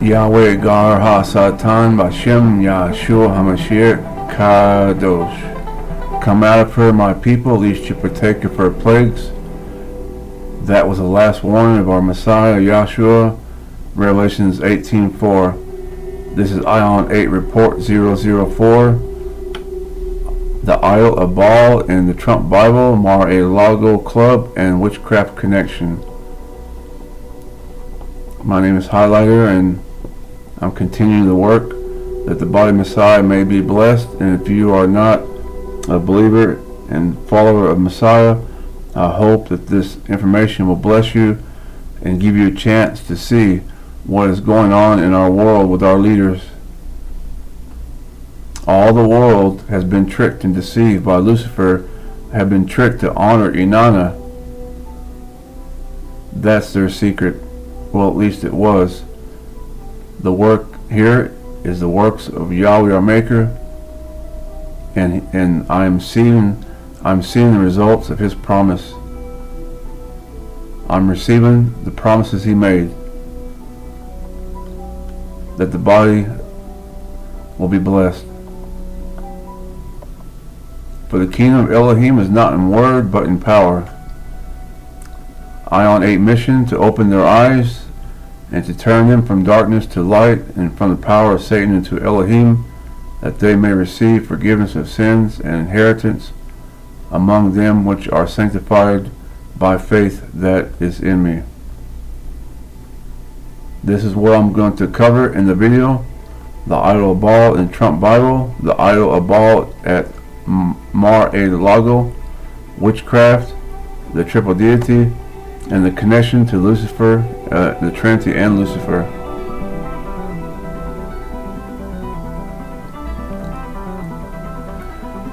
Yahweh Gar Ha-Satan Bashem Yahshua HaMashiach Kadosh. Come out of her, my people, lest you partake of her plagues. That was the last warning of our Messiah, Yahshua, Revelations 18:4. This is ion8 report 004. The idol of Baal in the Trump Bible, Mar-a-Lago Club, and witchcraft connection. My name is Highlighter, and I'm continuing the work that the body Messiah may be blessed. And if you are not a believer and follower of Messiah, I hope that this information will bless you and give you a chance to see what is going on in our world with our leaders. All the world has been tricked and deceived by Lucifer, have been tricked to honor Inanna. That's their secret. Well, at least it was. The work here is the works of Yahweh our Maker, and I'm seeing the results of His promise. I'm receiving the promises He made, that the body will be blessed. For the kingdom of Elohim is not in word but in power. ion8 mission to open their eyes and to turn them from darkness to light and from the power of Satan into Elohim, that they may receive forgiveness of sins and inheritance among them which are sanctified by faith that is in me. This is what I'm going to cover in the video: the idol of Baal in Trump Bible, the idol of Baal at Mar-a-Lago, witchcraft, the triple deity, and the connection to Lucifer, the Trinity and Lucifer.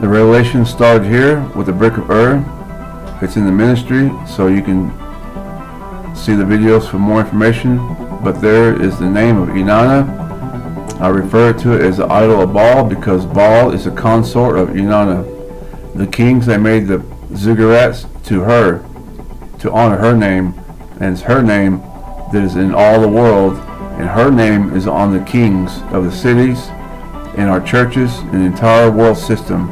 The revelation started here with the brick of Ur. It's in the ministry, so you can see the videos for more information. But there is the name of Inanna. I refer to it as the idol of Baal because Baal is a consort of Inanna. The kings, they made the ziggurats to her, to honor her name, and it's her name that is in all the world, and her name is on the kings of the cities, in our churches, and the entire world system.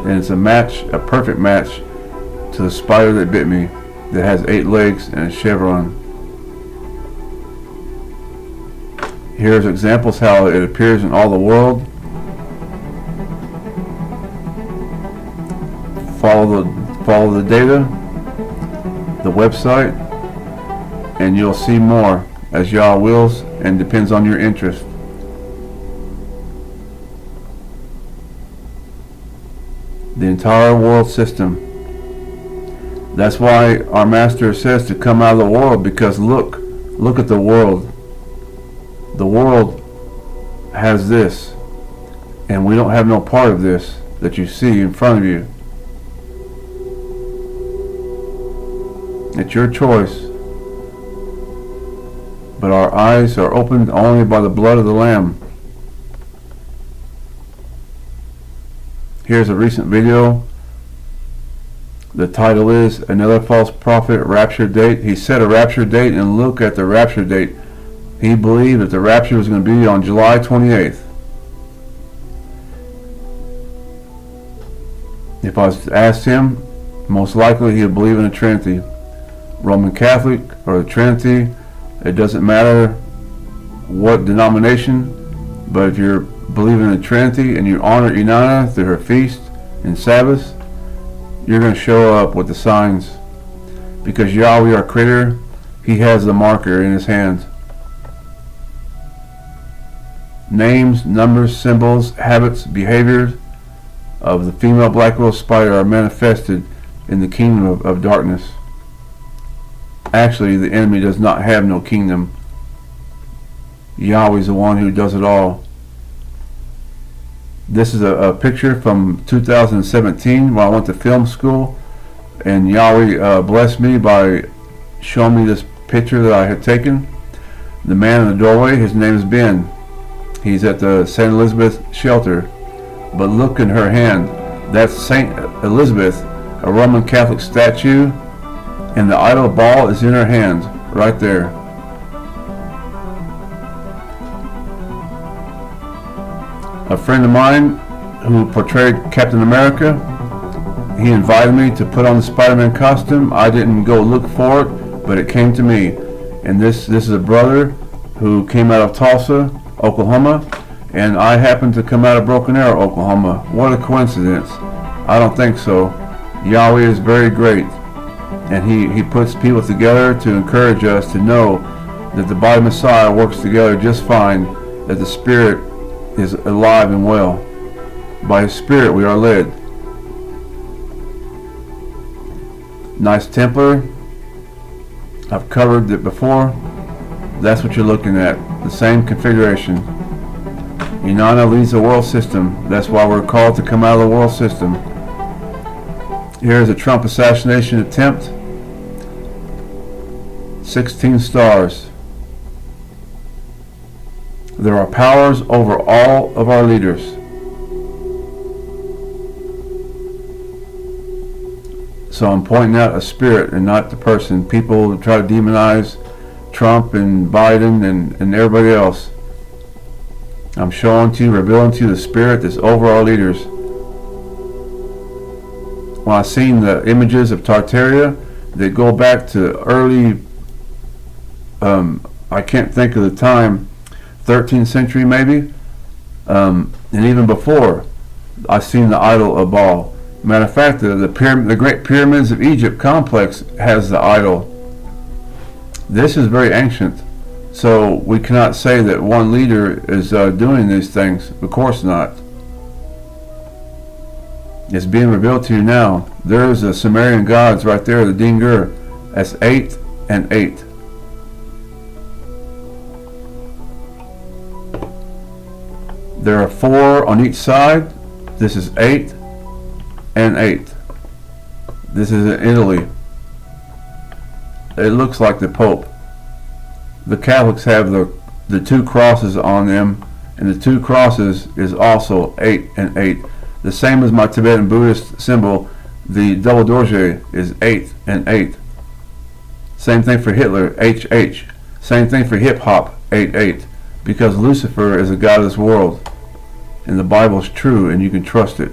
And it's a match, a perfect match to the spider that bit me, that has 8 legs and a chevron. Here's examples how it appears in all the world. Follow the data, the website, and you'll see more as Yah wills, and depends on your interest. The entire world system. That's why our master says to come out of the world, because look at the world. The world has this, and we don't have no part of this that you see in front of you. It's your choice, but our eyes are opened only by the blood of the Lamb. Here's a recent video. The title is Another False Prophet Rapture Date. He set a rapture date, and look at the rapture date. He believed that the rapture was going to be on July 28th. If I was to ask him, most likely he would believe in a Trinity. Roman Catholic or the Trinity, it doesn't matter what denomination, but if you're believing in the Trinity and you honor Inanna through her feast and Sabbath, you're going to show up with the signs, because Yahweh our Creator, He has the marker in His hand. Names, numbers, symbols, habits, behaviors of the female black widow spider are manifested in the kingdom of darkness. Actually, the enemy does not have no kingdom. Yahweh is the one who does it all. This is a picture from 2017 when I went to film school, and Yahweh blessed me by showing me this picture that I had taken. The man in the doorway, his name is Ben. He's at the St. Elizabeth shelter. But look in her hand. That's St. Elizabeth, a Roman Catholic statue, and the idol of Baal is in her hand. right there. A friend of mine who portrayed Captain America, he invited me to put on the Spider-Man costume. I didn't go look for it, but it came to me. And this is a brother who came out of Tulsa, Oklahoma, and I happened to come out of Broken Arrow, Oklahoma. What a coincidence. I don't think so. Yahweh is very great, and he puts people together to encourage us to know that the body of Messiah works together just fine, that the Spirit is alive and well. By His Spirit we are led. Nice Templar. I've covered it before. That's what you're looking at. The same configuration. Inanna leads the world system. That's why we're called to come out of the world system. Here's a Trump assassination attempt. 16 stars. There are powers over all of our leaders. So I'm pointing out a spirit and not the person. People try to demonize Trump and Biden and everybody else. I'm showing to you, revealing to you the spirit that's over our leaders. When I seen the images of Tartaria, they go back to early, I can't think of the time, 13th century maybe, and even before, I seen the idol of Baal. Matter of fact, the Great Pyramids of Egypt complex has the idol. This is very ancient, so we cannot say that one leader is doing these things. Of course not. It's being revealed to you now. There's the Sumerian gods right there, the Dingur. That's 8 and 8. There are 4 on each side. This is 8 and 8. This is in Italy. It looks like the Pope. The Catholics have the 2 crosses on them, and the 2 crosses is also 8 and 8. The same as my Tibetan Buddhist symbol, the double dorje is 8 and 8. Same thing for Hitler, HH. Same thing for hip hop, 8-8. Because Lucifer is a god of this world, and the Bible is true, and you can trust it.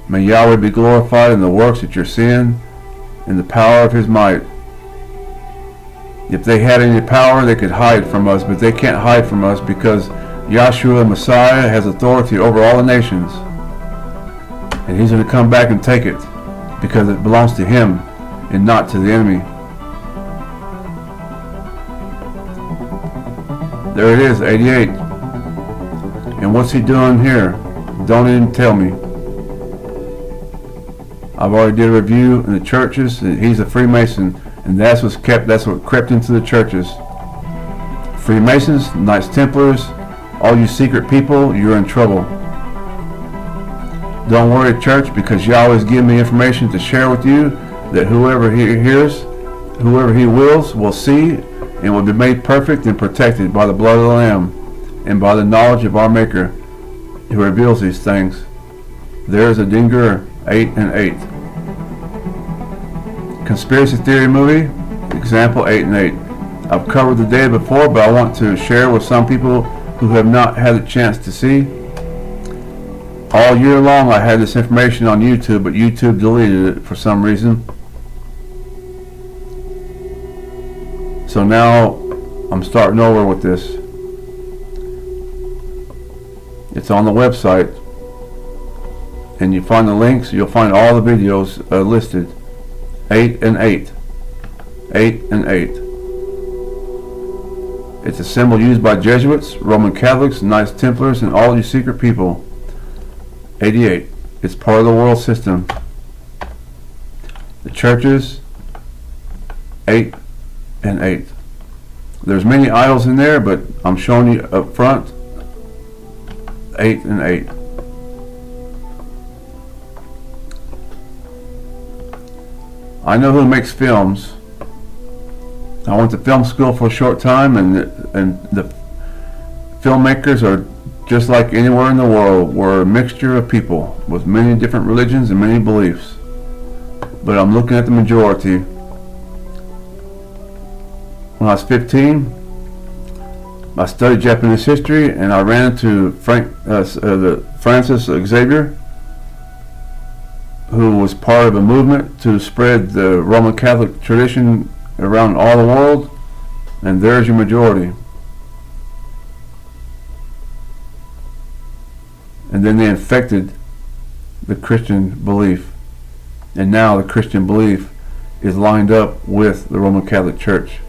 May Yahweh be glorified in the works that you're seeing, in the power of His might. If they had any power, they could hide from us, but they can't hide from us because Yahshua Messiah has authority over all the nations. And He's going to come back and take it because it belongs to Him and not to the enemy. There it is, 88. And what's he doing here? Don't even tell me. I've already did a review in the churches. He's a Freemason, and that's what crept into the churches. Freemasons, Knights Templars, all you secret people, you're in trouble. Don't worry, church, because Yahweh's giving me information to share with you that whoever He hears, whoever He wills, will see and will be made perfect and protected by the blood of the Lamb and by the knowledge of our Maker who reveals these things. There's a Dingur, 8 and 8. Conspiracy theory movie, example 8 and 8. I've covered the day before, but I want to share with some people who have not had a chance to see. All year long I had this information on YouTube, but YouTube deleted it for some reason. So now I'm starting over with this. It's on the website, and you find the links. You'll find all the videos listed. 8 and 8. 8 and 8. It's a symbol used by Jesuits, Roman Catholics, Knights Templars, and all you secret people. 88. It's part of the world system. The churches, 8 and 8. There's many idols in there, but I'm showing you up front, 8 and 8. I know who makes films. I went to film school for a short time, and the filmmakers are just like anywhere in the world. We're a mixture of people with many different religions and many beliefs. But I'm looking at the majority. when I was 15. I studied Japanese history, and I ran into Francis Xavier, who was part of a movement to spread the Roman Catholic tradition around all the world, and there's your majority. And then they infected the Christian belief, and now the Christian belief is lined up with the Roman Catholic Church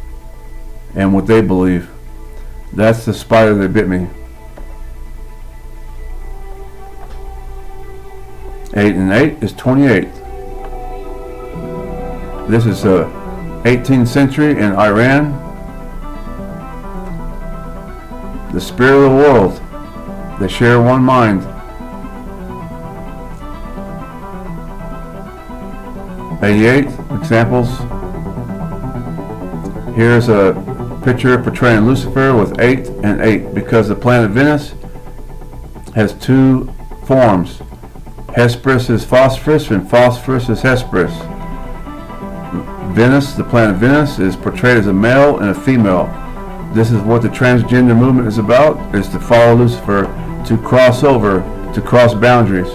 and what they believe. That's the spider that bit me. 8 and 8 is 28. This is 18th century in Iran. The spirit of the world. They share one mind. 88 examples. Here's a picture portraying Lucifer with 8 and 8, because the planet Venus has two forms. Hesperus is Phosphorus and Phosphorus is Hesperus. Venus, the planet Venus, is portrayed as a male and a female. This is what the transgender movement is about, is to follow Lucifer, to cross over, to cross boundaries.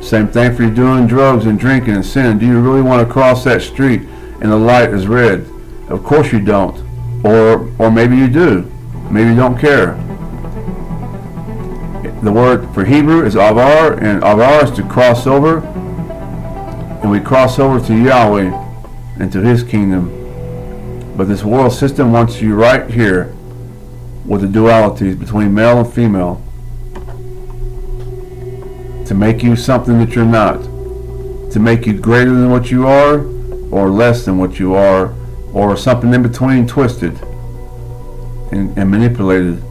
Same thing for you doing drugs and drinking and sin. Do you really want to cross that street and the light is red? Of course you don't. Or maybe you do. Maybe you don't care. The word for Hebrew is avar, and avar is to cross over. And we cross over to Yahweh and to His kingdom. But this world system wants you right here with the dualities between male and female, to make you something that you're not, to make you greater than what you are or less than what you are, or something in between, twisted and manipulated.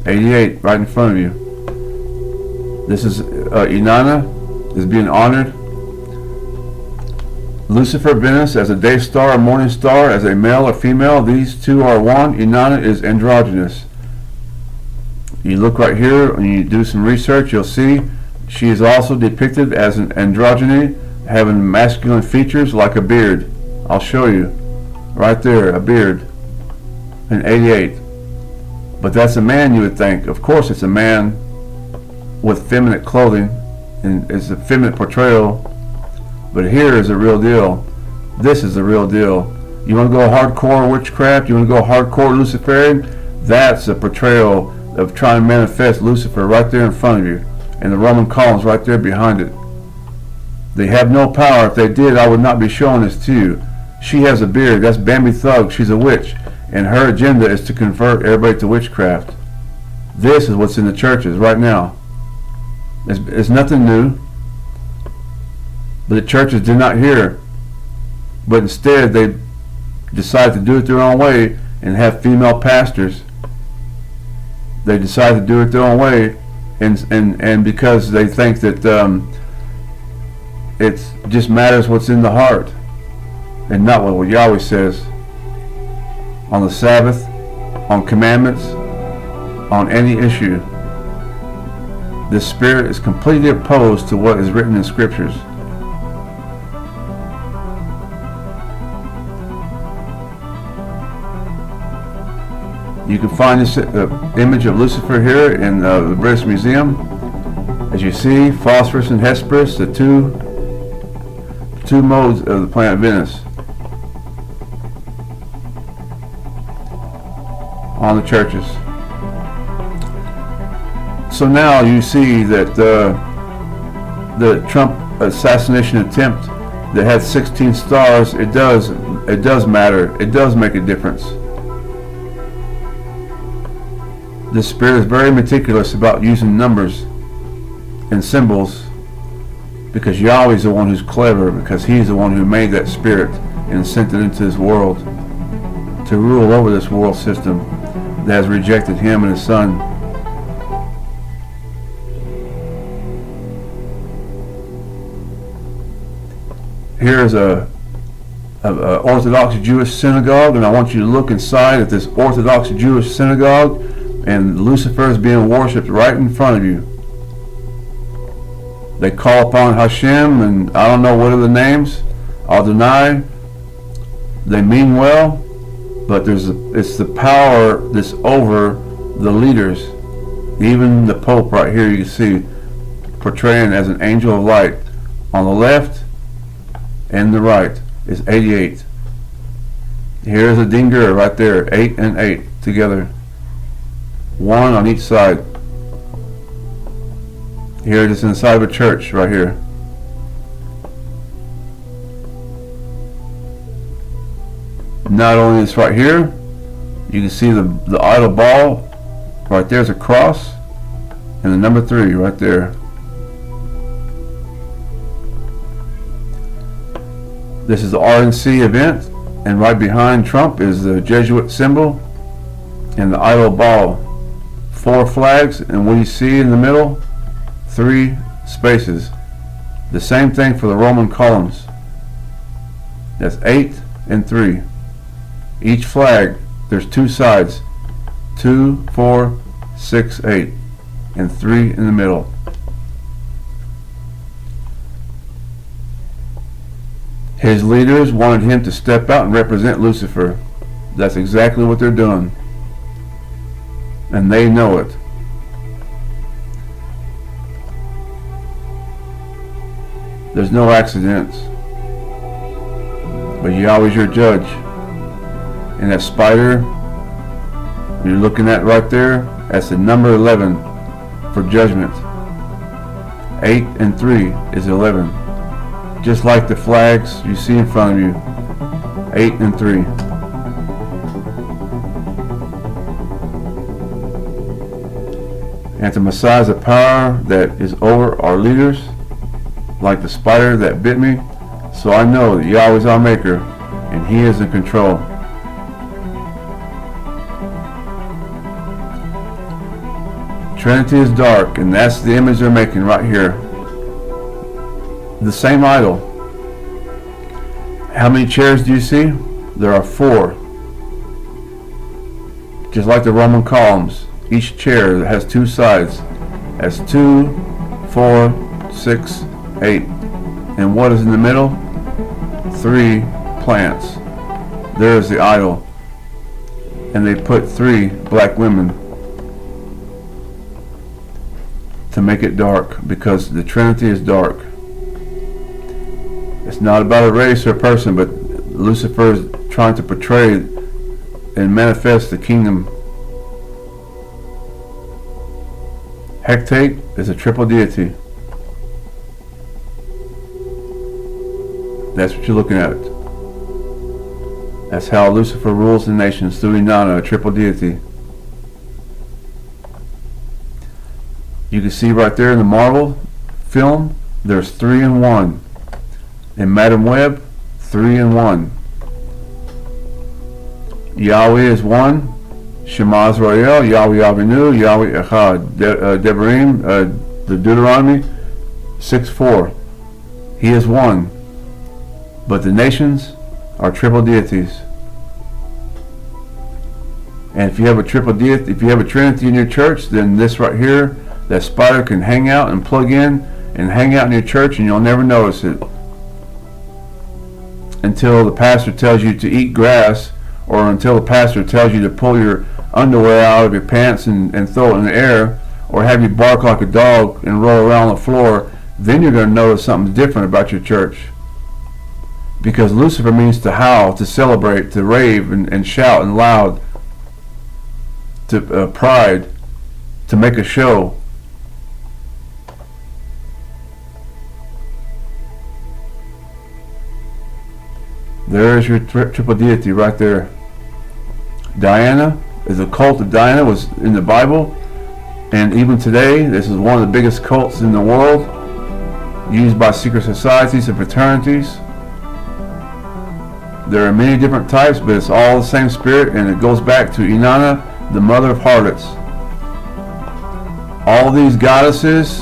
88 right in front of you. This is Inanna is being honored. Lucifer, Venus as a day star, a morning star, as a male or female, these two are one. Inanna is androgynous. You look right here and you do some research, you'll see she is also depicted as an androgyny, having masculine features like a beard. I'll show you right there, a beard in 88. But that's a man, you would think. Of course it's a man with feminine clothing, and it's a feminine portrayal. But here is the real deal. This is the real deal. You want to go hardcore witchcraft? You want to go hardcore Luciferian? That's a portrayal of trying to manifest Lucifer right there in front of you, and the Roman columns right there behind it. They have no power. If they did, I would not be showing this to you. She has a beard. That's Bambi Thug. She's a witch, and her agenda is to convert everybody to witchcraft. This is what's in the churches right now. It's nothing new. But the churches did not hear. But instead, they decided to do it their own way and have female pastors. They decided to do it their own way, and because they think that it just matters what's in the heart and not what Yahweh says on the Sabbath, on commandments, on any issue. This spirit is completely opposed to what is written in scriptures. You can find this image of Lucifer here in the British Museum. As you see, Phosphorus and Hesperus, the two modes of the planet Venus on the churches. So now you see that the Trump assassination attempt that had 16 stars, it does matter. It does make a difference. The spirit is very meticulous about using numbers and symbols, because Yahweh is the one who's clever, because He's the one who made that spirit and sent it into this world to rule over this world system that has rejected Him and His Son. Here's a Orthodox Jewish synagogue, and I want you to look inside at this Orthodox Jewish synagogue, and Lucifer is being worshipped right in front of you. They call upon Hashem, and I don't know what are the names. Adonai. They mean well, but it's the power that's over the leaders. Even the Pope right here, you can see portraying as an angel of light. On the left and the right is 88. Here's a dinger right there, 8 and 8 together, 1 on each side. Here it is inside of a church right here. Not only this right here, you can see the idol ball right there's a cross and the number 3 right there. This is the RNC event, and right behind Trump is the Jesuit symbol and the idol ball. 4 flags, and what you see in the middle, 3 spaces. The same thing for the Roman columns. That's 8 and 3. Each flag, there's 2 sides. 2, 4, 6, 8, and 3 in the middle. His leaders wanted him to step out and represent Lucifer. That's exactly what they're doing. And they know it. There's no accidents. But Yahweh's your judge. And that spider you're looking at right there, that's the number 11 for judgment. 8 and 3 is 11. Just like the flags you see in front of you. 8 and 3. And the Messiah is a power that is over our leaders, like the spider that bit me. So I know that Yahweh's our maker, and He is in control. Trinity is dark, and that's the image they're making right here. The same idol. How many chairs do you see? There are 4. Just like the Roman columns. Each chair has 2 sides. That's 2, 4, 6, 8. And what is in the middle? 3 plants. There's the idol. And they put 3 black women to make it dark, because the Trinity is dark. It's not about a race or a person, but Lucifer is trying to portray and manifest the kingdom. Hecate is a triple deity. That's what you're looking at. That's how Lucifer rules the nations, through Inanna, a triple deity. You can see right there in the Marvel film, there's 3 in 1. In Madam Web, 3 in 1. Yahweh is 1. Shema Israel, Yahweh Avinu, Yahweh Echad. Devarim, the Deuteronomy 6:4. He is 1. But the nations are triple deities. And if you have a triple deity, if you have a Trinity in your church, then this right here, that spider can hang out and plug in and hang out in your church, and you'll never notice it until the pastor tells you to eat grass, or until the pastor tells you to pull your underwear out of your pants and throw it in the air, or have you bark like a dog and roll around on the floor. Then you're going to notice something different about your church. Because Lucifer means to howl, to celebrate, to rave and shout and loud, to pride, to make a show. There is your triple deity right there. Diana is a cult of Diana, was in the Bible, and even today this is one of the biggest cults in the world, used by secret societies and fraternities. There are many different types, but it's all the same spirit, and it goes back to Inanna, the mother of harlots. All these goddesses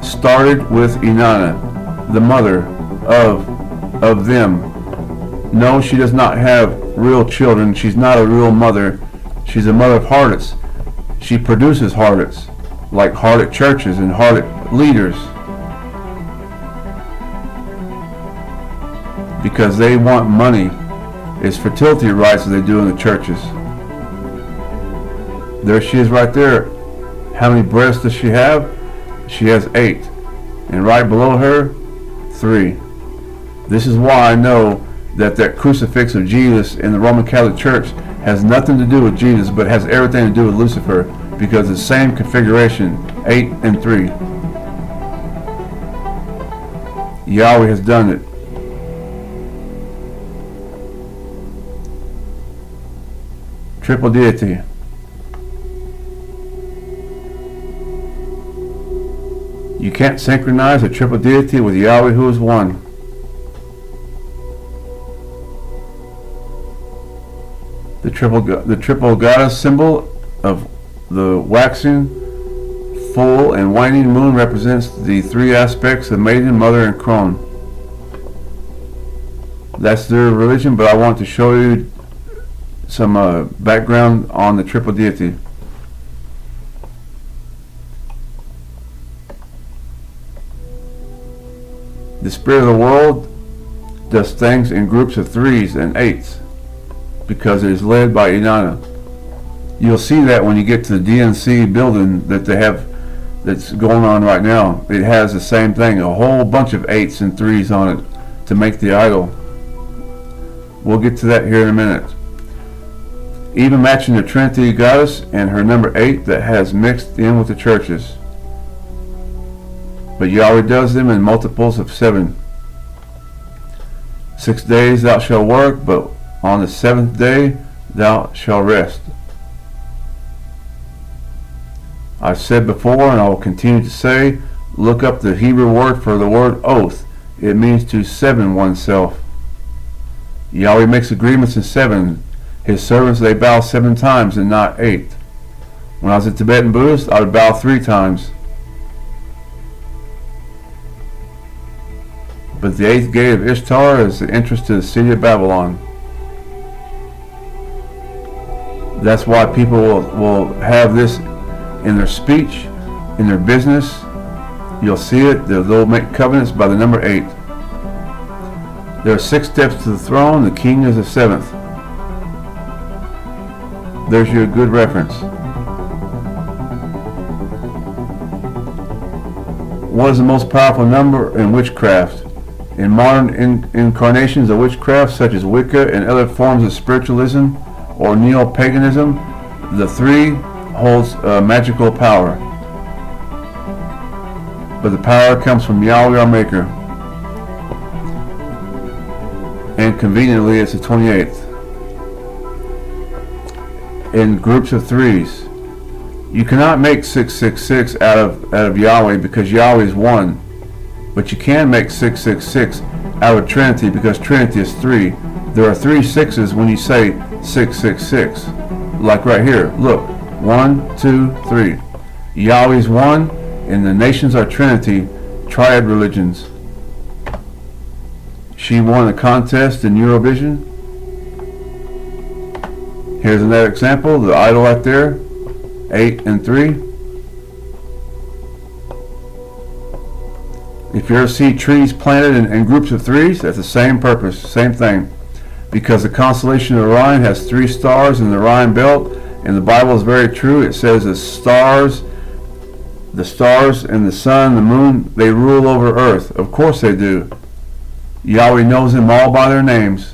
started with Inanna, the mother of them. No, she does not have real children. She's not a real mother. She's a mother of harlots. She produces harlots, like harlot churches and harlot leaders. because they want money. It's fertility rites that they do in the churches. There she is right there. How many breasts does she have? She has 8. And right below her, 3. This is why I know that crucifix of Jesus in the Roman Catholic Church has nothing to do with Jesus, but has everything to do with Lucifer, because the same configuration, 8 and 3. Yahweh has done it. Triple deity. You can't synchronize a triple deity with Yahweh, who is one. The triple goddess symbol of the waxing, full, and waning moon represents the 3 aspects of maiden, mother, and crone. That's their religion, but I want to show you some background on the triple deity. The spirit of the world does things in groups of 3s and 8s because it is led by Inanna. You'll see that when you get to the DNC building that they have that's going on right now. It has the same thing, a whole bunch of 8s and 3s on it to make the idol. We'll get to that here in a minute. Even matching the Trinity goddess and her number 8 that has mixed in with the churches. But Yahweh does them in multiples of 7. 6 days thou shalt work, but on the 7th day thou shalt rest. I've said before, and I will continue to say, look up the Hebrew word for the word oath. It means to 7 oneself. Yahweh makes agreements in 7. His servants, they bow 7 times and not 8. When I was a Tibetan Buddhist, I would bow 3 times. But the 8th gate of Ishtar is the entrance to the city of Babylon. That's why people will have this in their speech, in their business. You'll see it. They'll make covenants by the number 8. There are 6 steps to the throne. The king is the 7th. There's your good reference. What is the most powerful number in witchcraft? In modern incarnations of witchcraft, such as Wicca and other forms of spiritualism or neo-paganism, the 3 holds magical power. But the power comes from Yahweh, our Maker. And conveniently, it's the 28th. In groups of 3s. You cannot make 666 out of Yahweh because Yahweh is 1. But you can make 666 out of Trinity because Trinity is 3. There are 3 6s when you say 666. Like right here. Look. 1, 2, 3. Yahweh is 1 and the nations are Trinity, triad religions. She won a contest in Eurovision. Here's another example. The idol right there. 8 and 3. If you ever see trees planted in groups of 3s, that's the same purpose, same thing. Because the constellation of Orion has 3 stars in the Orion belt, and the Bible is very true. It says the stars and the sun, the moon, they rule over earth. Of course they do. Yahweh knows them all by their names.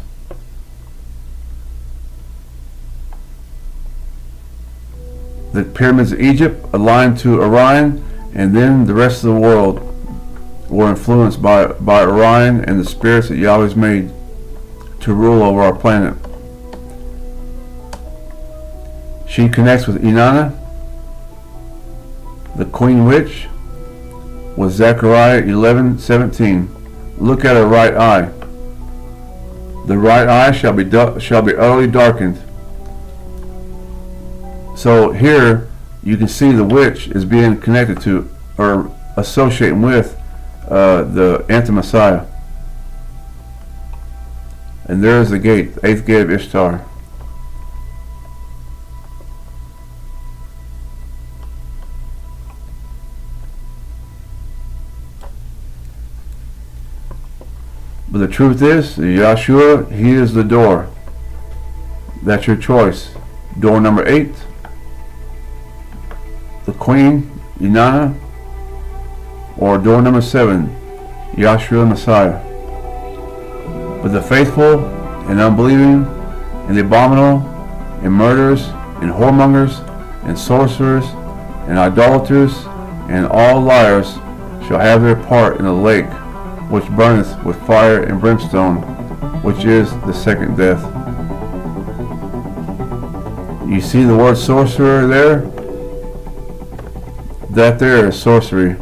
The pyramids of Egypt aligned to Orion, and then the rest of the world were influenced by Orion and the spirits that Yahweh's made to rule over our planet. She connects with Inanna, the Queen Witch, with Zechariah 11:17. Look at her right eye. The right eye shall be utterly darkened. So here you can see the witch is being connected to or associating with the anti-Messiah. And there is the gate, the 8th gate of Ishtar. But the truth is, Yahshua, he is the door. That's your choice. Door number 8, the Queen, Inanna, or door number 7, Yahshua Messiah. But the faithful and unbelieving and the abominable and murderers and whoremongers and sorcerers and idolaters and all liars shall have their part in the lake which burneth with fire and brimstone, which is the second death. You see the word sorcerer there? That there is sorcery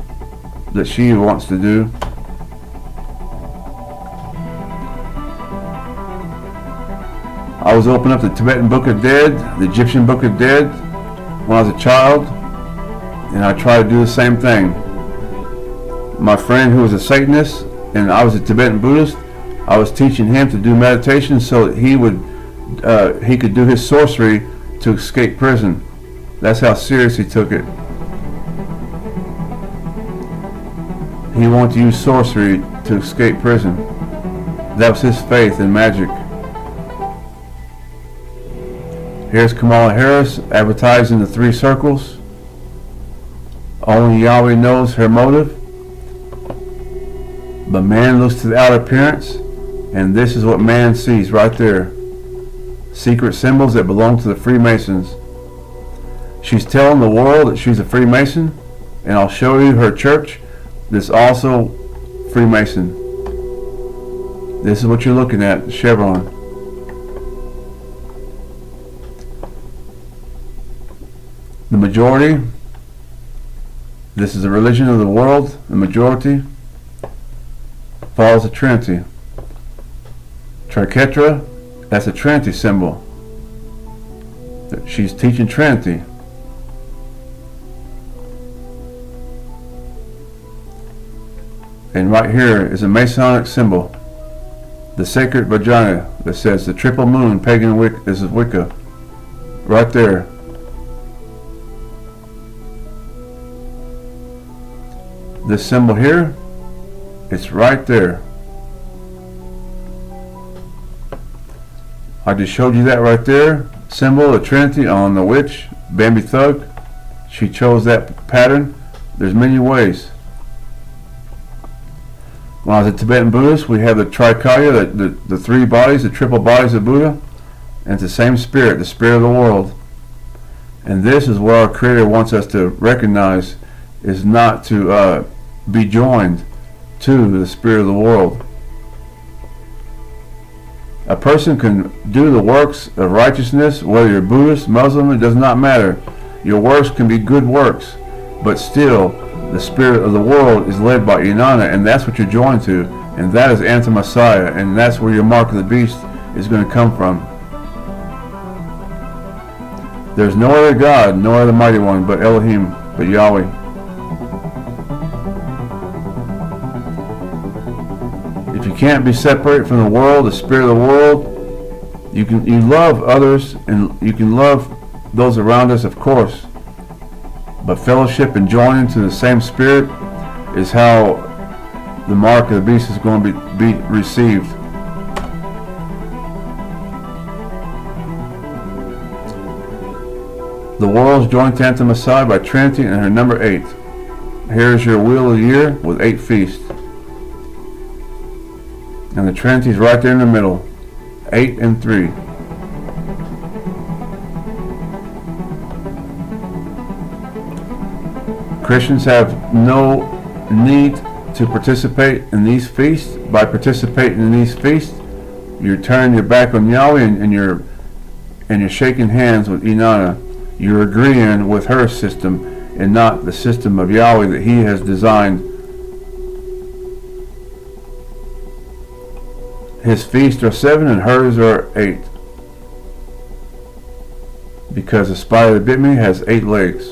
that she wants to do. I was opening up the Tibetan Book of Dead, the Egyptian Book of Dead, when I was a child, and I tried to do the same thing. My friend who was a Satanist, and I was a Tibetan Buddhist, I was teaching him to do meditation so that he could do his sorcery to escape prison. That's how serious he took it. He wanted to use sorcery to escape prison. That was his faith in magic. Here's Kamala Harris advertising the 3 circles. Only Yahweh knows her motive. But man looks to the outer appearance, and this is what man sees right there. Secret symbols that belong to the Freemasons. She's telling the world that she's a Freemason, and I'll show you her church that's also Freemason. This is what you're looking at, the chevron. The majority, this is the religion of the world, the majority follows the Trinity. Triquetra, that's a Trinity symbol. She's teaching Trinity. And right here is a Masonic symbol, the sacred vagina that says the triple moon, pagan Wicca. This is Wicca, right there. This symbol here, it's right there. I just showed you that right there. Symbol of Trinity on the witch, Bambi Thug. She chose that pattern. There's many ways. When I was a Tibetan Buddhist, we have the Trikaya, the 3 bodies, the triple bodies of Buddha. And it's the same spirit, the spirit of the world. And this is what our Creator wants us to recognize, is not to be joined to the spirit of the world. A person can do the works of righteousness, whether you're Buddhist, Muslim, it does not matter. Your works can be good works, but still the spirit of the world is led by Inanna, and that's what you're joined to, and that is anti-Messiah, and that's where your mark of the beast is going to come from. There's no other God, no other mighty one, but Elohim, but Yahweh. If you can't be separated from the world, the spirit of the world, you love others and you can love those around us, of course. But fellowship and joining to the same spirit is how the mark of the beast is going to be received. The world's joined to anti-Messiah by Trinity and her number 8. Here's your wheel of the year with 8 feasts. And the Trinity's right there in the middle. 8 and 3. Christians have no need to participate in these feasts. By participating in these feasts, you're turning your back on Yahweh and you're shaking hands with Inanna. You're agreeing with her system and not the system of Yahweh that He has designed. His feasts are 7 and hers are 8. Because the spider that bit me has 8 legs.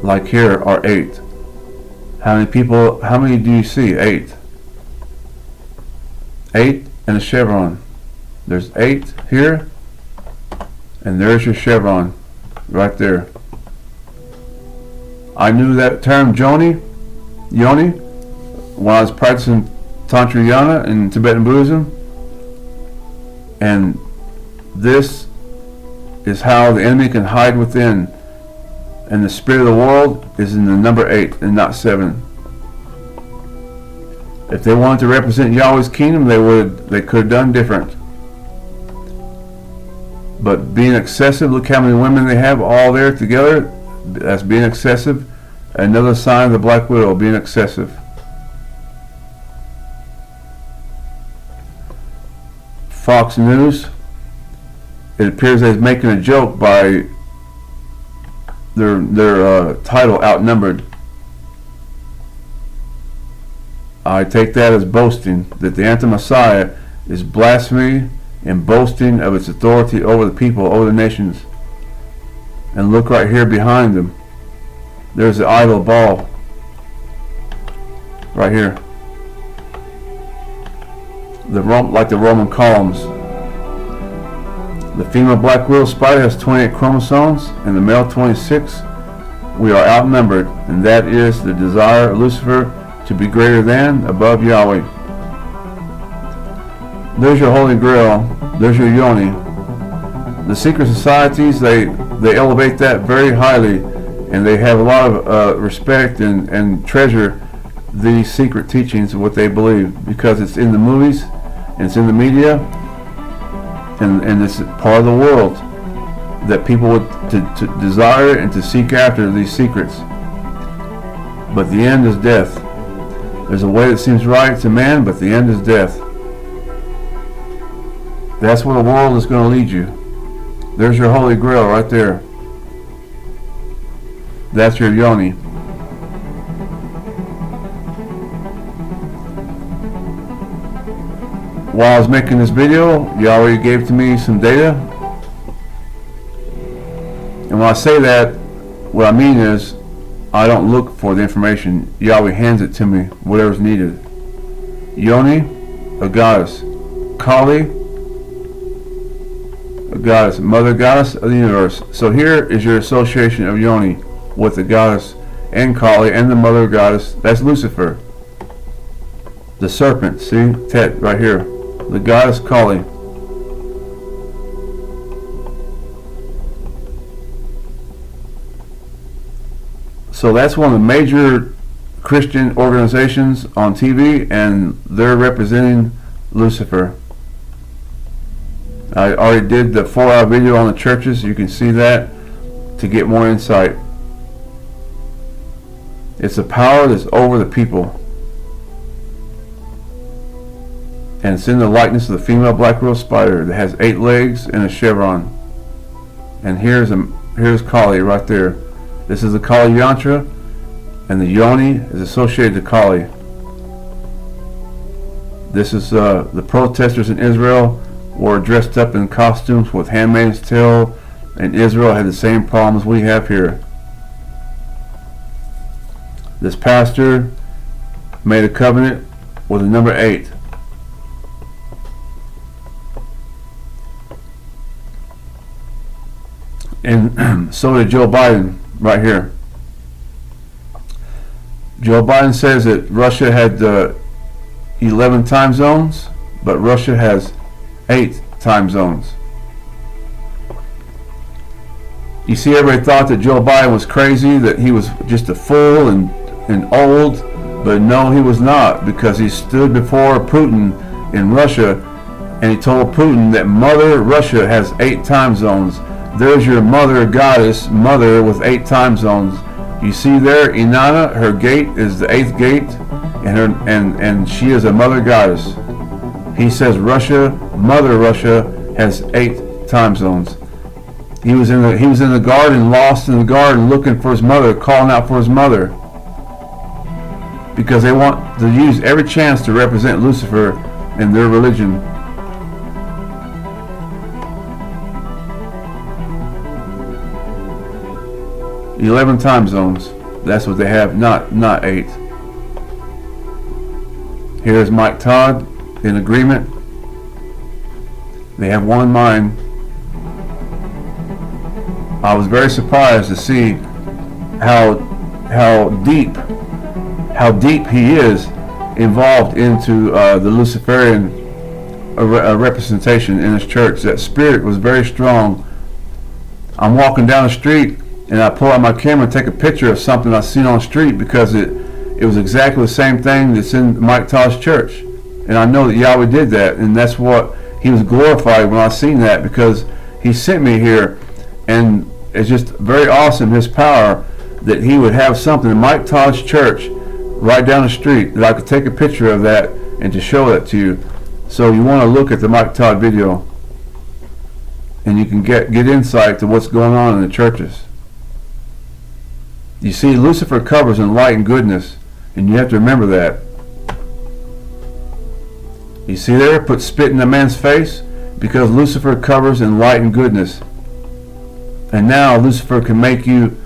Like here are 8. How many do you see? 8. 8 and a chevron. There's 8 here, and there's your chevron right there. I knew that term Yoni when I was practicing Tantrayana in Tibetan Buddhism. And this is how the enemy can hide within. And the spirit of the world is in the number 8 and not 7. If they wanted to represent Yahweh's kingdom, they could have done different. But being excessive, look how many women they have all there together. That's being excessive. Another sign of the Black Widow, being excessive. Fox News, it appears they're making a joke by their title, Outnumbered. I take that as boasting, that the anti-Messiah is blasphemy and boasting of its authority over the people, over the nations. And look right here behind them. There's the idol ball. Right here. Like the Roman columns. The female black widow spider has 28 chromosomes and the male 26. We are outnumbered, and that is the desire of Lucifer to be greater than, above Yahweh. There's your Holy Grail. There's your Yoni. The secret societies, they elevate that very highly, and they have a lot of respect and treasure these secret teachings of what they believe, because it's in the movies, and it's in the media, and it's part of the world that people would to desire and to seek after these secrets. But the end is death. There's a way that seems right to man, but the end is death. That's where the world is going to lead you. There's your Holy Grail right there. That's your Yoni. While I was making this video, Yahweh gave to me some data. And when I say that, what I mean is, I don't look for the information. Yahweh hands it to me, whatever's needed. Yoni, a goddess. Kali, a goddess, mother goddess of the universe. So here is your association of Yoni with the goddess and Kali and the mother goddess. That's Lucifer. The serpent, see? Tet, right here. The goddess Kali. So that's one of the major Christian organizations on TV, and they're representing Lucifer. I already did the 4-hour video on the churches. You can see that to get more insight. It's a power that's over the people. And it's in the likeness of the female black widow spider that has 8 legs and a chevron. And here's Kali right there. This is the Kali Yantra, and the Yoni is associated to Kali. This is the protesters in Israel were dressed up in costumes with Handmaid's Tale, and Israel had the same problems we have here. This pastor made a covenant with the number 8. And so did Joe Biden right here. Joe Biden says that Russia had 11 time zones, but Russia has 8 time zones. You see, everybody thought that Joe Biden was crazy, that he was just a fool and old, but no, he was not, because he stood before Putin in Russia and he told Putin that Mother Russia has 8 time zones. There's your mother goddess, mother with 8 time zones. You see there, Inanna, her gate is the 8th gate, and she is a mother goddess. He says Russia, Mother Russia, has 8 time zones. He was in the garden, lost in the garden, looking for his mother, calling out for his mother, because they want to use every chance to represent Lucifer in their religion. "11 time zones." That's what they have, not 8. Here's Mike Todd in agreement. They have one mind. I was very surprised to see how deep he is involved into the Luciferian representation in his church. That spirit was very strong. I'm walking down the street and I pull out my camera and take a picture of something I seen on the street, because it was exactly the same thing that's in Mike Todd's church. And I know that Yahweh did that, and that's what he was glorified when I seen that, because he sent me here. And it's just very awesome, his power, that he would have something in Mike Todd's church right down the street, that I could take a picture of that and to show that to you. So you want to look at the Mike Todd video, and you can get insight to what's going on in the churches. You see, Lucifer covers in light and goodness, and you have to remember that. You see there, put spit in a man's face, because Lucifer covers in light and goodness. And now Lucifer can make you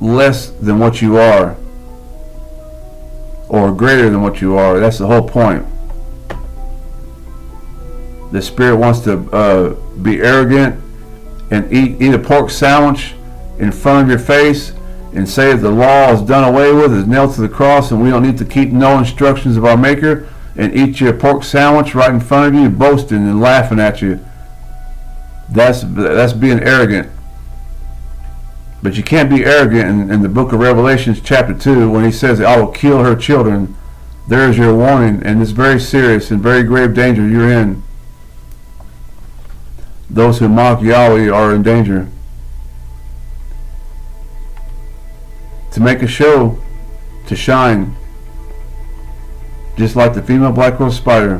less than what you are, or greater than what you are. That's the whole point. The spirit wants to be arrogant and eat a pork sandwich in front of your face and say that the law is done away with, is nailed to the cross, and we don't need to keep no instructions of our Maker, and eat your pork sandwich right in front of you, boasting and laughing at you. That's being arrogant. But you can't be arrogant in the book of Revelation chapter 2 when he says, I will kill her children. There is your warning, and it's very serious and very grave danger you're in. Those who mock Yahweh are in danger. To make a show, to shine, just like the female black rose spider.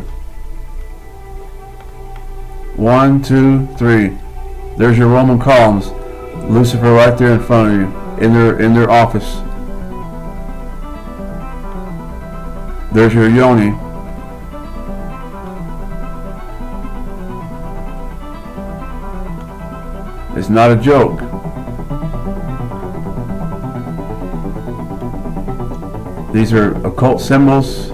1, 2, 3. There's your Roman columns. Lucifer right there in front of you, in their office. There's your yoni. It's not a joke. These are occult symbols.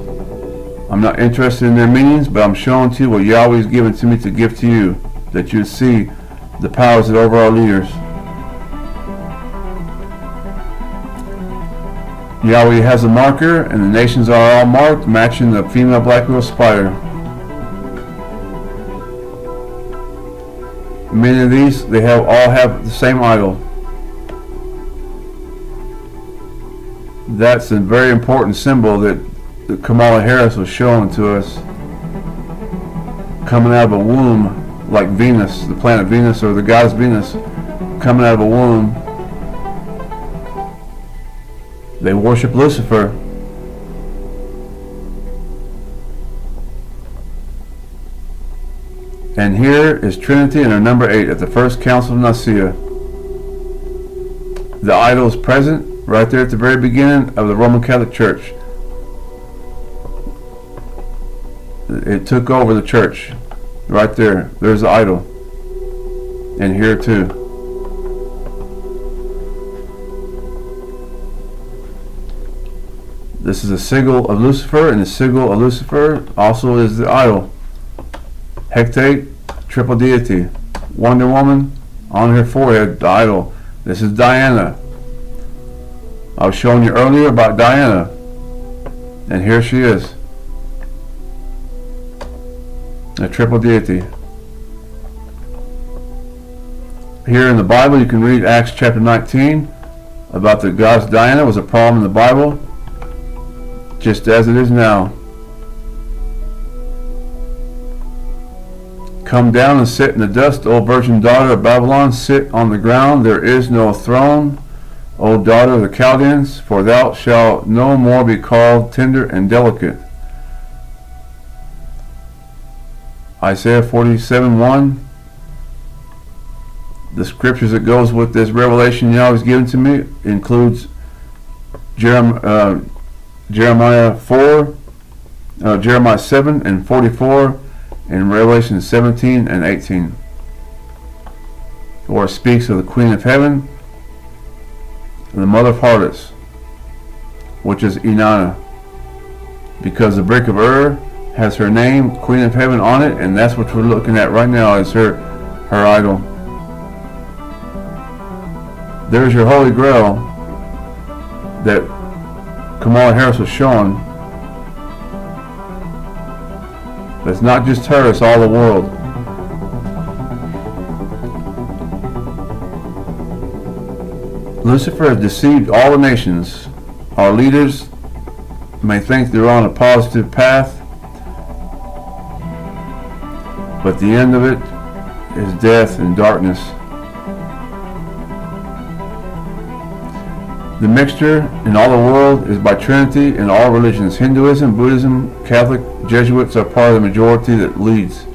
I'm not interested in their meanings, but I'm showing to you what Yahweh has given to me to give to you, that you see the powers that over our leaders. Yahweh has a marker, and the nations are all marked, matching the female black rose spider. Many of these, they all have the same idol. That's a very important symbol that Kamala Harris was showing to us. Coming out of a womb, like Venus, the planet Venus, or the goddess Venus, coming out of a womb. They worship Lucifer. And here is Trinity in her number 8 at the First Council of Nicaea. The idol is present right there at the very beginning of the Roman Catholic Church. It took over the church. Right there. There's the idol. And here too. This is a sigil of Lucifer, and the sigil of Lucifer also is the idol. Hecate, triple deity. Wonder Woman, on her forehead, the idol. This is Diana. I was showing you earlier about Diana. And here she is. A triple deity. Here in the Bible you can read Acts chapter 19 about the goddess Diana was a problem in the Bible, just as it is now. Come down and sit in the dust, O virgin daughter of Babylon, sit on the ground, there is no throne, O daughter of the Chaldeans, for thou shalt no more be called tender and delicate. Isaiah 47:1. The scriptures that goes with this revelation Yahweh's given to me includes Jeremiah 7 and 44, and Revelation 17 and 18. Or it speaks of the Queen of Heaven, and the Mother of Harlots, which is Inanna, because the brick of Ur has her name, Queen of Heaven, on it, and that's what we're looking at right now is her idol. There's your Holy Grail that Kamala Harris was showing. But it's not just her, it's all the world. Lucifer has deceived all the nations. Our leaders may think they're on a positive path, but the end of it is death and darkness. The mixture in all the world is by Trinity in all religions. Hinduism, Buddhism, Catholic, Jesuits are part of the majority that leads.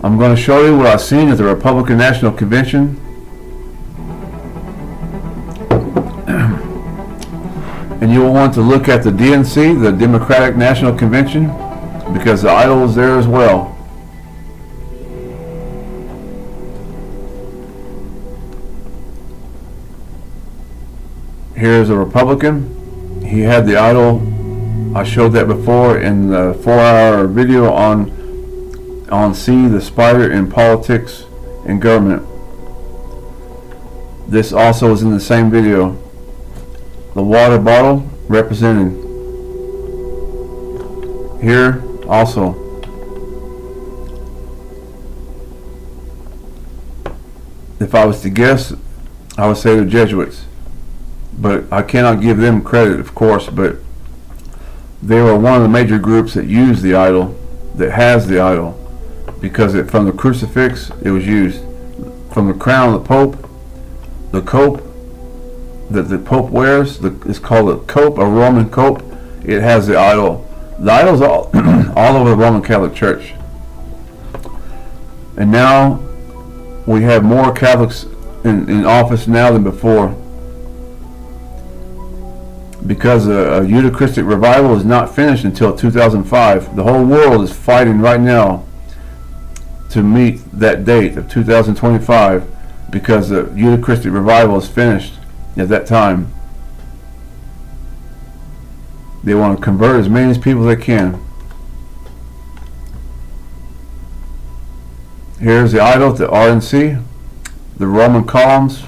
I'm going to show you what I've seen at the Republican National Convention. And you will want to look at the DNC, the Democratic National Convention, because the idol is there as well. Here's a Republican. He had the idol. I showed that before in the 4-hour video on See the Spider in Politics and Government. This also is in the same video. The water bottle represented here also. If I was to guess, I would say the Jesuits, but I cannot give them credit, of course, but they were one of the major groups that used the idol, that has the idol, because from the crucifix it was used, from the crown of the Pope, the cope that the Pope wears, it's called a cope, a Roman cope. It has the idol. The idol's all over the Roman Catholic Church. And now we have more Catholics in office now than before, because a Eucharistic revival is not finished until 2005. The whole world is fighting right now to meet that date of 2025, because the Eucharistic revival is finished at that time. They want to convert as many people as they can. Here's the idol at the RNC. The Roman columns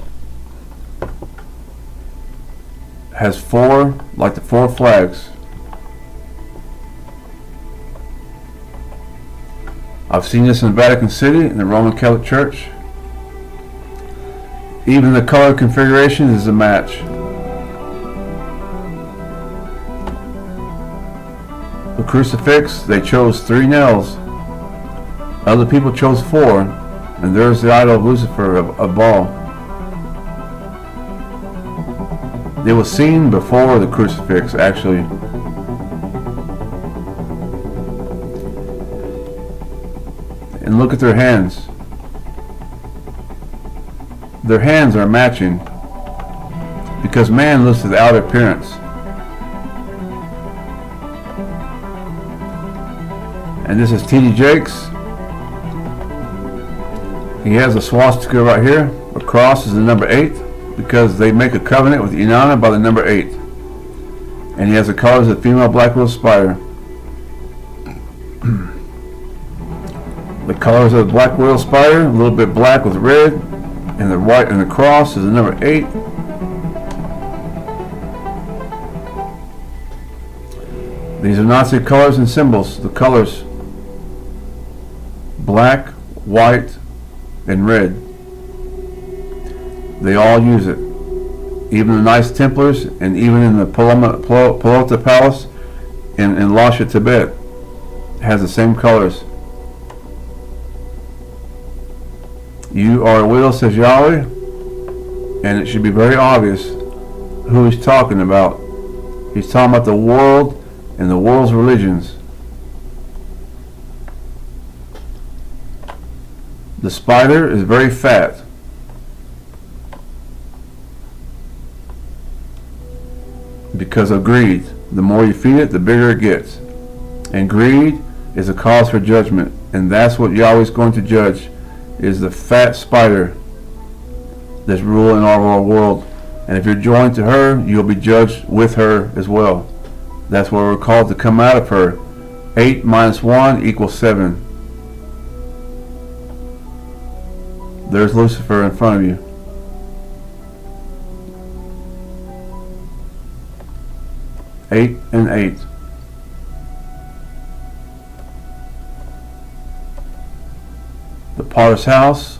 has four, like the four flags. I've seen this in the Vatican City, in the Roman Catholic Church. Even the color configuration is a match. The crucifix, they chose 3 nails. Other people chose 4. And there's the idol of Lucifer, a ball. It was seen before the crucifix, actually. And look at their hands. Their hands are matching, because man looks at the outer appearance. And this is T.D. Jakes. He has a swastika right here. A cross is the number 8, because they make a covenant with Inanna by the number 8. And he has the colors of the female black widow spider. The colors of the black widow spider, a little bit black with red, and the white and the cross is the number 8. These are Nazi colors and symbols. The colors black, white, and red. They all use it. Even the Knights Templars, and even in the Pelota Palace in Lhasa, Tibet, has the same colors. You are a widow, says Yahweh, and it should be very obvious who he's talking about. He's talking about the world and the world's religions. The spider is very fat. Because of greed. The more you feed it, the bigger it gets. And greed is a cause for judgment. And that's what Yahweh's going to judge, is the fat spider that's ruling our world. And if you're joined to her, you'll be judged with her as well. That's what we're called to come out of her. 8 minus 1 equals 7. There's Lucifer in front of you. Eight and 8. potter's house,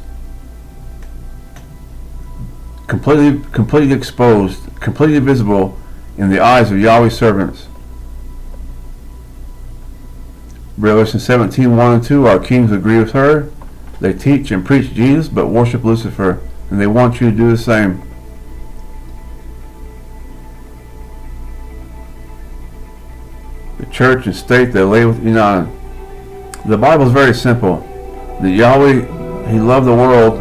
completely exposed, completely visible in the eyes of Yahweh's servants. Revelation 17:1 and 2, our kings agree with her. They teach and preach Jesus, but worship Lucifer, and they want you to do the same. The church and state, they lay with Inanna. The Bible is very simple. That Yahweh, He loved the world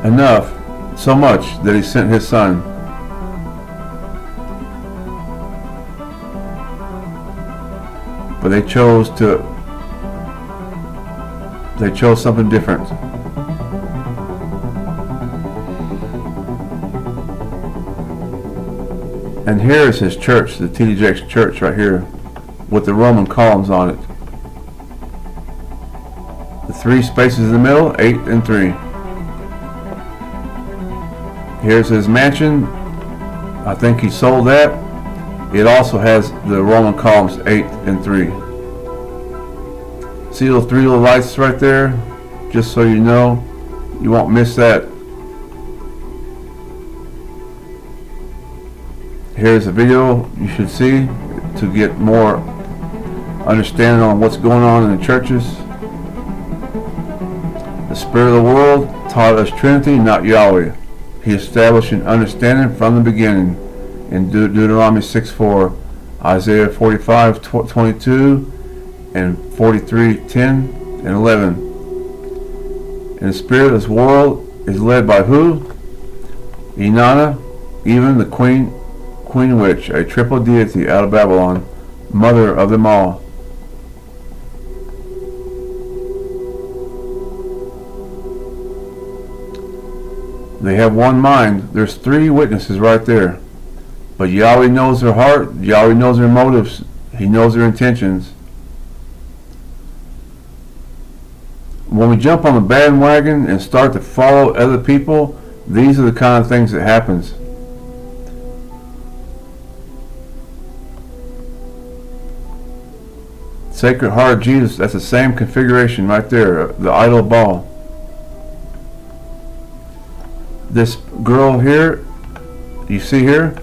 enough, so much, that He sent His Son. But they chose something different. And here is His church, the TDJ's church right here, with the Roman columns on it. The 3 spaces in the middle, 8 and 3. Here's His mansion. I think He sold that. It also has the Roman columns 8 and 3. See those 3 little lights right there? Just so you know, you won't miss that. Here's a video you should see to get more understanding on what's going on in the churches. The Spirit of the world taught us Trinity, not Yahweh. He established an understanding from the beginning in Deuteronomy 6:4, Isaiah 45:22, and 43:10 and 11. And the Spirit of this world is led by who? Inanna, even the queen witch, a triple deity out of Babylon, mother of them all. They have one mind. There's 3 witnesses right there. But Yahweh knows their heart. Yahweh knows their motives. He knows their intentions. When we jump on the bandwagon and start to follow other people, these are the kind of things that happens. Sacred Heart of Jesus, that's the same configuration right there, the idol ball. This girl here, you see here,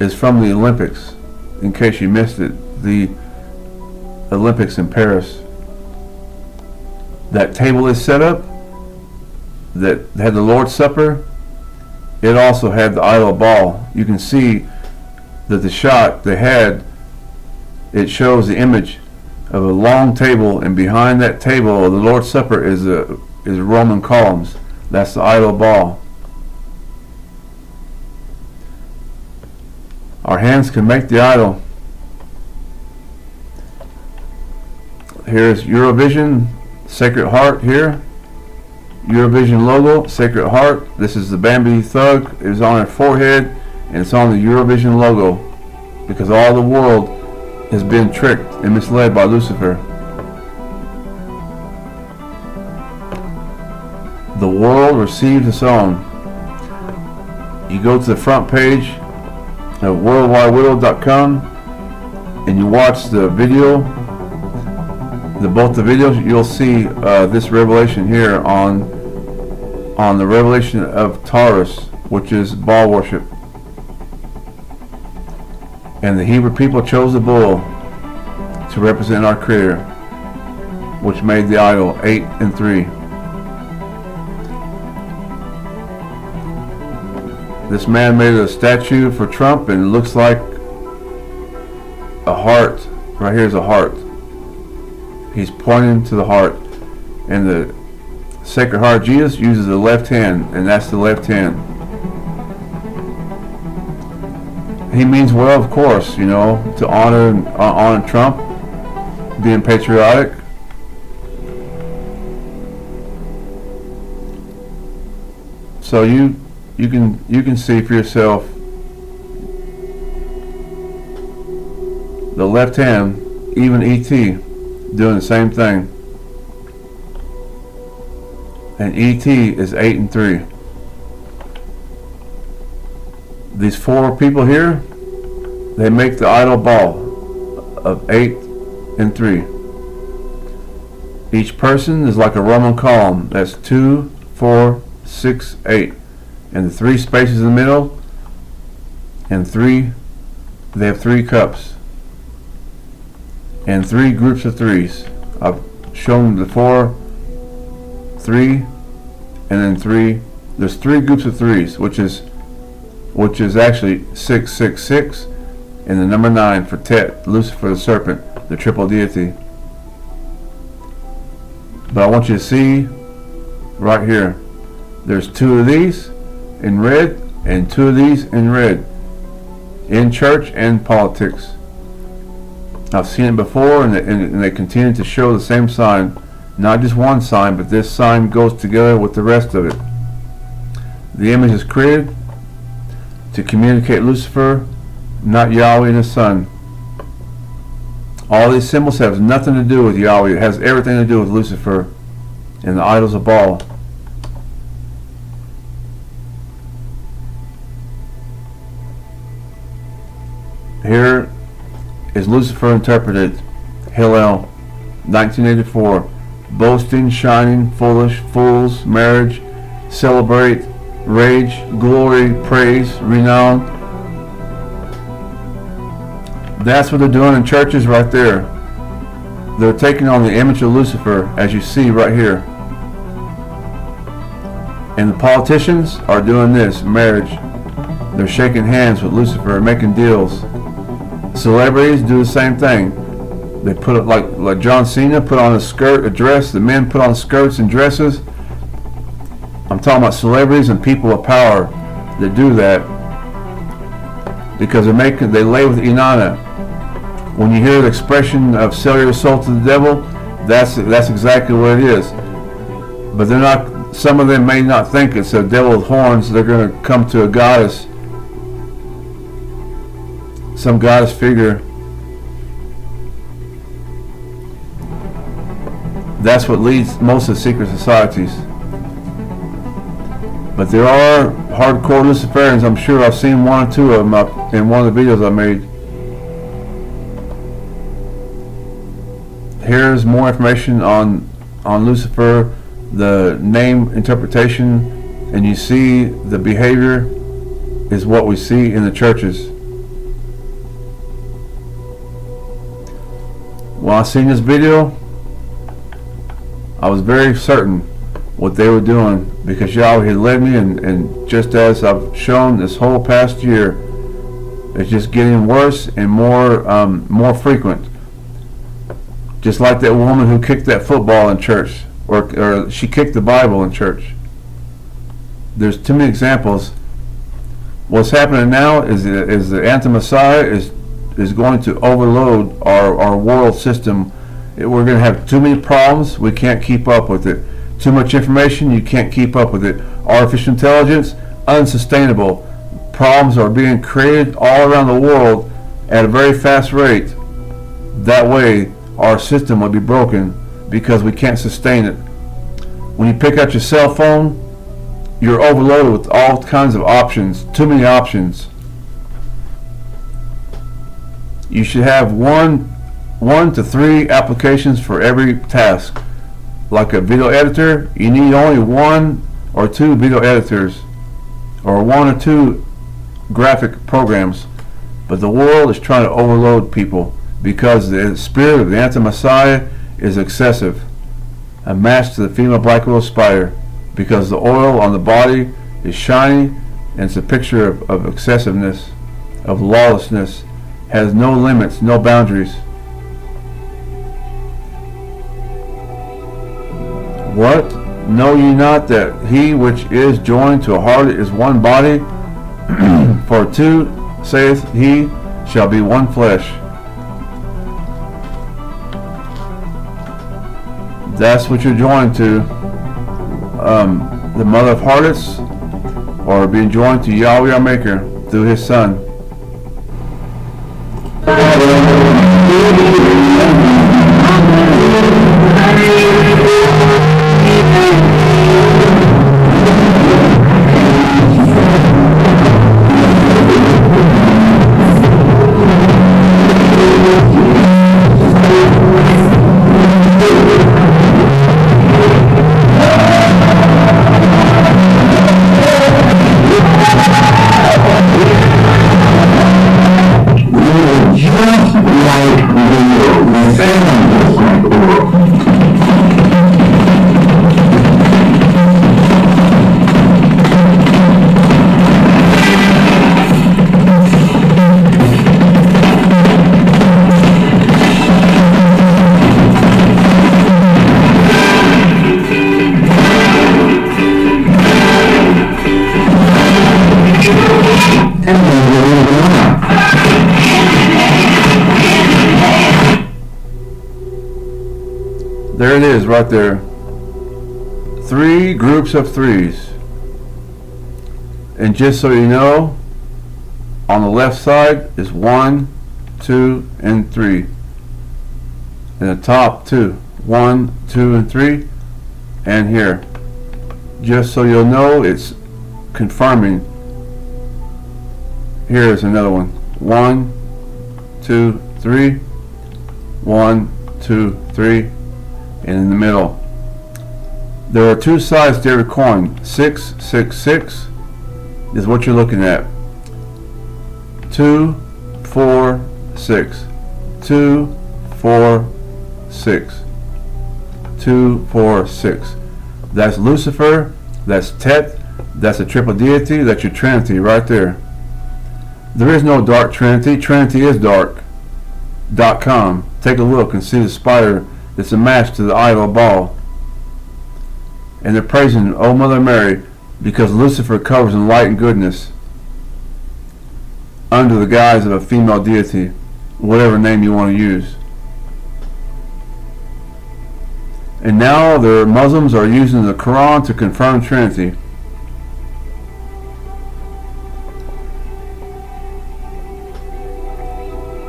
is from the Olympics. In case you missed it, the Olympics in Paris. That table is set up that had the Lord's Supper. It also had the idol ball. You can see that the shot they had, it shows the image of a long table, and behind that table of the Lord's Supper is Roman columns. That's the idol ball. Our hands can make the idol. Here's Eurovision, Sacred Heart here. Eurovision logo, Sacred Heart. This is the Bambi Thug. It's on her forehead, and it's on the Eurovision logo, because all the world has been tricked and misled by Lucifer. The world receives its own. You go to the front page of worldwidewidow.com and you watch the video, both the videos, you'll see this revelation here on the revelation of Taurus, which is Baal worship. And the Hebrew people chose the bull to represent our Creator, which made the idol 8 and 3. This man made a statue for Trump, and it looks like a heart. Right here is a heart. He's pointing to the heart. And the Sacred Heart of Jesus uses the left hand, and that's the left hand. He means well, of course, you know, to honor Trump, being patriotic. So you can see for yourself the left hand, even ET, doing the same thing. And ET is 8 and 3. These 4 people here, they make the idol ball of 8 and 3. Each person is like a Roman column. That's 2, 4, 6, 8. And the 3 spaces in the middle, and they have 3 cups. And 3 groups of 3s. I've shown the 4, 3, and then 3. There's 3 groups of 3s, which is actually 666, and the number 9 for Tet, Lucifer the serpent, the triple deity. But I want you to see right here, there's 2 of these in red and 2 of these in red, in church and politics. I've seen it before, and they continue to show the same sign. Not just one sign, but this sign goes together with the rest of it. The image is created to communicate Lucifer, not Yahweh and His Son. All these symbols have nothing to do with Yahweh. It has everything to do with Lucifer and the idols of Baal. Here is Lucifer interpreted, Hillel, 1984. Boasting, shining, foolish, fools, marriage, celebrate, rage, glory, praise, renown. That's what they're doing in churches right there. They're taking on the image of Lucifer, as you see right here. And the politicians are doing this, marriage. They're shaking hands with Lucifer, making deals. Celebrities do the same thing. They put it like John Cena put on a skirt, a dress. The men put on skirts and dresses. I'm talking about celebrities and people of power that do that because they lay with Inanna. When you hear the expression of sell your soul to the devil, that's exactly what it is. But they're not. Some of them may not think it's a devil with horns. They're going to come to a goddess, some goddess figure. That's what leads most of the secret societies. But there are hardcore Luciferians. I'm sure I've seen 1 or 2 of them up in one of the videos I made. Here's more information on Lucifer, the name interpretation, and you see the behavior is what we see in the churches. When I seen this video, I was very certain what they were doing because Yahweh had led me, and just as I've shown this whole past year, it's just getting worse and more frequent. Just like that woman who kicked that football in church, or she kicked the Bible in church. There's too many examples. What's happening now is the anti-Messiah is going to overload our world system. We're going to have too many problems. We can't keep up with it. Too much information. You can't keep up with it. Artificial intelligence, unsustainable. Problems are being created all around the world at a very fast rate. That way, our system will be broken because we can't sustain it. When you pick up your cell phone, you're overloaded with all kinds of options. Too many options. You should have one to 3 applications for every task. Like a video editor, you need only 1 or 2 video editors, or 1 or 2 graphic programs. But the world is trying to overload people because the spirit of the anti-Messiah is excessive, a match to the female black widow spider, because the oil on the body is shiny, and it's a picture of excessiveness, of lawlessness, has no limits, no boundaries. What? Know ye not that he which is joined to a harlot is one body? For 2, saith he, shall be one flesh. That's what you're joined to. The mother of harlots, or being joined to Yahweh our Maker through His Son. There it is right there. 3 groups of 3s. And just so you know, on the left side is 1, 2, and 3. And the top 2. 1, 2, and 3. And here. Just so you'll know, it's confirming. Here's another one. 1, 2, 3. 1, 2, 3. And in the middle. There are 2 sides to every coin. 6, 6, 6 is what you're looking at. 2, 4, 6. 2, 4, 6. 2, 4, 6. That's Lucifer. That's Tet. That's a triple deity. That's your Trinity right there. There is no dark Trinity. Trinity is dark.com. Take a look and see the spider that's a match to the idol ball. And they're praising Oh Mother Mary because Lucifer covers in light and goodness under the guise of a female deity, whatever name you want to use. And now the Muslims are using the Quran to confirm Trinity.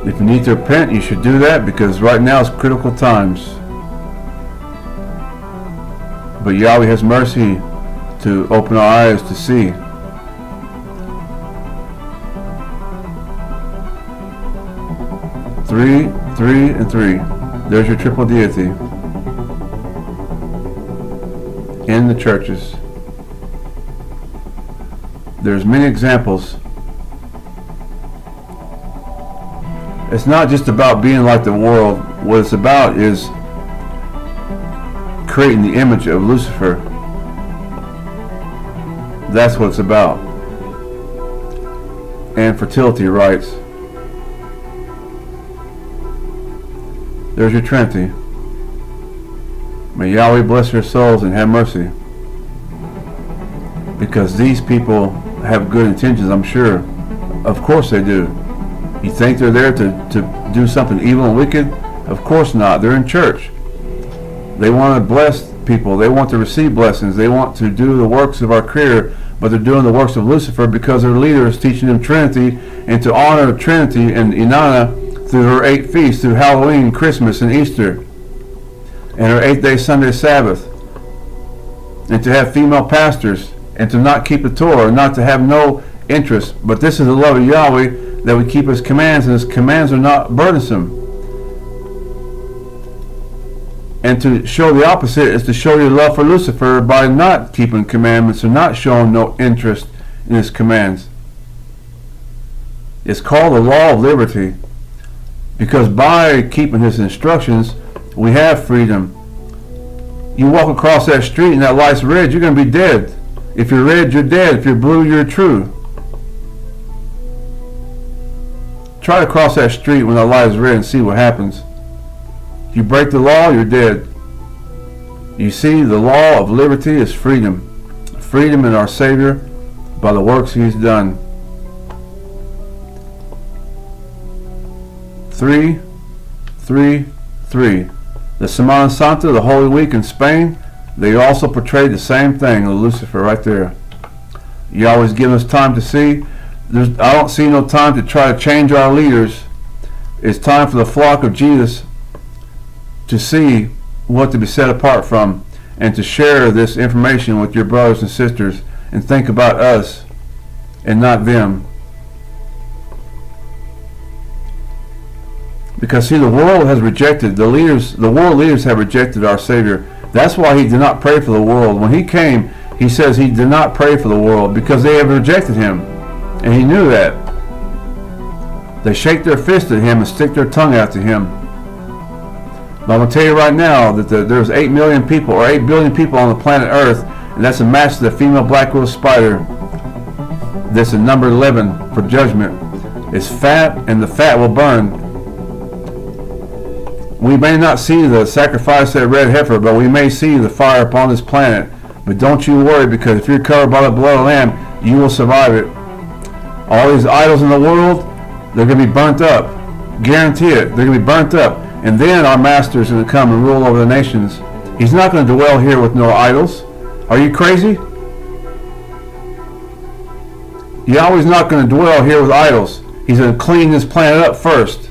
If you need to repent, you should do that, because right now is critical times. But Yahweh has mercy to open our eyes to see. Three, 3, and 3. There's your triple deity in the churches. There's many examples. It's not just about being like the world. What it's about is creating the image of Lucifer. That's what it's about. And fertility rites. There's your Trinity. May Yahweh bless your souls and have mercy. Because these people have good intentions, I'm sure. Of course they do. You think they're there to do something evil and wicked? Of course not. They're in church. They want to bless people. They want to receive blessings. They want to do the works of our Creator, but they're doing the works of Lucifer because their leader is teaching them Trinity, and to honor Trinity and Inanna through her 8 feasts, through Halloween, Christmas, and Easter, and her 8-day Sunday Sabbath, and to have female pastors, and to not keep the Torah, not to have no interest. But this is the love of Yahweh, that we keep His commands, and His commands are not burdensome. And to show the opposite is to show your love for Lucifer by not keeping commandments or not showing no interest in His commands. It's called the law of liberty, because by keeping His instructions, we have freedom. You walk across that street and that light's red, you're going to be dead. If you're red, you're dead. If you're blue, you're true. Try to cross that street when the light is red and see what happens. If you break the law, you're dead. You see, the law of liberty is freedom. Freedom in our Savior by the works He's done. 3, 3, 3. The Semana Santa, the Holy Week in Spain, they also portrayed the same thing, the Lucifer right there. You always give us time to see. I don't see no time to try to change our leaders. It's time for the flock of Jesus to see what to be set apart from, and to share this information with your brothers and sisters, and think about us and not them. Because see, the world has rejected the leaders. The world leaders have rejected our Savior. That's why He did not pray for the world. When He came, He says He did not pray for the world because they have rejected Him. And He knew that. They shake their fist at Him and stick their tongue out to Him. But I'm going to tell you right now that there's 8 million people or 8 billion people on the planet Earth, and that's a match to the female black widow spider. That's a number 11 for judgment. It's fat, and the fat will burn. We may not see the sacrifice of that red heifer, but we may see the fire upon this planet. But don't you worry, because if you're covered by the blood of the Lamb, you will survive it. All these idols in the world, they're going to be burnt up. Guarantee it. They're going to be burnt up. And then our master is going to come and rule over the nations. He's not going to dwell here with no idols. Are you crazy? Yahweh's not going to dwell here with idols. He's going to clean this planet up first.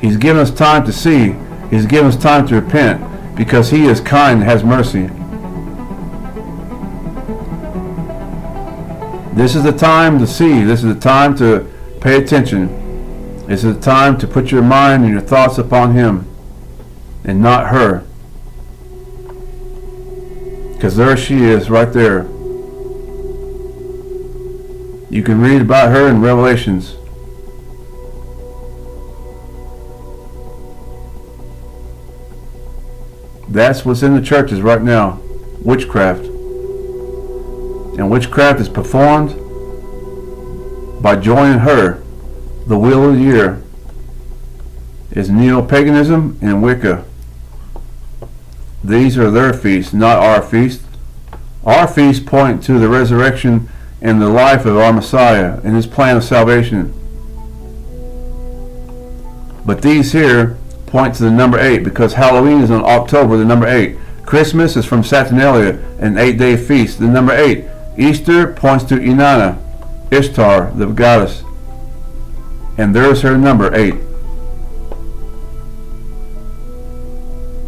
He's given us time to see. He's given us time to repent because he is kind and has mercy. This is the time to see. This is the time to pay attention. This is the time to put your mind and your thoughts upon him and not her. Because there she is right there. You can read about her in Revelations. That's what's in the churches right now. Witchcraft. And witchcraft is performed by joining her. The wheel of the year is neo-paganism and Wicca. These are their feasts, not our feast. Our feasts point to the resurrection and the life of our Messiah and his plan of salvation. But these here point to the number 8 because Halloween is on October, the number 8. Christmas is from Saturnalia, an 8-day feast, the number 8. Easter points to Inanna, Ishtar, the goddess. And there's her number 8.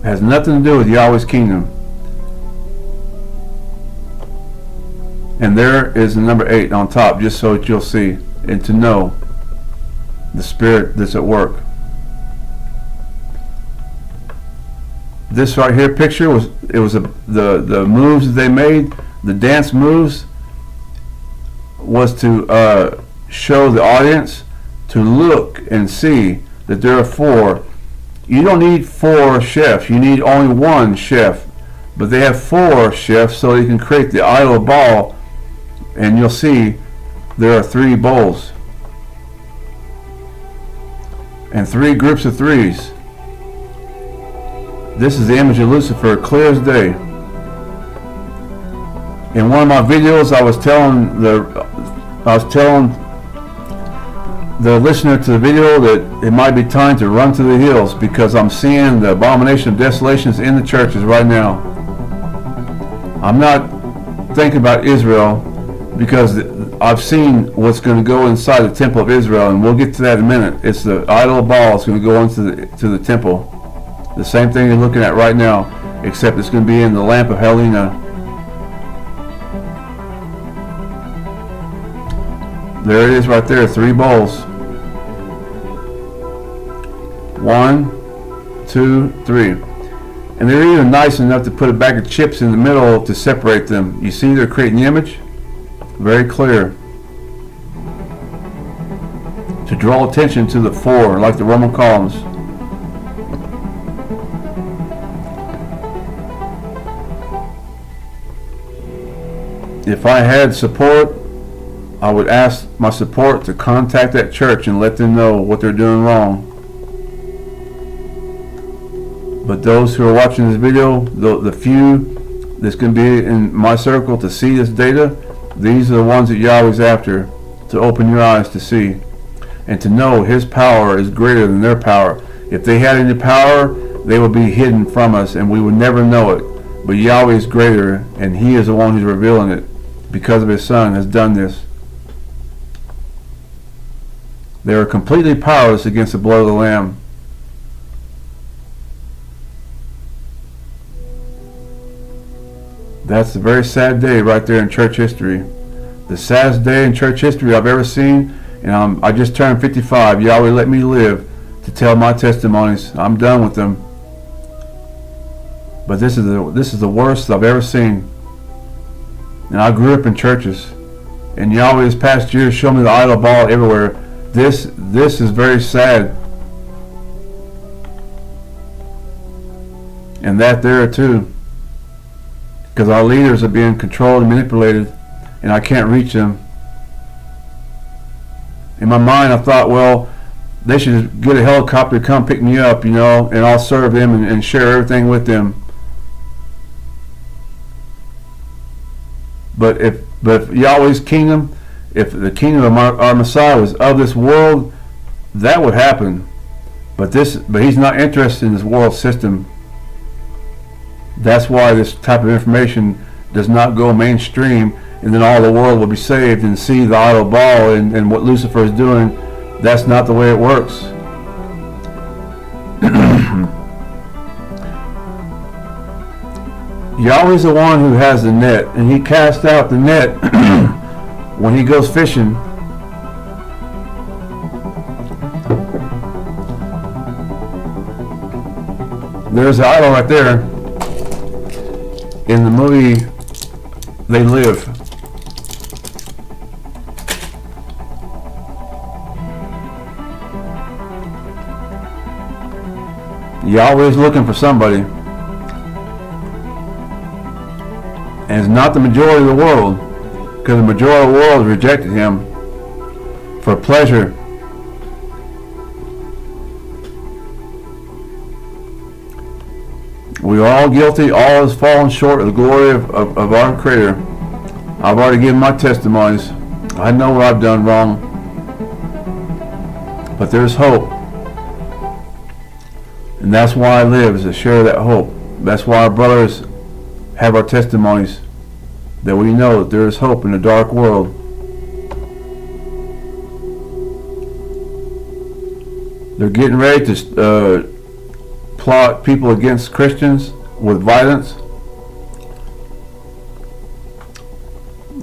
Has nothing to do with Yahweh's kingdom. And there is the number 8 on top, just so that you'll see and to know the spirit that's at work. This right here picture was the moves that they made, the dance moves, was to show the audience to look and see that there are 4. You don't need 4 chefs, you need only 1 chef. But they have 4 chefs so you can create the idol of Baal, and you'll see there are 3 bowls. And 3 groups of 3s. This is the image of Lucifer, clear as day. In one of my videos I was telling the listener to the video that it might be time to run to the hills because I'm seeing the abomination of desolations in the churches right now. I'm not thinking about Israel because I've seen what's going to go inside the temple of Israel, and we'll get to that in a minute. It's the idol of Baal is going to go into the temple. The same thing you're looking at right now, except it's going to be in the lamp of Helena. There it is right there, 3 bowls. 1, 2, 3. And they're even nice enough to put a bag of chips in the middle to separate them. You see they're creating the image? Very clear. To draw attention to the 4, like the Roman columns. If I had support, I would ask my support to contact that church and let them know what they're doing wrong. But those who are watching this video, the few that's going to be in my circle to see this data, these are the ones that Yahweh's after, to open your eyes to see and to know his power is greater than their power. If they had any power, they would be hidden from us and we would never know it. But Yahweh is greater, and he is the one who's revealing it because of his son has done this. They are completely powerless against the blood of the Lamb. That's a very sad day right there in church history. The saddest day in church history I've ever seen, and I just turned 55. Yahweh let me live to tell my testimonies. I'm done with them. But this is the worst I've ever seen. And I grew up in churches, and Yahweh this past year showed me the idol of Baal everywhere. This is very sad. And that there too. Because our leaders are being controlled and manipulated, and I can't reach them. In my mind I thought, well, they should get a helicopter to come pick me up, and I'll serve them and share everything with them. But if Yahweh's kingdom, if the kingdom of our Messiah was of this world, that would happen. But he's not interested in this world system. That's why this type of information does not go mainstream, and then all the world will be saved and see the idol ball and what Lucifer is doing. That's not the way it works. Yahweh's the one who has the net, and he casts out the net when he goes fishing. There's the idol right there in the movie They Live. Yahweh is looking for somebody, and it's not the majority of the world, because the majority of the world rejected him for pleasure. We are all guilty. All has fallen short of the glory of our Creator. I've already given my testimonies. I know what I've done wrong, but there's hope. And that's why I live, is to share that hope. That's why our brothers have our testimonies, that we know that there is hope in a dark world. They're getting ready to plot people against Christians with violence.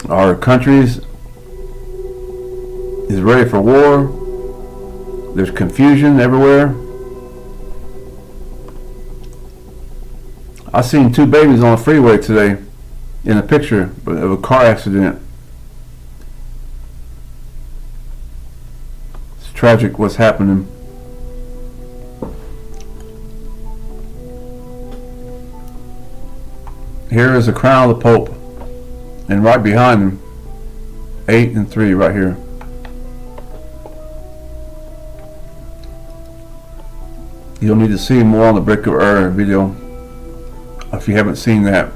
Our country is ready for war. There's confusion everywhere. I seen 2 babies on the freeway today in a picture of a car accident. It's tragic what's happening. Here is the crown of the Pope, and right behind him, 8 and 3 right here. You'll need to see more on the Brick of Ur video if you haven't seen that.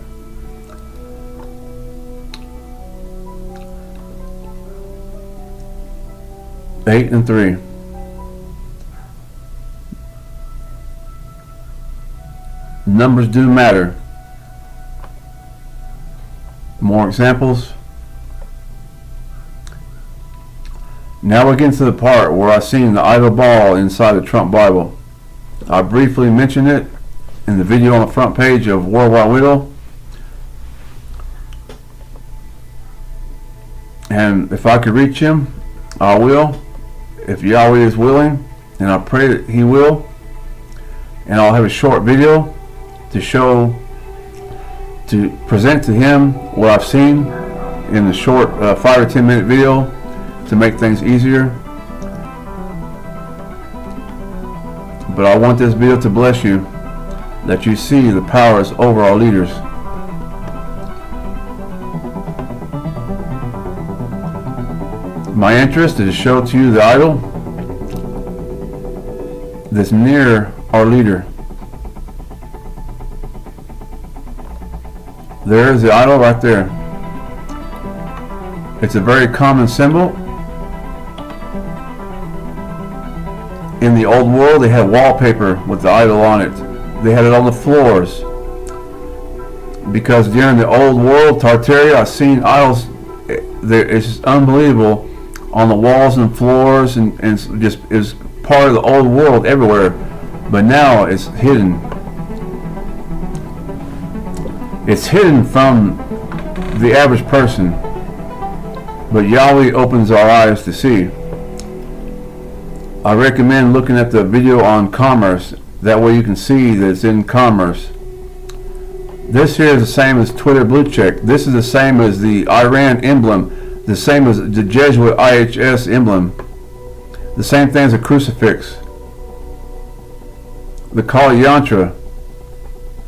Eight and 3. Numbers do matter. More examples. Now we're getting to the part where I've seen the idol ball inside the Trump Bible. I briefly mentioned it in the video on the front page of Worldwide Widow. And if I could reach him, I will. If Yahweh is willing, and I pray that he will. And I'll have a short video to present to him what I've seen in the short 5 or 10 minute video to make things easier. But I want this video to bless you, that you see the powers over our leaders. My interest is to show to you the idol that's near our leader. There is the idol right there. It's a very common symbol. In the old world, they had wallpaper with the idol on it. They had it on the floors. Because during the old world, Tartaria, I've seen idols, it's just unbelievable, on the walls and floors, and just is part of the old world everywhere. But now it's hidden. It's hidden from the average person. But Yahweh opens our eyes to see. I recommend looking at the video on commerce. That way you can see that it's in commerce. This here is the same as Twitter blue check. This is the same as the Iran emblem. The same as the Jesuit IHS emblem. The same thing as a crucifix. The Kali Yantra.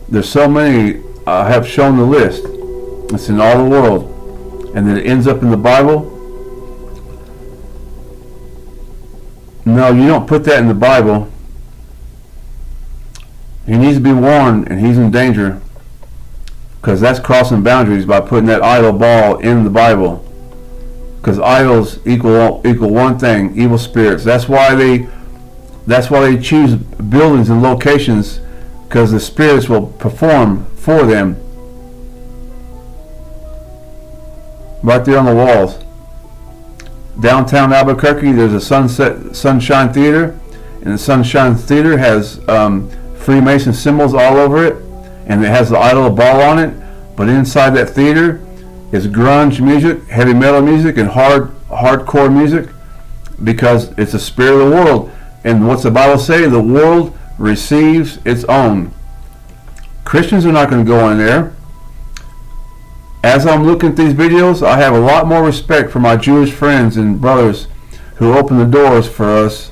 There's so many. I have shown the list. It's in all the world. And then it ends up in the Bible. No, you don't put that in the Bible. He needs to be warned, and he's in danger, because that's crossing boundaries by putting that idol ball in the Bible. Because idols equal one thing: evil spirits. That's why That's why they choose buildings and locations, because the spirits will perform for them. Right there on the walls. Downtown Albuquerque, there's a Sunshine Theater, and the Sunshine Theater has Freemason symbols all over it, and it has the idol of Baal on it. But inside that theater is grunge music, heavy metal music, and hardcore music, because it's the spirit of the world. And what's the Bible say? The world receives its own. Christians are not going to go in there. As I'm looking at these videos, I have a lot more respect for my Jewish friends and brothers who open the doors for us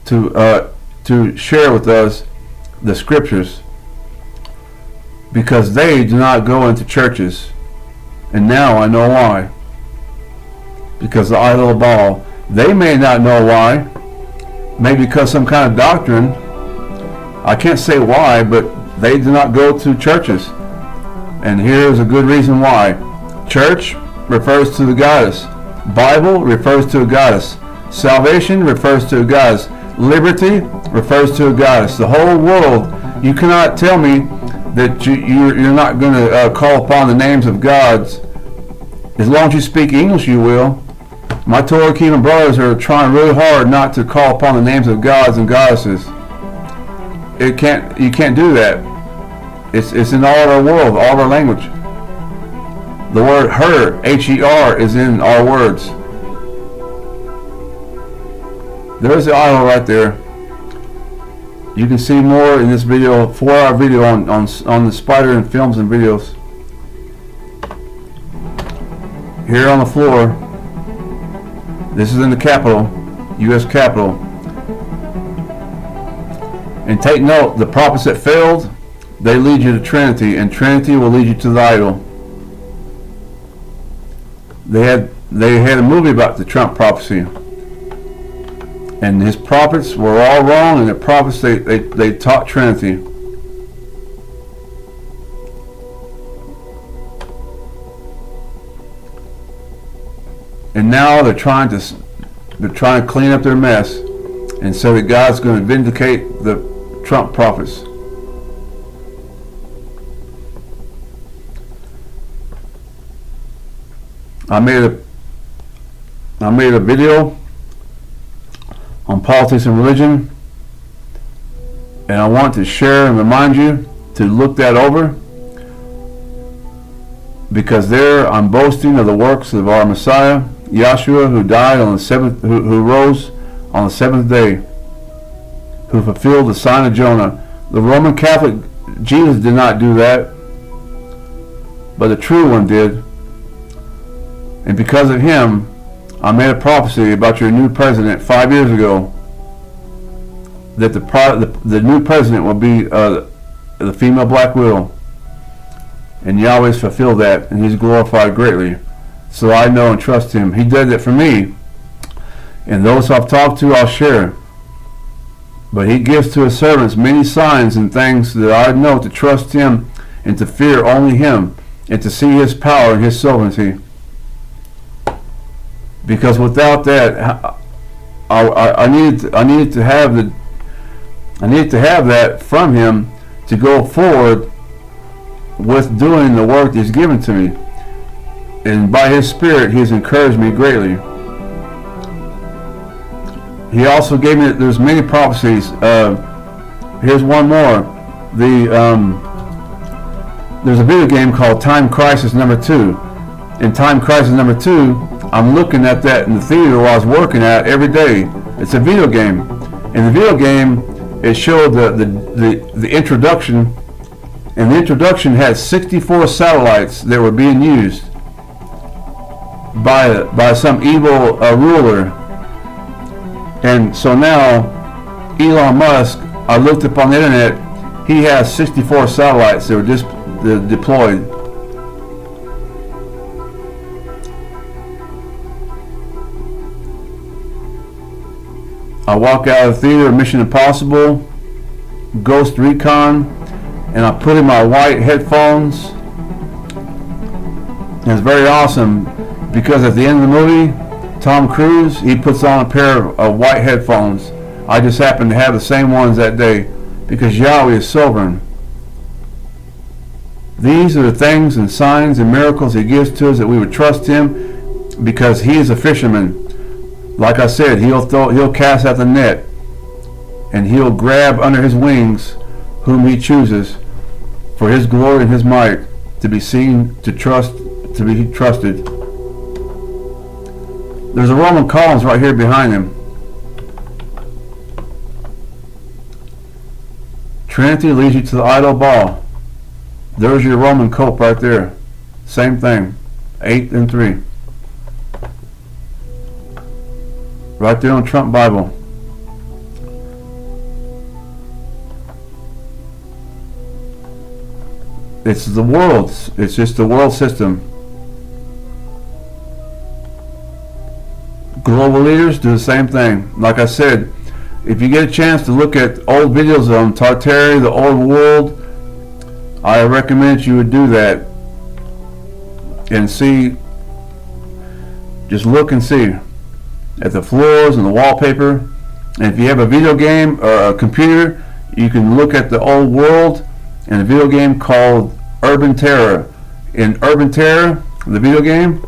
to share with us the scriptures, because they do not go into churches. And now I know why. Because the idol of Baal. They may not know why. Maybe because some kind of doctrine. I can't say why, but they do not go to churches. And here's a good reason why. Church refers to the goddess. Bible refers to a goddess. Salvation refers to a goddess. Liberty refers to a goddess. The whole world, you cannot tell me that you're not going to call upon the names of gods. As long as you speak English, you will. My Torah keeping brothers are trying really hard not to call upon the names of gods and goddesses. You can't do that. It's in all of our world, all of our language. The word her, H-E-R, is in our words. There's the idol right there. You can see more in this video, 4-hour video on the spider and films and videos. Here on the floor, this is in the Capitol, U.S. Capitol. And take note, the prophets that failed, they lead you to Trinity, and Trinity will lead you to the idol. They had a movie about the Trump prophecy, and his prophets were all wrong, and the prophets they taught Trinity. And now they're trying to clean up their mess, and so that God's going to vindicate the Trump prophets. I made a video on politics and religion, and I want to share and remind you to look that over, because there I'm boasting of the works of our Messiah, Yahshua, who died on the seventh, who rose on the seventh day, who fulfilled the sign of Jonah. The Roman Catholic Jesus did not do that, but the true one did. And because of him, I made a prophecy about your new president 5 years ago, that the new president will be the female black widow. And Yahweh's fulfilled that, and he's glorified greatly. So I know and trust him. He did that for me. And those I've talked to, I'll share. But he gives to his servants many signs and things that I know to trust him and to fear only him, and to see his power and his sovereignty. Because without that, I needed to have that from him to go forward with doing the work he's given to me. And by his spirit, he has encouraged me greatly. He also gave me, there's many prophecies. Here's one more. There's a video game called Time Crisis Number 2. In Time Crisis Number 2, I'm looking at that in the theater where I was working at every day. It's a video game. In the video game, it showed the introduction, and the introduction had 64 satellites that were being used by some evil ruler. And so now, Elon Musk, I looked up on the internet, he has 64 satellites that were just deployed. I walk out of the theater, Mission Impossible, Ghost Recon, and I put in my white headphones. And it's very awesome, because at the end of the movie, Tom Cruise, he puts on a pair of white headphones. I just happened to have the same ones that day because Yahweh is sovereign. These are the things and signs and miracles he gives to us that we would trust him because he is a fisherman. Like I said, he'll cast out the net and he'll grab under his wings whom he chooses for his glory and his might to be seen, to be trusted. There's a Roman columns right here behind him. Trinity leads you to the idol Baal. There's your Roman cope right there. Same thing. 8 and 3. Right there on Trump Bible. It's the world. It's just the world system. Global leaders do the same thing. Like I said, if you get a chance to look at old videos on Tartary, the old world, I recommend you would do that and see, just look and see at the floors and the wallpaper. And if you have a video game or a computer, you can look at the old world and a video game called Urban Terror. In Urban Terror, the video game,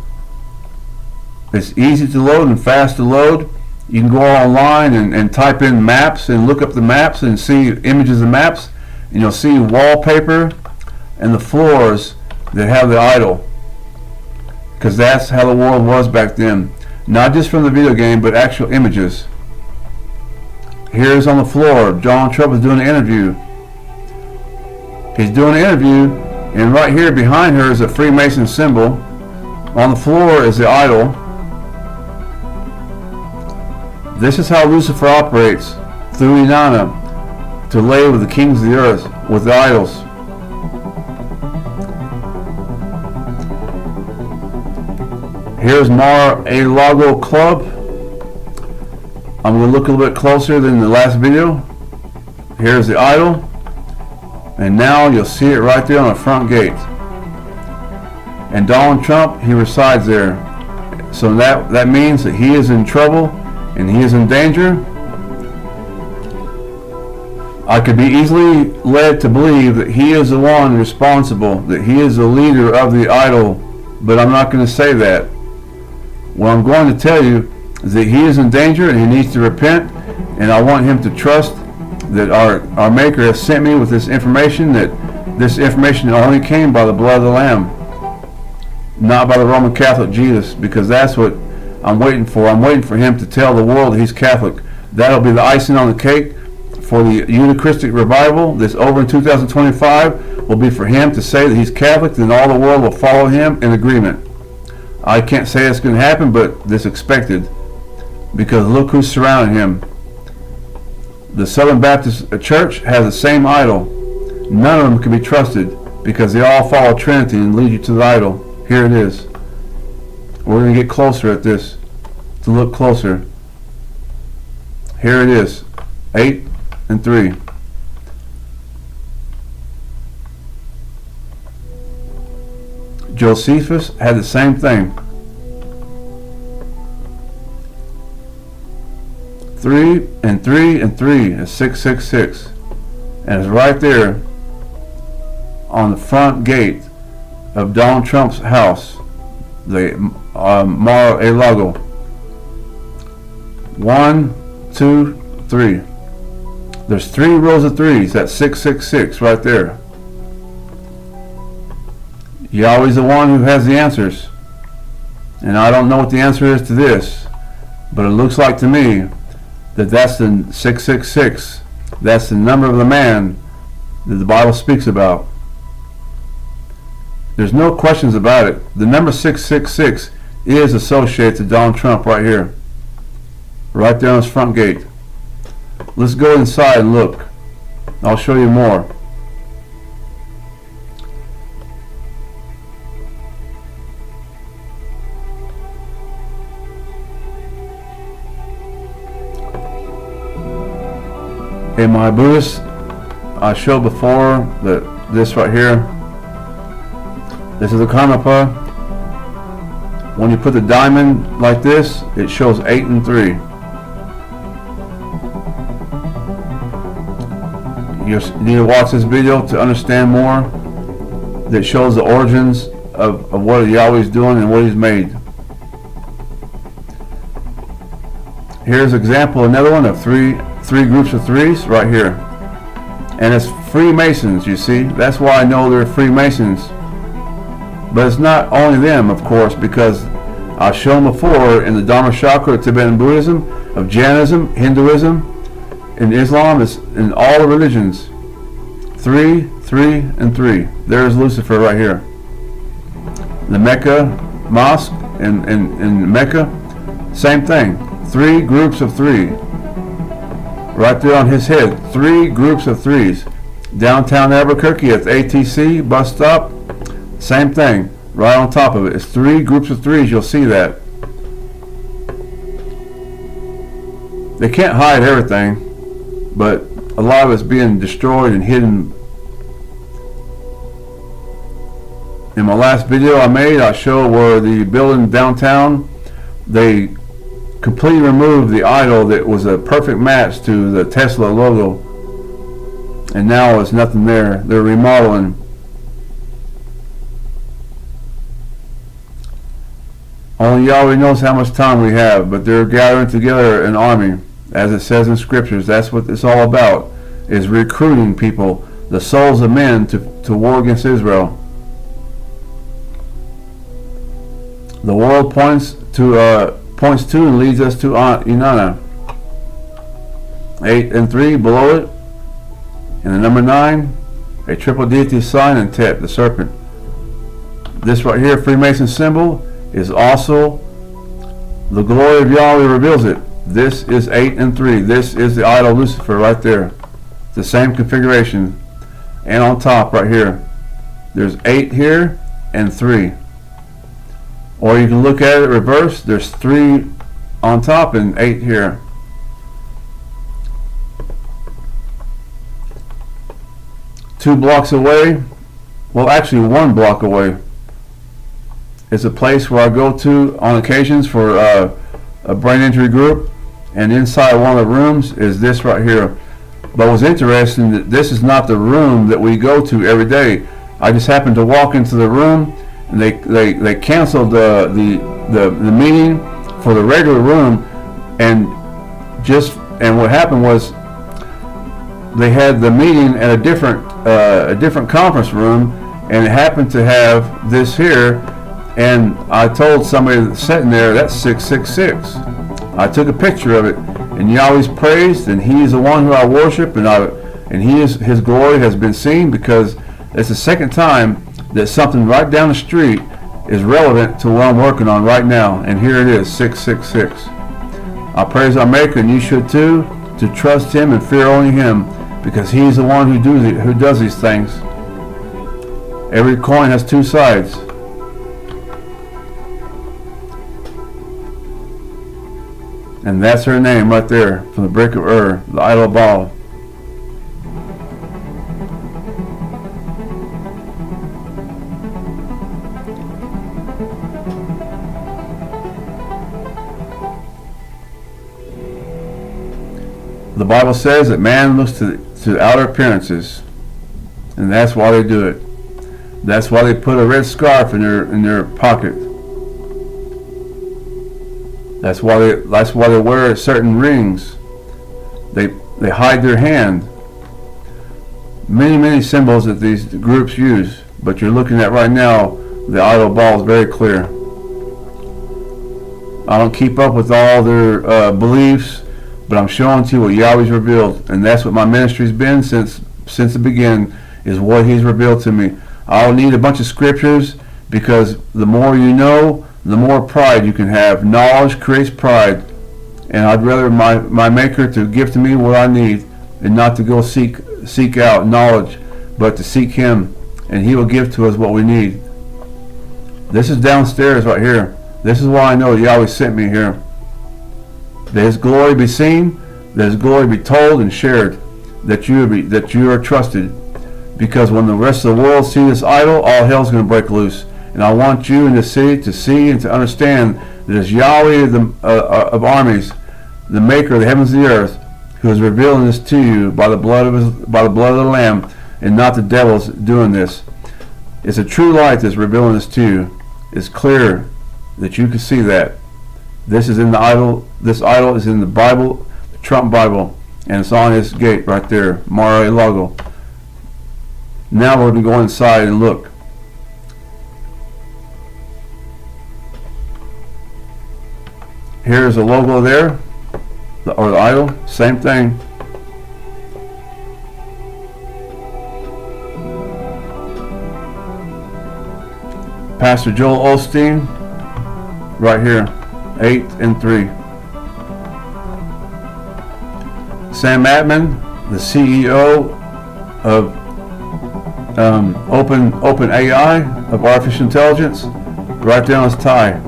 it's easy to load and fast to load. You can go online and type in maps and look up the maps and see images of maps, and you'll see wallpaper and the floors that have the idol, because that's how the world was back then. Not just from the video game, but actual images. Here's on the floor, Donald Trump is doing an interview. He's doing an interview, and right here behind her is a Freemason symbol. On the floor is the idol. This is how Lucifer operates, through Inanna, to lay with the kings of the earth, with the idols. Here's Mar-a-Lago Club. I'm going to look a little bit closer than the last video. Here's the idol. And now you'll see it right there on the front gate. And Donald Trump, he resides there. So that means that he is in trouble and he is in danger. I could be easily led to believe that he is the one responsible, that he is the leader of the idol, but I'm not going to say that. What I'm going to tell you is that he is in danger and he needs to repent, and I want him to trust that our Maker has sent me with this information, that this information only came by the blood of the Lamb, not by the Roman Catholic Jesus, because that's what I'm waiting for. I'm waiting for him to tell the world that he's Catholic. That'll be the icing on the cake for the Eucharistic revival that's over in 2025, will be for him to say that he's Catholic, and all the world will follow him in agreement. I can't say it's going to happen, but this expected, because look who's surrounding him. The Southern Baptist Church has the same idol. None of them can be trusted because they all follow Trinity and lead you to the idol. Here it is. We're going to get closer at this, to look closer. Here it is, 8 and 3. Josephus had the same thing. 3 and 3 and 3 is 666, and it's right there on the front gate of Donald Trump's house, the Mar-a-Lago. 1, 2, 3. There's 3 rows of 3s. That's 666 right there. Yahweh's the one who has the answers, and I don't know what the answer is to this, but it looks like to me that that's the 666. That's the number of the man that the Bible speaks about. There's no questions about it. The number 666 is associated to Donald Trump right here, right there on his front gate. Let's go inside and look. I'll show you more. In my Buddhist, I showed before that this right here, this is the Karmapa. When you put the diamond like this, it shows 8 and 3. You need to watch this video to understand more. That shows the origins of what Yahweh's doing and what He's made. Here's an example, another one of three groups of threes right here. And it's Freemasons, you see. That's why I know they're Freemasons. But it's not only them, of course, because I've shown before in the Dharma Chakra of Tibetan Buddhism, of Jainism, Hinduism, in Islam, it's in all the religions. 3, 3, and 3. There's Lucifer right here. The Mecca Mosque in Mecca, same thing. 3 groups of 3. Right there on his head. 3 groups of 3s. Downtown Albuquerque at the ATC bus stop, same thing. Right on top of it. It's 3 groups of 3s. You'll see that. They can't hide everything, but a lot of it's being destroyed and hidden. In my last video I made, I showed where the building downtown, they completely removed the idol that was a perfect match to the Tesla logo, and now it's nothing there. They're remodeling. Only Yahweh knows how much time we have, but they're gathering together an army, as it says in scriptures. That's what it's all about, is recruiting people, the souls of men, to war against Israel. The world points to and leads us to Inanna. 8 and 3 below it, and the number 9, a triple deity sign, and Tet, the serpent. This right here, Freemason symbol, is also the glory of Yahweh reveals it. This is 8 and 3. This is the idol Lucifer right there. The same configuration. And on top right here, there's 8 here and 3. Or you can look at it reverse. There's 3 on top and 8 here. Two blocks away, well actually 1 block away, is a place where I go to on occasions for a brain injury group, and inside one of the rooms is this right here. But what's interesting, that this is not the room that we go to every day. I just happened to walk into the room, and they canceled the meeting for the regular room, and what happened was they had the meeting at a different conference room, and it happened to have this here. And I told somebody that's sitting there, that's 666. I took a picture of it, and Yahweh's praised, and He is the one who I worship, and His glory has been seen, because it's the second time that something right down the street is relevant to what I'm working on right now, and here it is, 666. I praise our Maker, and you should too, to trust Him and fear only Him, because He's the one who does these things. Every coin has 2 sides. And that's her name right there, from the brick of Ur, the idol Baal. The Bible says that man looks to outer appearances, and that's why they do it. That's why they put a red scarf in their pocket. That's why they wear certain rings. They hide their hand. Many symbols that these groups use, but you're looking at right now, the idol Baal is very clear. I don't keep up with all their beliefs, but I'm showing to you what Yahweh's revealed, and that's what my ministry's been since the beginning, is what He's revealed to me. I don't need a bunch of scriptures, because the more you know, the more pride you can have. Knowledge creates pride, and I'd rather my Maker to give to me what I need, and not to go seek out knowledge, but to seek Him, and He will give to us what we need. This is downstairs right here. This is why I know Yahweh sent me here. That His glory be seen, that His glory be told and shared, that you are trusted. Because when the rest of the world see this idol, all hell's going to break loose. And I want you in the city to see and to understand that it's Yahweh of armies, the maker of the heavens and the earth, who is revealing this to you by the blood of the Lamb, and not the devils doing this. It's a true light that's revealing this to you. It's clear that you can see that. This is in the idol. This idol is in the Bible, the Trump Bible, and it's on this gate right there, Mar-a-Lago. Now we're going to go inside and look. Here's a logo there, or the idol, same thing. Pastor Joel Osteen, right here, 8 and 3. Sam Altman, the CEO of Open AI, of artificial intelligence, right there on his tie.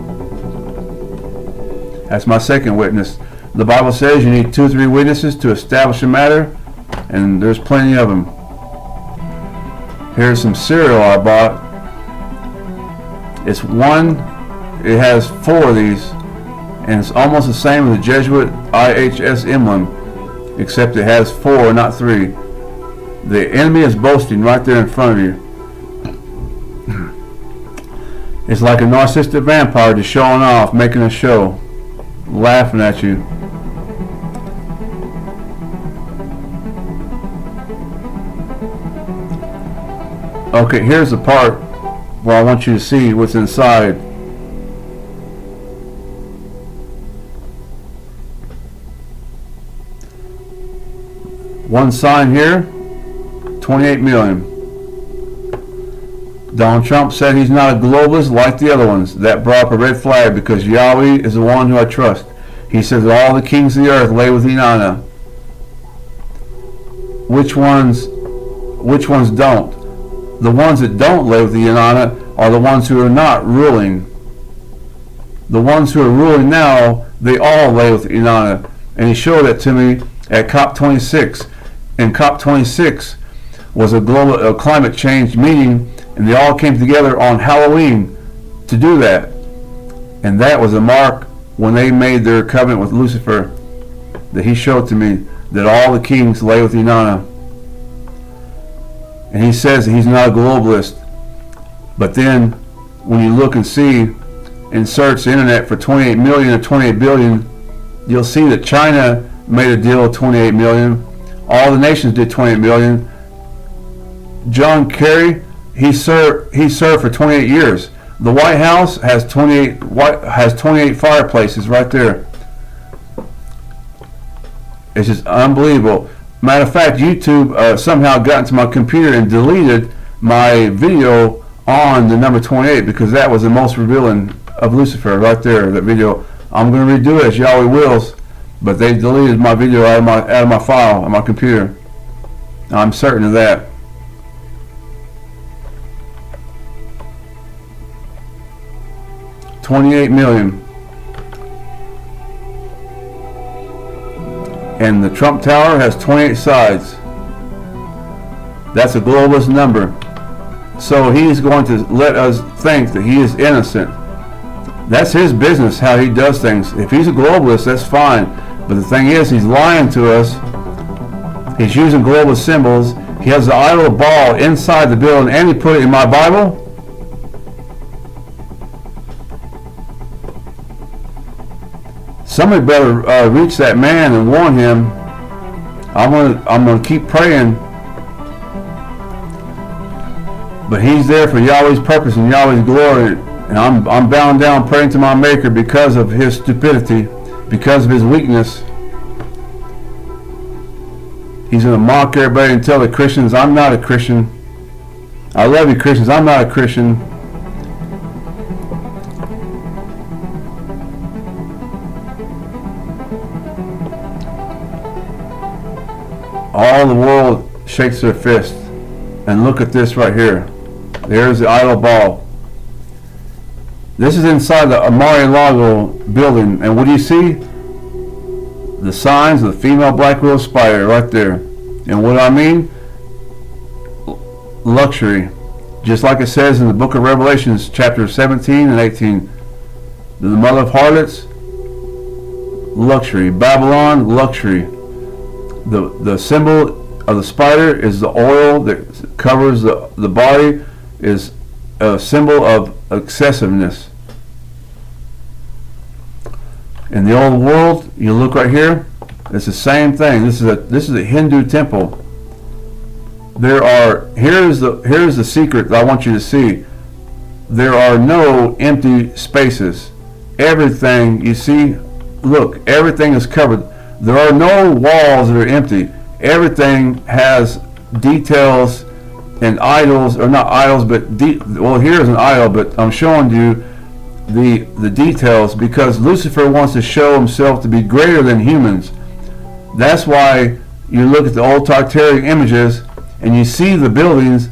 That's my second witness. The Bible says you need 2 or 3 witnesses to establish a matter, and there's plenty of them. Here's some cereal I bought. It's one, it has 4 of these, and it's almost the same as the Jesuit IHS emblem, except it has 4, not 3. The enemy is boasting right there in front of you. It's like a narcissistic vampire just showing off, making a show, laughing at you. Okay, here's the part where I want you to see what's inside. One sign here, 28 million. Donald Trump said he's not a globalist like the other ones. That brought up a red flag because Yahweh is the one who I trust. He says that all the kings of the earth lay with Inanna. Which ones don't? The ones that don't lay with the Inanna are the ones who are not ruling. The ones who are ruling now, they all lay with Inanna. And he showed that to me at COP26. And COP26 was a climate change meeting, and they all came together on Halloween to do that. And that was a mark when they made their covenant with Lucifer, that he showed to me that all the kings lay with Inanna. And he says that he's not a globalist. But then when you look and see and search the internet for 28 million or 28 billion, you'll see that China made a deal with 28 million. All the nations did 28 million. John Kerry, he served for 28 years. The White House has 28 fireplaces right there. It's just unbelievable. Matter of fact, YouTube somehow got into my computer and deleted my video on the number 28 because that was the most revealing of Lucifer right there. That video. I'm going to redo it as Yahweh wills, but they deleted my video out of my file on my computer. I'm certain of that. $28 million. And the Trump Tower has 28 sides. That's a globalist number. So he's going to let us think that he is innocent. That's his business, how he does things. If he's a globalist, that's fine. But the thing is, he's lying to us. He's using globalist symbols. He has the idol of Baal inside the building, and he put it in my Bible. Somebody better reach that man and warn him. I'm gonna keep praying, but he's there for Yahweh's purpose and Yahweh's glory, and I'm bowing down praying to my Maker because of his stupidity, because of his weakness. He's gonna mock everybody and tell the Christians, "I'm not a Christian. I love you, Christians. I'm not a Christian." All the world shakes their fist. And look at this right here. There's the idol Baal. This is inside the Mar-a-Lago building. And what do you see? The signs of the female black widow spider right there. And what I mean? Luxury. Just like it says in the book of Revelations, chapter 17 and 18, the mother of harlots, luxury. Babylon, luxury. The symbol of the spider is the oil that covers the body, is a symbol of excessiveness. In the old world, you look right here, it's the same thing. This is a Hindu temple. Here's the secret that I want you to see. There are no empty spaces. Everything you see, look, everything is covered. There are no walls that are empty. Everything has details and idols, or not idols, but well, here's an idol, but I'm showing you the details because Lucifer wants to show himself to be greater than humans. That's why you look at the old Tartaric images and you see the buildings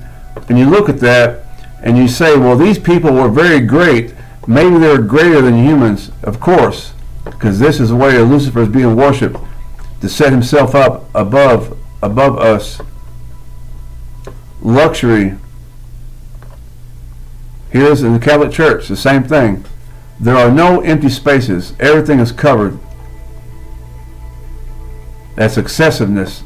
and you look at that and you say, well, these people were very great. Maybe they're greater than humans, of course, because this is the way Lucifer is being worshipped, to set himself up above us. Luxury. Here's in the Catholic Church, the same thing. There are no empty spaces. Everything is covered. That's excessiveness.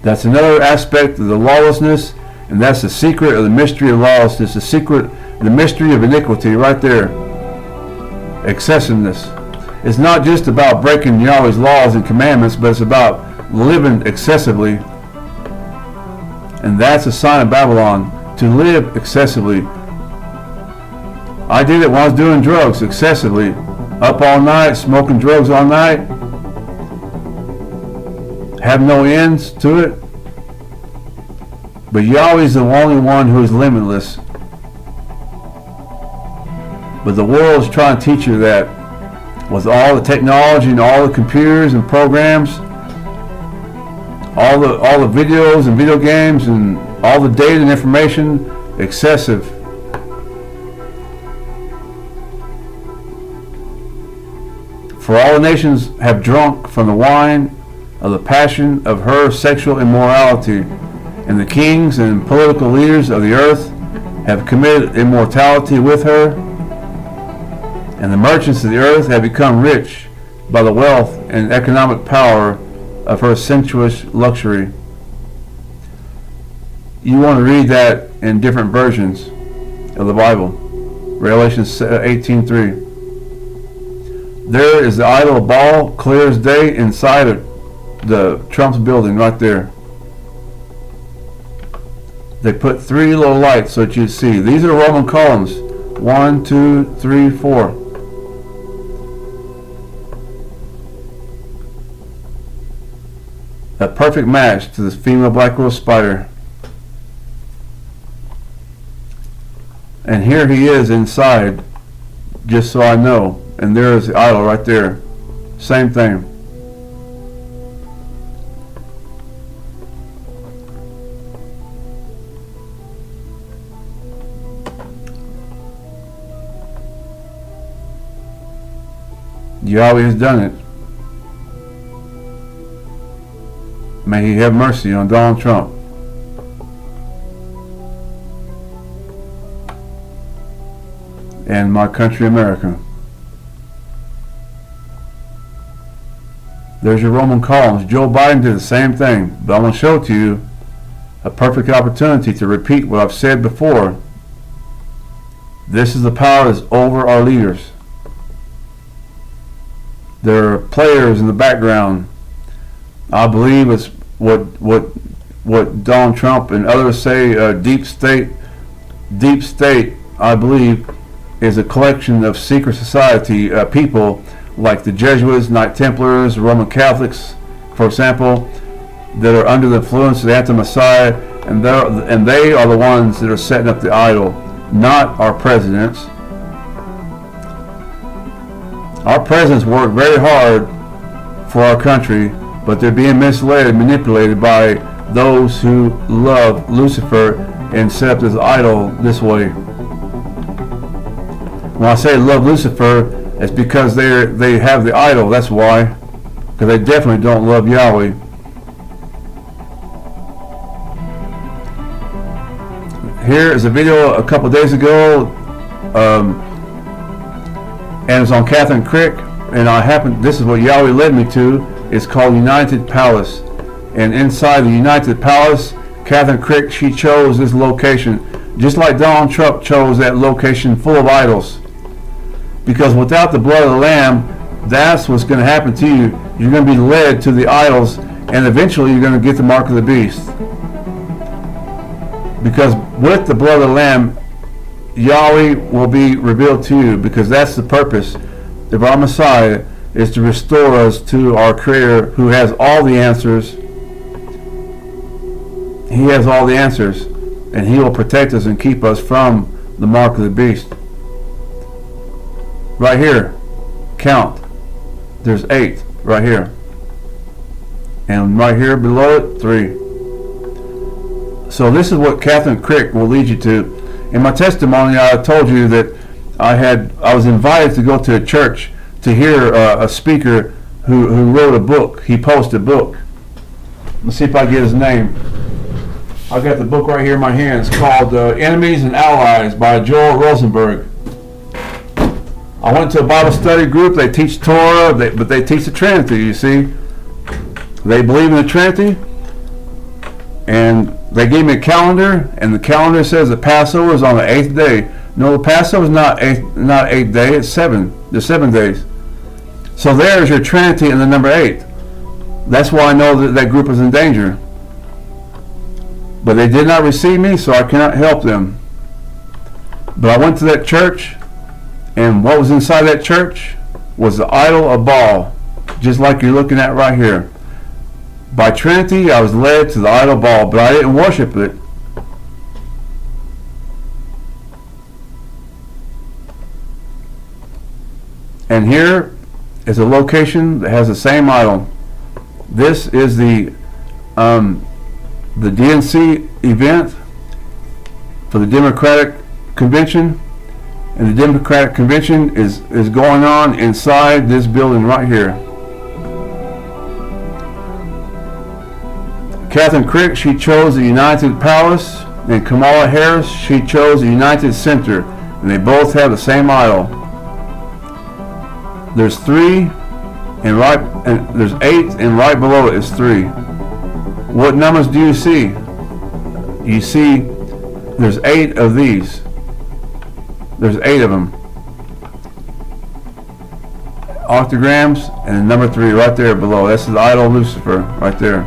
That's another aspect of the lawlessness, and that's the secret of the mystery of lawlessness, the mystery of iniquity right there. Excessiveness. It's not just about breaking Yahweh's laws and commandments, but it's about living excessively. And that's a sign of Babylon, to live excessively. I did it when I was doing drugs excessively. Up all night, smoking drugs all night. Have no ends to it. But Yahweh's the only one who is limitless. But the world is trying to teach you that with all the technology and all the computers and programs, all the videos and video games and all the data and information, excessive. For all the nations have drunk from the wine of the passion of her sexual immorality, and the kings and political leaders of the earth have committed immortality with her, and the merchants of the earth have become rich by the wealth and economic power of her sensuous luxury. You want to read that in different versions of the Bible. Revelation 18:3. There is the idol of Baal, clear as day, inside of the Trump's building right there. They put 3 little lights so that you see. These are Roman columns. 1, 2, 3, 4. A perfect match to this female black widow spider. And here he is inside, just so I know. And there is the idol right there. Same thing. Yahweh has done it. May he have mercy on Donald Trump. And my country, America. There's your Roman columns. Joe Biden did the same thing. But I want to show to you a perfect opportunity to repeat what I've said before. This is the power that's over our leaders. There are players in the background. I believe it's what Donald Trump and others say, deep state. Deep state, I believe, is a collection of secret society people like the Jesuits, Knight Templars, Roman Catholics, for example, that are under the influence of the anti-Messiah, and they are the ones that are setting up the idol, not our presidents. Our presidents work very hard for our country, but they're being misled and manipulated by those who love Lucifer and set up this idol this way. When I say love Lucifer, it's because they have the idol. That's why. Because they definitely don't love Yahweh. Here is a video a couple days ago, and it's on Catherine Creek, and this is what Yahweh led me to. It's called United Palace, and inside the United Palace, Catherine Creek, she chose this location, just like Donald Trump chose that location full of idols. Because without the blood of the Lamb, that's what's going to happen to you. You're going to be led to the idols, and eventually you're going to get the mark of the beast. Because with the blood of the Lamb, Yahweh will be revealed to you, because that's the purpose of our Messiah, is to restore us to our Creator, who has all the answers. He has all the answers, and He will protect us and keep us from the mark of the beast. Right here, count. There's 8 right here, and right here below it, 3. So this is what Catherine Creek will lead you to. In my testimony, I told you that I was invited to go to a church to hear a speaker who wrote a book. He posted a book. Let's see if I get his name. I got the book right here in my hands, called Enemies and Allies by Joel Rosenberg. I went to a Bible study group. They teach Torah, but they teach the Trinity, you see. They believe in the Trinity, and they gave me a calendar, and the calendar says that Passover is on the 8th day. No, the Passover is not 8th day, it's 7. There's 7 days. So there's your Trinity and the number 8. That's why I know that that group is in danger. But they did not receive me, so I cannot help them. But I went to that church, and what was inside that church was the idol of Baal, just like you're looking at right here. By Trinity, I was led to the idol Baal, but I didn't worship it. And here is a location that has the same idol. This is the DNC event for the Democratic Convention, and the Democratic Convention is going on inside this building right here. Catherine Crick, she chose the United Palace, and Kamala Harris, she chose the United Center, and they both have the same idol. There's 3, and there's 8, and right below it is 3. What numbers do you see? You see there's 8 of these. There's 8 of them. Octograms, and number 3 right there below. That's the idol Lucifer right there.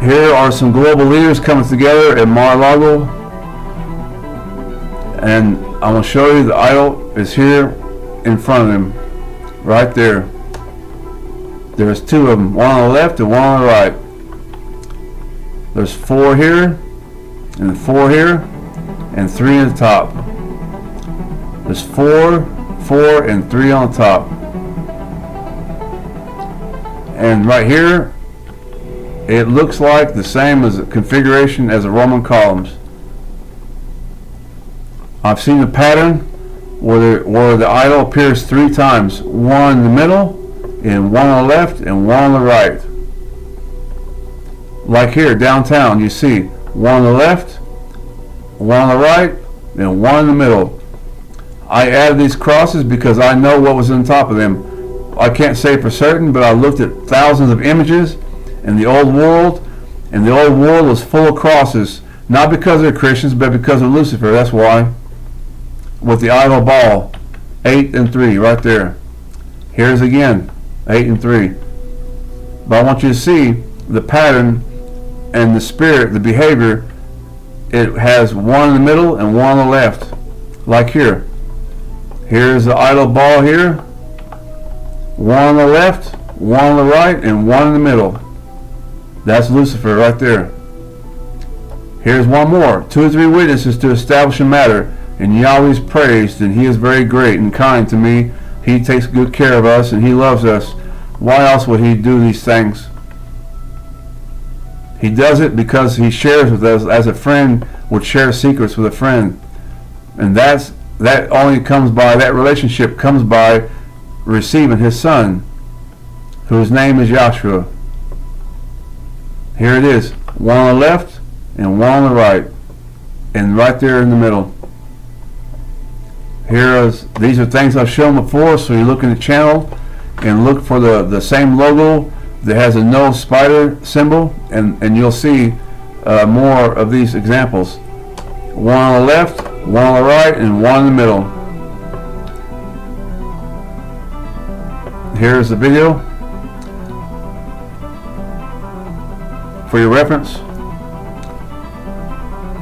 Here are some global leaders coming together at Mar-a-Lago, and I'm going to show you the idol is here in front of them, right there. There's 2 of them, one on the left and one on the right. There's 4 here, and 4 here, and 3 in the top. There's 4, 4, and 3 on the top. And right here, it looks like the same as a configuration as the Roman columns. I've seen the pattern where the idol appears 3 times. One in the middle, and one on the left, and one on the right. Like here, downtown, you see one on the left, one on the right, and one in the middle. I added these crosses because I know what was on top of them. I can't say for certain, but I looked at thousands of images in the old world, and the old world was full of crosses, not because they're Christians, but because of Lucifer. That's why. With the idol Baal, 8 and 3 right there. Here's again, 8 and 3. But I want you to see the pattern and the spirit, the behavior. It has one in the middle and one on the left, like here. Here's the idol Baal here, one on the left, one on the right, and one in the middle. That's Lucifer right there. Here's one more. 2 or 3 witnesses to establish a matter, and Yahweh's praised, and He is very great and kind to me. He takes good care of us, and He loves us. Why else would He do these things? He does it because He shares with us as a friend would share secrets with a friend. And that only comes by, that relationship comes by receiving His Son, whose name is Yahshua. Here it is. One on the left, and one on the right, and right there in the middle. These are things I've shown before, so you look in the channel and look for the same logo that has a no spider symbol, and you'll see more of these examples. One on the left, one on the right, and one in the middle. Here's the video for your reference.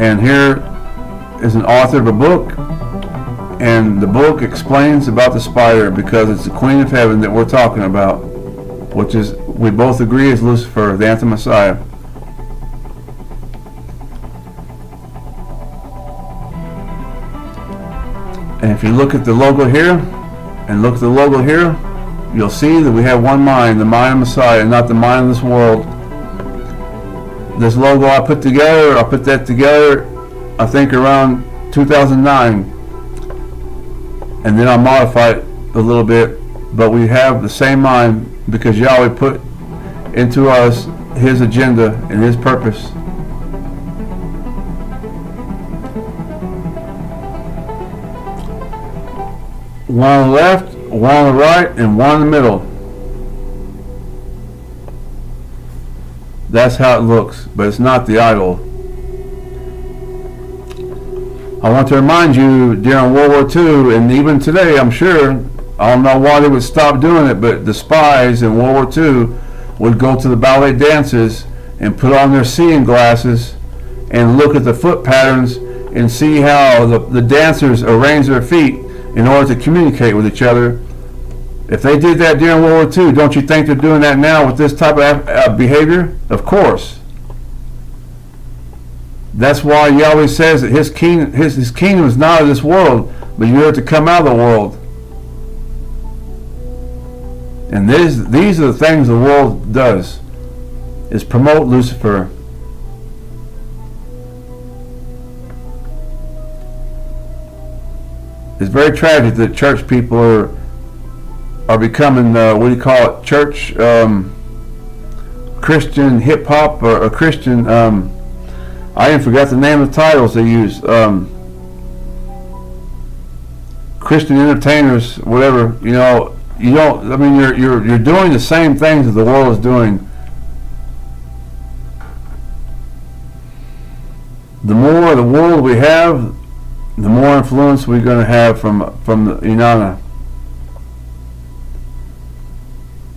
And here is an author of a book, and the book explains about the spider, because it's the Queen of Heaven that we're talking about, which is, we both agree, is Lucifer, the anti-Messiah. And if you look at the logo here and look at the logo here, you'll see that we have one mind, the mind of Messiah, not the mind of this world. This logo I put that together, I think around 2009, and then I modified it a little bit, but we have the same mind, because Yahweh put into us His agenda and His purpose. One on the left, one on the right, and one in the middle. That's how it looks, but it's not the idol. I want to remind you, during World War II, and even today, I'm sure, I don't know why they would stop doing it, but the spies in World War II would go to the ballet dances and put on their seeing glasses and look at the foot patterns and see how the dancers arrange their feet in order to communicate with each other. If they did that during World War II, don't you think they're doing that now with this type of behavior? Of course. That's why Yahweh says that His kingdom is not of this world, but you are to come out of the world. And these are the things the world does, is promote Lucifer. It's very tragic that church people are becoming, what do you call it, church Christian hip hop, or Christian, I even forgot the name of the titles they use, Christian entertainers, whatever. You know, you don't, I mean, you're doing the same things that the world is doing. The more the world we have, the more influence we're going to have from the Inanna.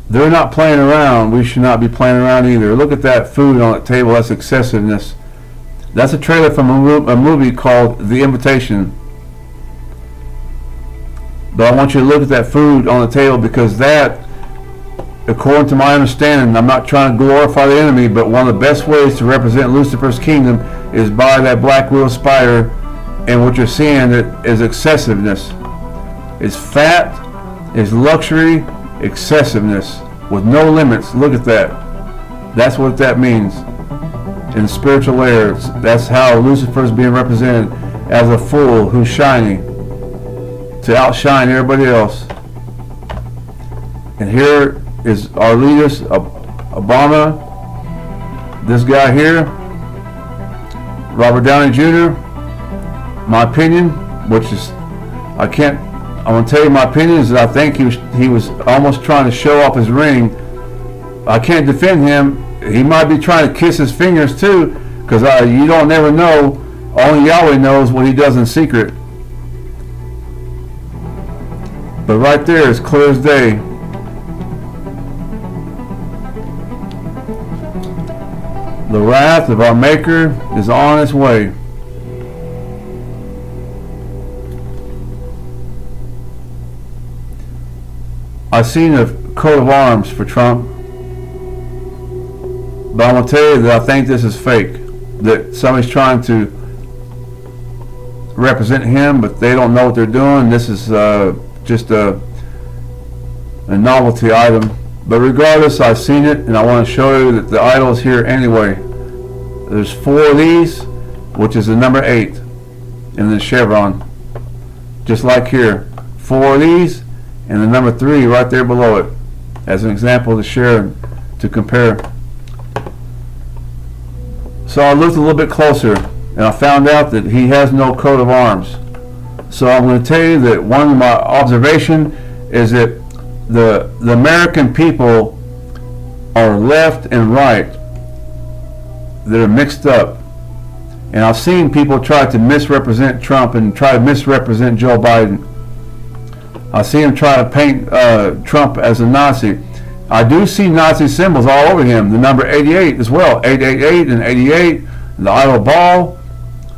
They're not playing around. We should not be playing around either. Look at that food on that table. That's excessiveness. That's a trailer from a movie called The Invitation. But I want you to look at that food on the table, because that, according to my understanding, I'm not trying to glorify the enemy, but one of the best ways to represent Lucifer's kingdom is by that black widow spider. And what you're seeing is excessiveness. It's fat, it's luxury, excessiveness with no limits. Look at that. That's what that means in spiritual layers. That's how Lucifer is being represented, as a fool who's shining to outshine everybody else. And here is our leaders, Obama, this guy here, Robert Downey Jr. My opinion, which is, I'm going to tell you my opinion, is that I think he was almost trying to show off his ring. I can't defend him. He might be trying to kiss his fingers too, because you don't never know. Only Yahweh knows what he does in secret. But right there is clear as day. The wrath of our Maker is on its way. I've seen a coat of arms for Trump, but I'm going to tell you that I think this is fake. That somebody's trying to represent him, but they don't know what they're doing. This is just a novelty item. But regardless, I've seen it, and I want to show you that the idol is here anyway. There's 4 of these, which is the number 8 in the chevron. Just like here. 4 of these, and the number 3 right there below it, as an example to share, to compare. So I looked a little bit closer, and I found out that he has no coat of arms. So I'm going to tell you that one of my observation is that the American people are left and right that are mixed up. And I've seen people try to misrepresent Trump and try to misrepresent Joe Biden. I see him try to paint Trump as a Nazi. I do see Nazi symbols all over him. The number 88 as well. 888 and 88. The idol ball.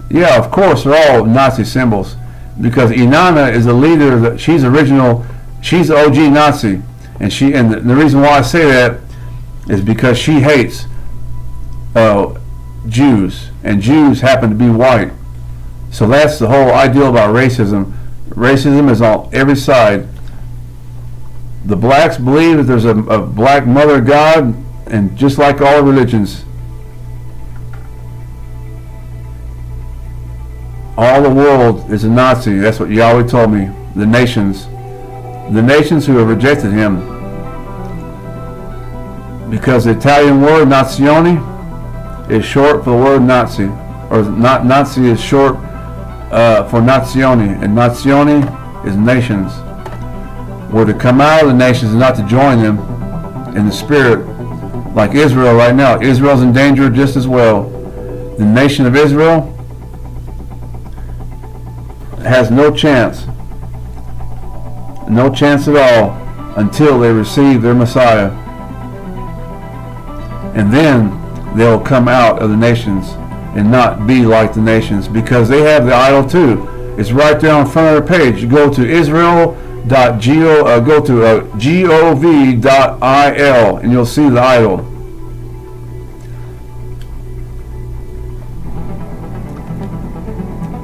Yeah, of course, they're all Nazi symbols. Because Inanna is a leader. She's original. She's the OG Nazi. And the reason why I say that is because she hates Jews. And Jews happen to be white. So that's the whole ideal about racism. Racism is on every side. The blacks believe that there's a black mother God, and just like all religions, all the world is a Nazi. That's what Yahweh told me. The nations who have rejected him, because the Italian word Nazione is short for the word Nazi, or Nazi is short for Nazione, and Nazione is nations. We're to come out of the nations and not to join them in the spirit, like Israel right now. Israel's in danger just as well. The nation of Israel has no chance at all until they receive their Messiah. And then they'll come out of the nations and not be like the nations, because they have the idol too. It's right there on front of their page. You go to go to gov.il and you'll see the idol.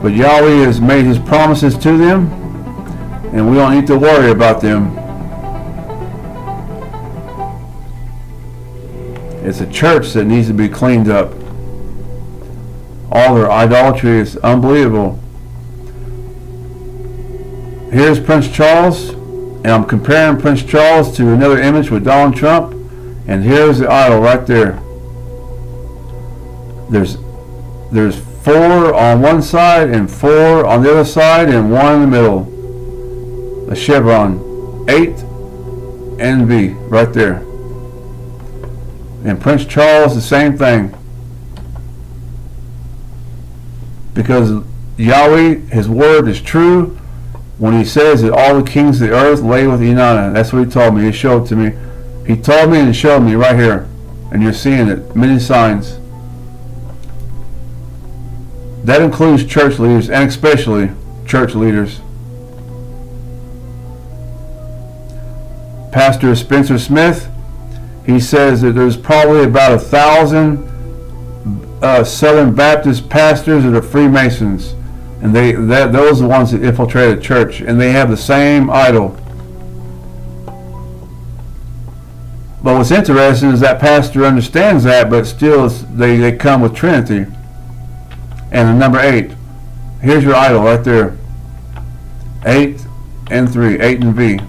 But Yahweh has made his promises to them, and we don't need to worry about them. It's a church that needs to be cleaned up. All their idolatry is unbelievable. Here's Prince Charles, and I'm comparing Prince Charles to another image with Donald Trump, and here's the idol right there. There's 4 on one side and 4 on the other side and 1 in the middle. A chevron, 8 and V right there. And Prince Charles, the same thing. Because Yahweh, his word is true when he says that all the kings of the earth lay with Inanna. That's what he told me. He showed it to me. He told me and showed me right here. And you're seeing it. Many signs. That includes church leaders, and especially church leaders. Pastor Spencer Smith, he says that there's probably about 1,000 Southern Baptist pastors that are Freemasons, and those are the ones that infiltrated the church, and they have the same idol. But what's interesting is that pastor understands that, but still they come with Trinity. And the number 8. Here's your idol right there. 8 and 3. 8 and V.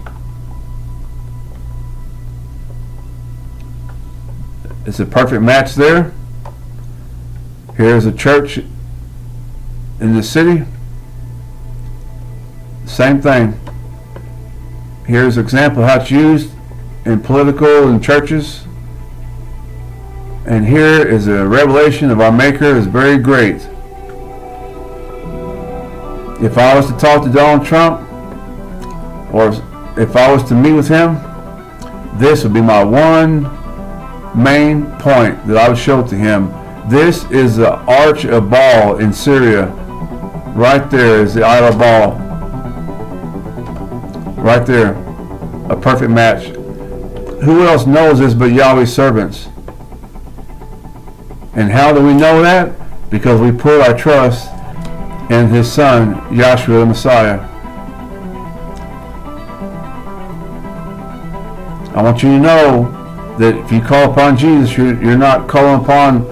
It's a perfect match there. Here's a church in the city. Same thing. Here's an example of how it's used in political and churches. And here is a revelation of our Maker is very great. If I was to talk to Donald Trump, or if I was to meet with him, this would be my one main point that I would show to him. This is the Arch of Baal in Syria. Right there is the idol Baal. Right there. A perfect match. Who else knows this but Yahweh's servants? And how do we know that? Because we put our trust in his son, Yahshua the Messiah. I want you to know that if you call upon Jesus, you're not calling upon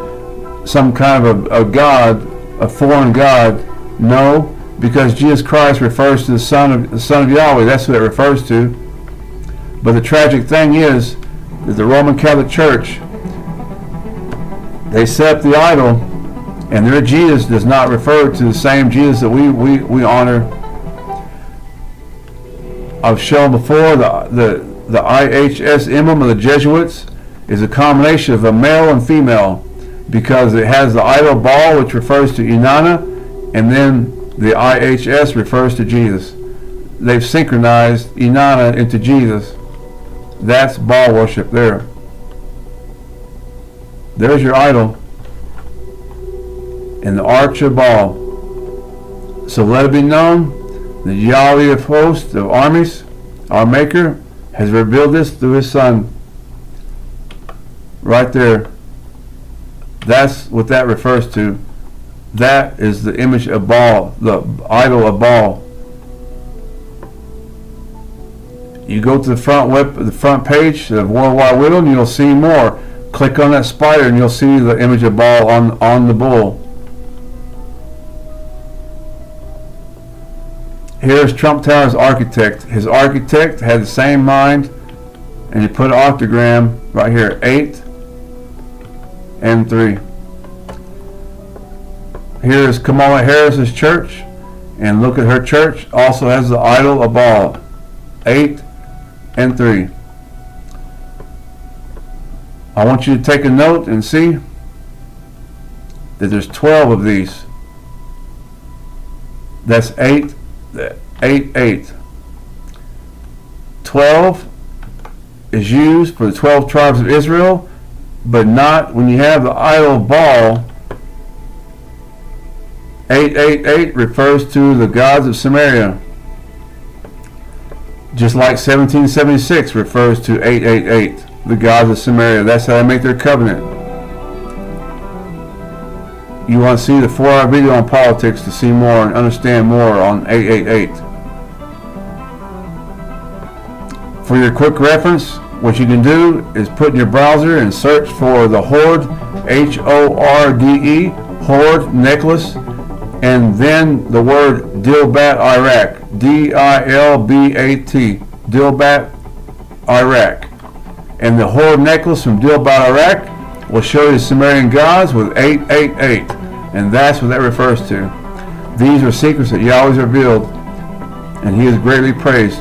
some kind of a God, a foreign God. No, because Jesus Christ refers to the Son of Yahweh. That's what it refers to. But the tragic thing is that the Roman Catholic Church, they set up the idol And their Jesus does not refer to the same Jesus that we honor. I've shown before the IHS emblem of the Jesuits is a combination of a male and female, because it has the idol ball, which refers to Inanna, and then the IHS refers to Jesus. They've synchronized Inanna into Jesus. That's ball worship there. There's your idol in the arch of Baal. So let it be known that Yahweh of hosts of armies, our Maker, has revealed this through His Son. Right there. That's what that refers to. That is the image of Baal, the idol of Baal. You go to the front page of World Wide Wheel, and you'll see more. Click on that spider, and you'll see the image of Baal on the bull. Here's Trump Tower's architect. His architect had the same mind, and he put an octagram right here, 8 and 3. Here's Kamala Harris's church, and look at her church. Also has the idol of Baal, 8 and 3. I want you to take a note and see that there's 12 of these. That's 8, 8. 12 is used for the 12 tribes of Israel, but not when you have the idol of Baal. 888 refers to the gods of Samaria, just like 1776 refers to 888, the gods of Samaria. That's how they make their covenant. You want to see the 4-hour video on politics to see more and understand more on 888. For your quick reference, what you can do is put in your browser and search for the Horde, H-O-R-D-E, Horde necklace, and then the word Dilbat Iraq, D-I-L-B-A-T, Dilbat Iraq. And the Horde necklace from Dilbat Iraq will show you the Sumerian gods with 888, and that's what that refers to. These are secrets that Yahweh's revealed, and He is greatly praised.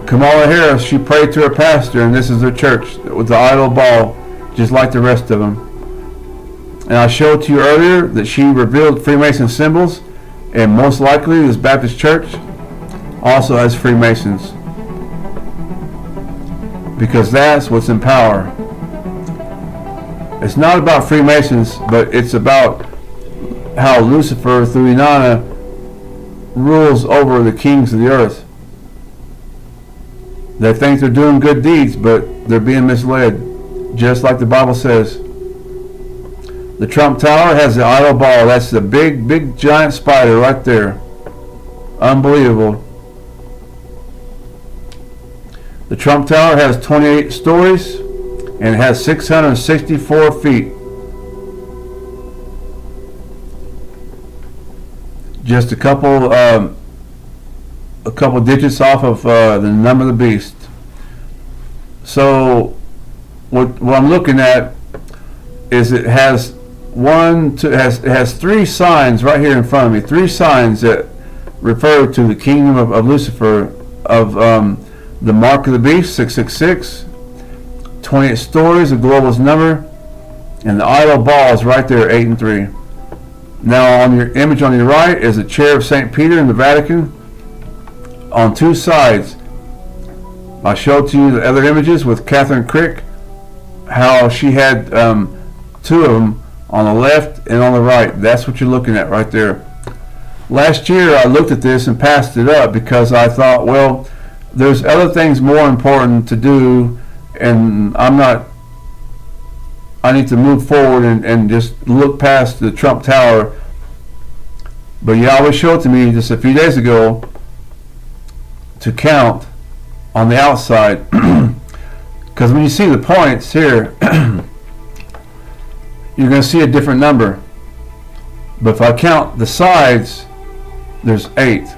Kamala Harris, she prayed to her pastor, and this is her church with the idol Baal, just like the rest of them. And I showed to you earlier that she revealed Freemason symbols, and most likely this Baptist church also has Freemasons, because that's what's in power. It's not about Freemasons, but it's about how Lucifer through Inanna rules over the kings of the earth. They think they're doing good deeds, but they're being misled, just like the Bible says. The Trump Tower has the idol Baal. That's the big giant spider right there. Unbelievable. The Trump Tower has 28 stories and it has 664 feet. Just a couple digits off of the number of the beast. So what I'm looking at is it has it has 3 signs right here in front of me. 3 signs that refer to the kingdom of Lucifer, of the mark of the beast, 666, 28 stories, the global's number, and the idol Baal is right there, 8 and 3. Now on your image on your right is a chair of St. Peter in the Vatican. On 2 sides, I showed to you the other images with Catherine Crick, how she had 2 of them on the left and on the right. That's what you're looking at right there. Last year I looked at this and passed it up because I thought, well, there's other things more important to do, and I need to move forward and just look past the Trump Tower. But Yahweh showed to me just a few days ago to count on the outside, because when you see the points here, you're going to see a different number. But if I count the sides, there's 8.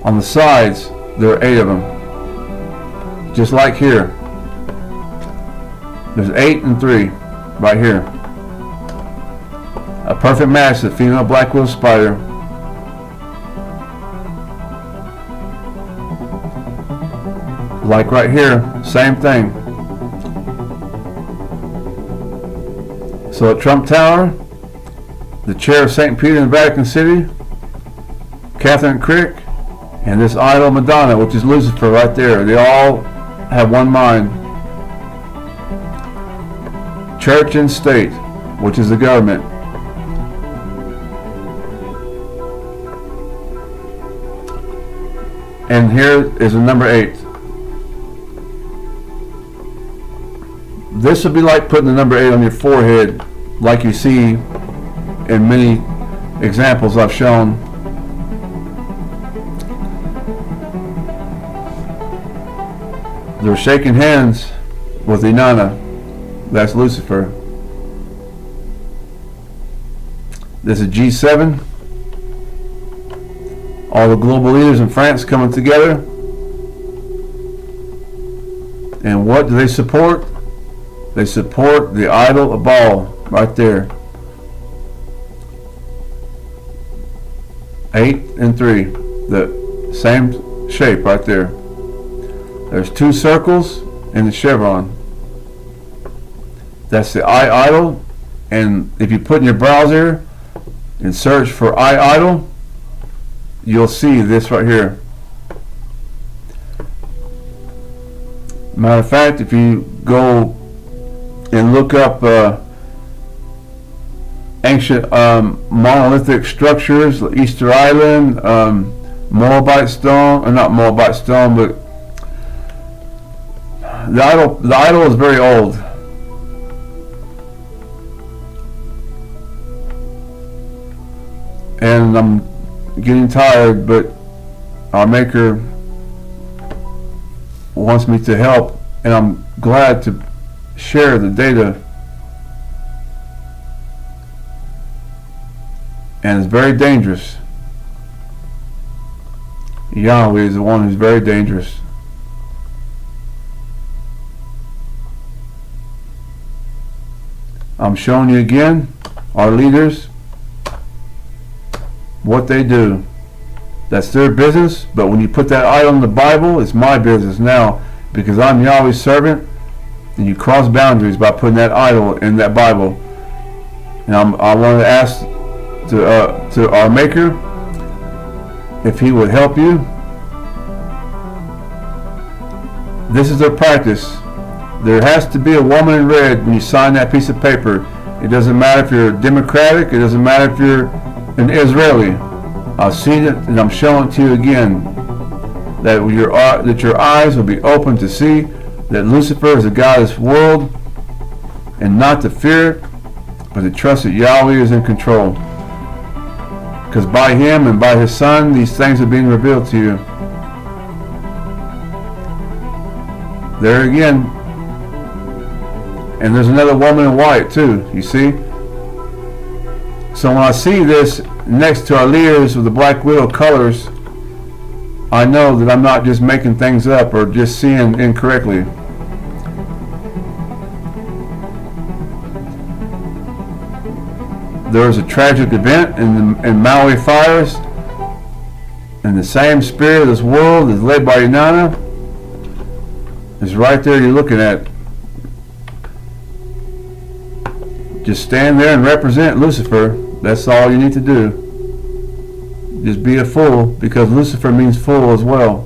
On the sides, there are 8 of them. Just like here. There's 8 and 3 right here. A perfect match, the female black widow spider. Like right here, same thing. So at Trump Tower, the chair of St. Peter in Vatican City, Catherine Crick, and this idol Madonna, which is Lucifer right there. They all have one mind. Church and state, which is the government. And here is the number 8. This would be like putting the number 8 on your forehead, like you see in many examples I've shown. They're shaking hands with Inanna. That's Lucifer. This is G7. All the global leaders in France coming together. And what do they support? They support the idol of Baal right there. 8 and 3. The same shape right there. There's 2 circles in the chevron. That's the eye idol. And if you put in your browser and search for eye idol, you'll see this right here. Matter of fact, if you go and look up ancient monolithic structures, Easter Island, Moabite stone, or not Moabite stone, but the idol is very old. And I'm getting tired, but our Maker wants me to help, and I'm glad to share the data. And it's very dangerous. Yahweh is the one who's very dangerous. I'm showing you again our leaders, what they do. That's their business, but when you put that idol in the Bible, it's my business now, because I'm Yahweh's servant. And you cross boundaries by putting that idol in that Bible. And I want to ask to our Maker if he would help you. This is their practice. There has to be a woman in red when you sign that piece of paper. It doesn't matter if you're Democratic. It doesn't matter if you're an Israeli. I've seen it, and I'm showing it to you again. That your eyes will be open to see that Lucifer is the God of this world, and not to fear it, but to trust that Yahweh is in control. Because by him and by his son, these things are being revealed to you. There again. And there's another woman in white too, you see? So when I see this next to our leaders with the black widow colors, I know that I'm not just making things up or just seeing incorrectly. There was a tragic event in Maui fires, and the same spirit of this world is led by Inanna. It's right there you're looking at. Just stand there and represent Lucifer. That's all you need to do. Just be a fool, because Lucifer means fool as well.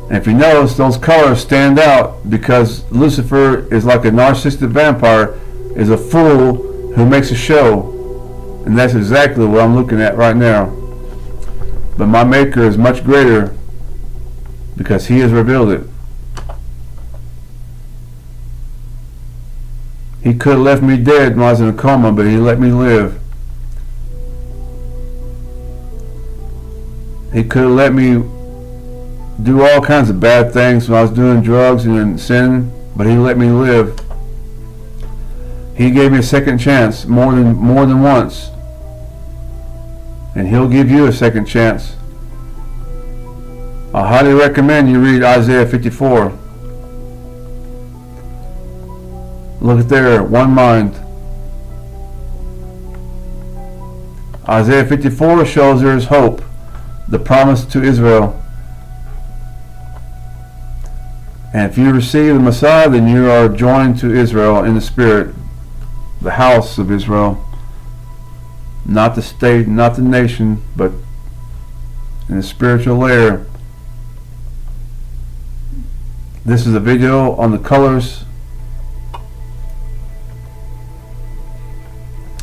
And if you notice, those colors stand out because Lucifer is like a narcissistic vampire, is a fool who makes a show. And that's exactly what I'm looking at right now. But my Maker is much greater because he has revealed it. He could have left me dead when I was in a coma, but he let me live. He could have let me do all kinds of bad things when I was doing drugs and sinning, but he let me live. He gave me a second chance more than once. And he'll give you a second chance. I highly recommend you read Isaiah 54. Look at there, one mind. Isaiah 54 shows there is hope, the promise to Israel. And if you receive the Messiah, then you are joined to Israel in the spirit, the house of Israel. Not the state, not the nation, but in the spiritual layer. This is a video on the colors.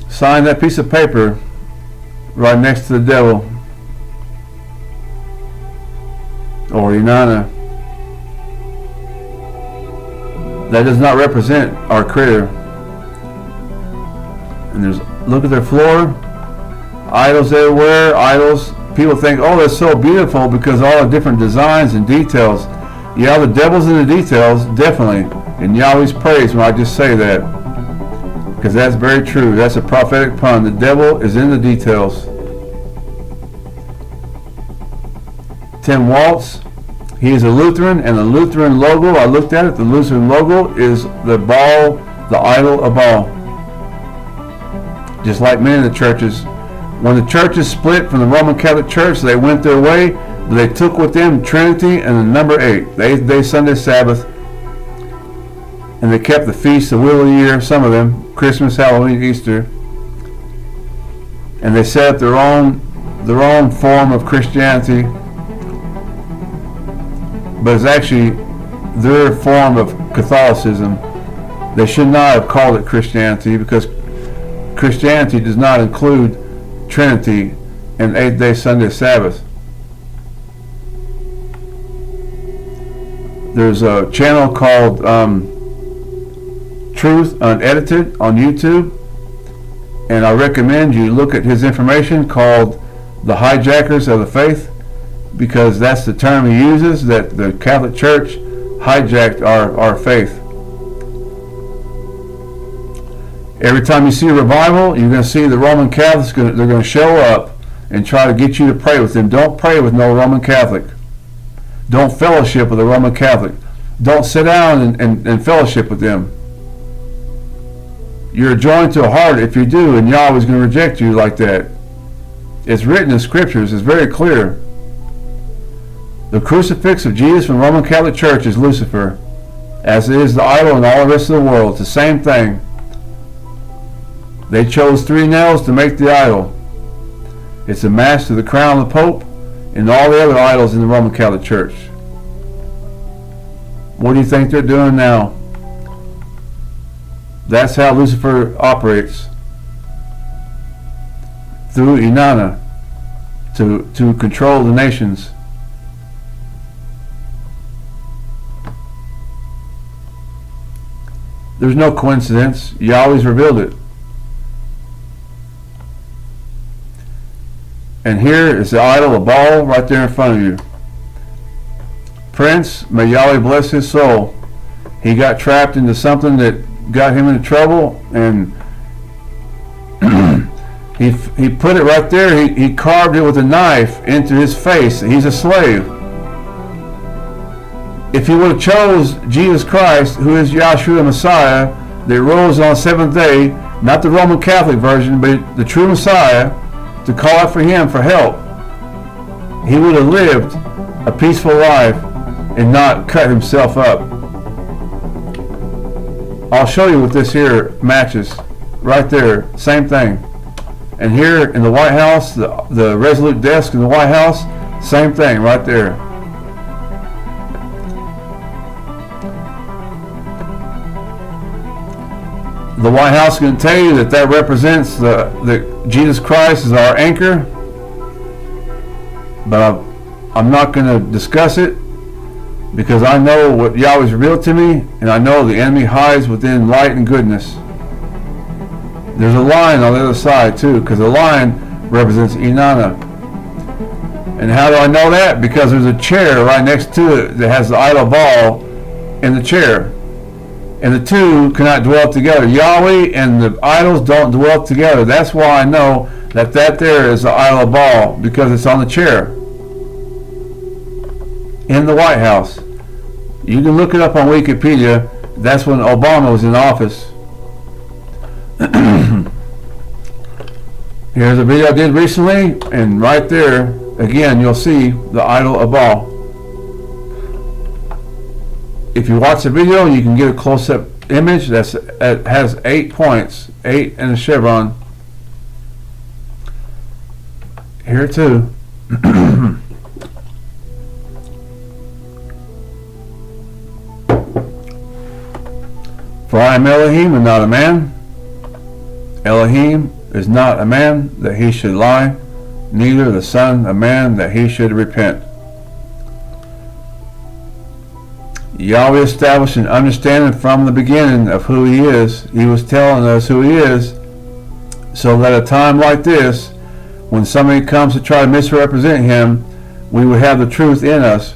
Sign that piece of paper right next to the devil or Inanna. That does not represent our Creator. And there's, look at their floor, idols everywhere, idols. People think, oh, that's so beautiful because all the different designs and details. Yeah, the devil's in the details, definitely. And Yahweh's praise when I just say that. Because that's very true. That's a prophetic pun. The devil is in the details. Tim Waltz, he is a Lutheran, and the Lutheran logo, I looked at it, the Lutheran logo is the ball, the idol of Baal. Just like many of the churches. When the churches split from the Roman Catholic Church, they went their way, but they took with them Trinity and the number 8. They Sunday Sabbath, and they kept the feast, the wheel of the year, some of them, Christmas, Halloween, Easter, and they set up their own form of Christianity, but it's actually their form of Catholicism. They should not have called it Christianity, because Christianity does not include Trinity and 8-day Sunday Sabbath. There's a channel called Truth Unedited on YouTube, and I recommend you look at his information called The Hijackers of the Faith, because that's the term he uses, that the Catholic Church hijacked our faith. Every time you see a revival, you're going to see the Roman Catholics, they're going to show up and try to get you to pray with them. Don't pray with no Roman Catholic. Don't fellowship with a Roman Catholic. Don't sit down and fellowship with them. You're joined to a heart if you do, and Yahweh's going to reject you like that. It's written in scriptures. It's very clear. The crucifix of Jesus from the Roman Catholic Church is Lucifer, as it is the idol in all the rest of the world. It's the same thing. They chose 3 nails to make the idol. It's a match to the crown of the Pope and all the other idols in the Roman Catholic Church. What do you think they're doing now? That's how Lucifer operates. Through Inanna to control the nations. There's no coincidence. Yahweh's revealed it. And here is the idol of Baal right there in front of you. Prince, may Yahweh bless his soul. He got trapped into something that got him into trouble, and he put it right there. He carved it with a knife into his face. He's a slave. If he would have chose Jesus Christ, who is Yahshua the Messiah, that rose on the 7th day, not the Roman Catholic version, but the true Messiah, to call out for him for help, he would have lived a peaceful life and not cut himself up. I'll show you what this here matches. Right there, same thing. And here in the White House, the Resolute desk in the White House, same thing right there. The White House can tell you that represents the Jesus Christ is our anchor, but I'm not going to discuss it, because I know what Yahweh's revealed to me, and I know the enemy hides within light and goodness. There's a lion on the other side too, because the lion represents Inanna. And how do I know that? Because there's a chair right next to it that has the idol Baal in the chair. And the two cannot dwell together. Yahweh and the idols don't dwell together. That's why I know that there is the idol of Baal, because it's on the chair in the White House. You can look it up on Wikipedia. That's when Obama was in office. Here's a video I did recently, and right there, again, you'll see the idol of Baal. If you watch the video, you can get a close-up image that has 8 points, 8 and a chevron. Here too. For I am Elohim and not a man. Elohim is not a man that he should lie, neither the son a man that he should repent. Yahweh established an understanding from the beginning of who he is. He was telling us who he is, so that at a time like this, when somebody comes to try to misrepresent him, we would have the truth in us.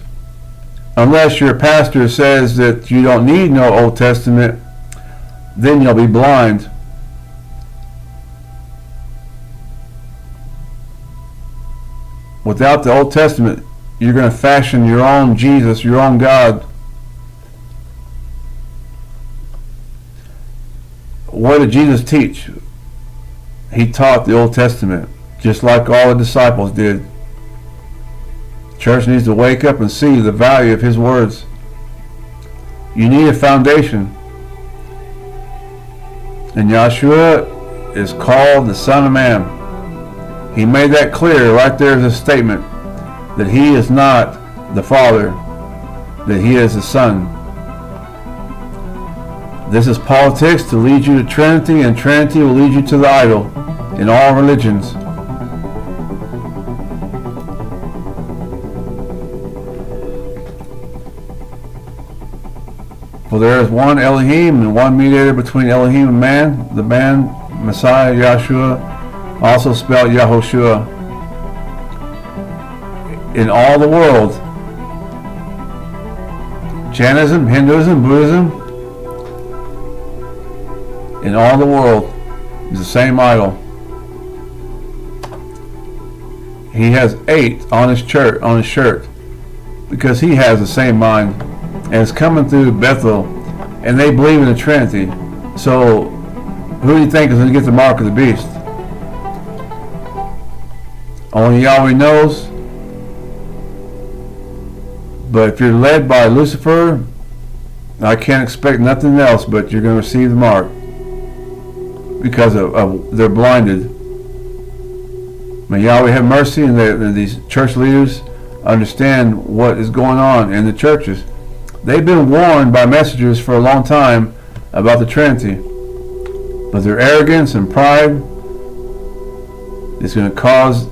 Unless your pastor says that you don't need no Old Testament, then you'll be blind. Without the Old Testament, you're going to fashion your own Jesus, your own God. What did Jesus teach? He taught the Old Testament, just like all the disciples did. The church needs to wake up and see the value of his words. You need a foundation. And Yahshua is called the Son of Man. He made that clear right there as a statement that he is not the Father, that he is the Son. This is politics to lead you to Trinity, and Trinity will lead you to the idol in all religions. For there is one Elohim and one mediator between Elohim and man, the man, Messiah, Yahshua, also spelled Yahushua. In all the world, Jainism, Hinduism, Buddhism, in all the world is the same idol. He has 8 on his shirt, because he has the same mind, and it's coming through Bethel, and they believe in the Trinity. So who do you think is going to get the mark of the beast? Only Yahweh knows. But if you're led by Lucifer, I can't expect nothing else but you're going to receive the mark, because they're blinded. May Yahweh have mercy, and these church leaders understand what is going on in the churches. They've been warned by messengers for a long time about the Trinity, but their arrogance and pride is going to cause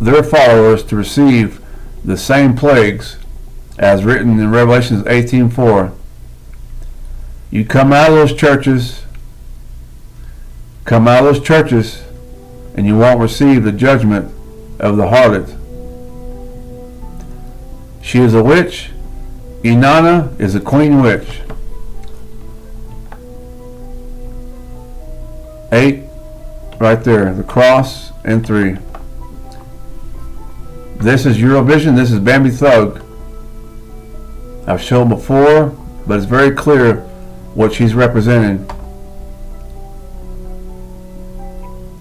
their followers to receive the same plagues as written in Revelation 18:4. You come out of those churches, and you won't receive the judgment of the harlot. She is a witch. Inanna is a queen witch. 8 right there, the cross, and 3. This is Eurovision. This is Bambi Thug. I've shown before, but it's very clear what she's representing.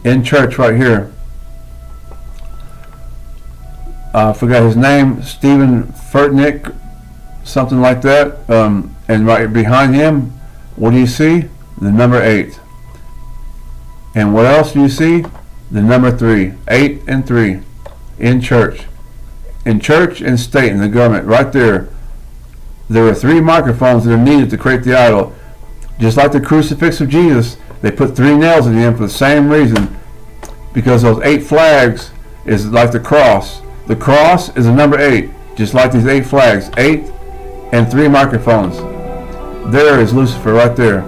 In church right here. I forgot his name, Stephen Furtnick, something like that. And right behind him, what do you see? The number 8. And what else do you see? The number 3. 8 and 3. In church. In church and state, in the government, right there. There are 3 microphones that are needed to create the idol. Just like the crucifix of Jesus, they put 3 nails in him for the same reason. Because those 8 flags is like the cross. The cross is a number 8. Just like these 8 flags. 8 and 3 microphones. There is Lucifer right there.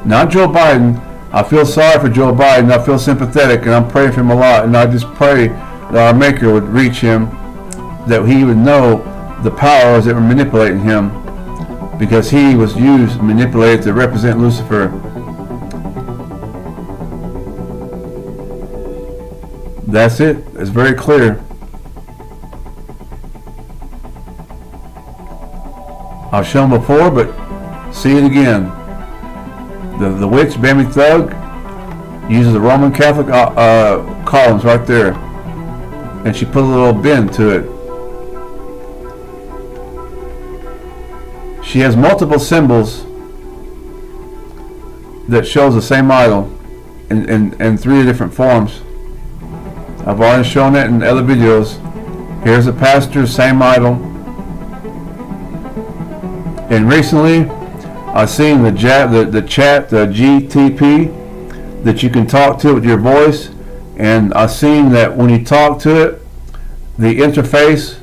Not Joe Biden. I feel sorry for Joe Biden. I feel sympathetic, and I'm praying for him a lot. And I just pray that our Maker would reach him, that he would know the powers that were manipulating him, because he was used, manipulated to represent Lucifer. That's it. It's very clear. I've shown before, but see it again. The witch, Bambi Thug, Uses the Roman Catholic columns right there, and she put a little bend to it. She has multiple symbols that shows the same idol in 3 different forms. I've already shown that in other videos. Here's the pastor, same idol. And recently, I've seen the chat, the GTP, that you can talk to it with your voice. And I've seen that when you talk to it, the interface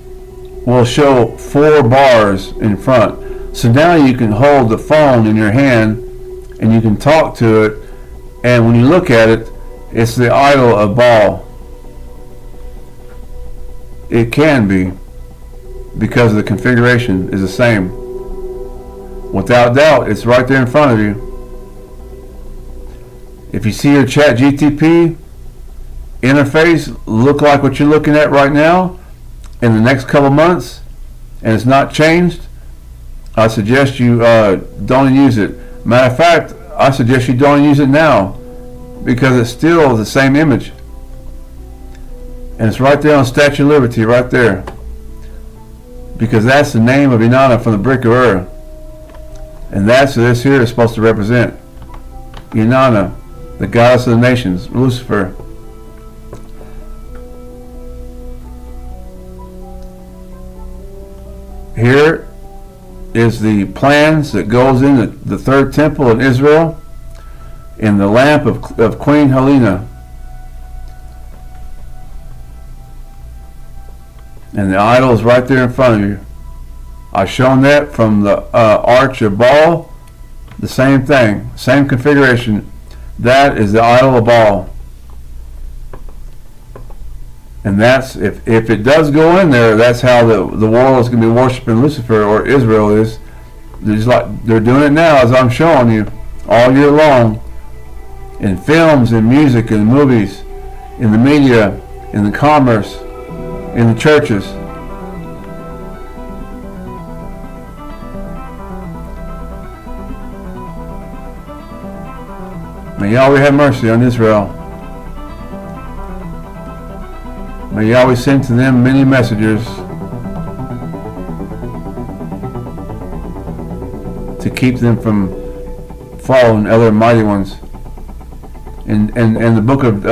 will show 4 bars in front. So now you can hold the phone in your hand and you can talk to it. And when you look at it, it's the idol of Baal. It can be, because the configuration is the same. Without doubt, it's right there in front of you. If you see your chat GTP interface look like what you're looking at right now in the next couple months, and it's not changed, I suggest you don't use it. Matter of fact, I suggest you don't use it now, because it's still the same image. And it's right there on Statue of Liberty, right there. Because that's the name of Inanna from the Brick of Ur. And that's what this here is supposed to represent. Inanna, the goddess of the nations, Lucifer. Here is the plans that goes in the 3rd temple in Israel, in the lamp of Queen Helena. And the idol is right there in front of you. I've shown that from the Arch of Baal. The same thing, same configuration. That is the idol of Baal. And that's, if it does go in there, that's how the world is going to be worshiping Lucifer, or Israel is. They're doing it now, as I'm showing you, all year long. In films, in music, in movies, in the media, in the commerce, in the churches. May Yahweh have mercy on Israel. May Yahweh send to them many messengers to keep them from following other mighty ones. In the book of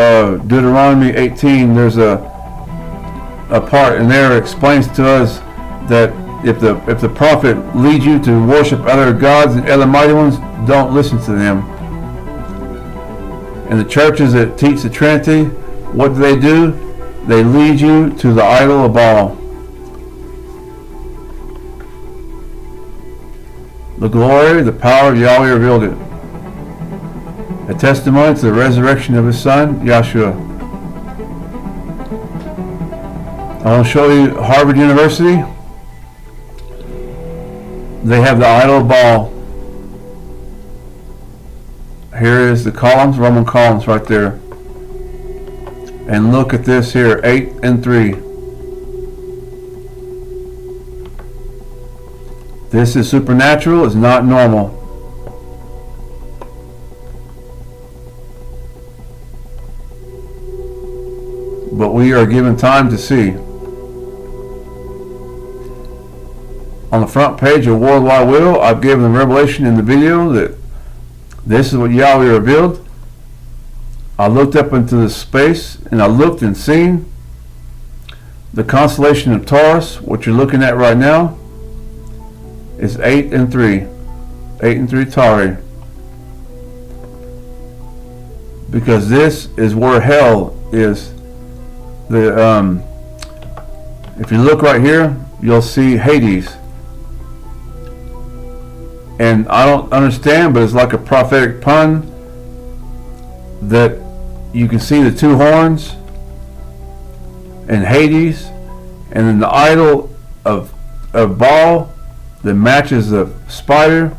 Deuteronomy 18, there's a part in there that explains to us that if the prophet leads you to worship other gods and other mighty ones, don't listen to them. And the churches that teach the Trinity, what do? They lead you to the idol of Baal. The glory, the power of Yahweh revealed it. A testimony to the resurrection of His Son, Yahshua. I want to show you Harvard University. They have the idol of Baal. Here is the columns, Roman columns right there. And look at this here, 8 and 3. This is supernatural, it's not normal. But we are given time to see. On the front page of Worldwide Will, I've given the revelation in the video that this is what Yahweh revealed. I looked up into the space and I looked and seen the constellation of Taurus, what you're looking at right now, is 8 and 3. 8 and 3 Tauri. Because this is where hell is. If you look right here, you'll see Hades. And I don't understand, but it's like a prophetic pun that you can see the 2 horns and Hades, and then the idol of Baal that matches the spider.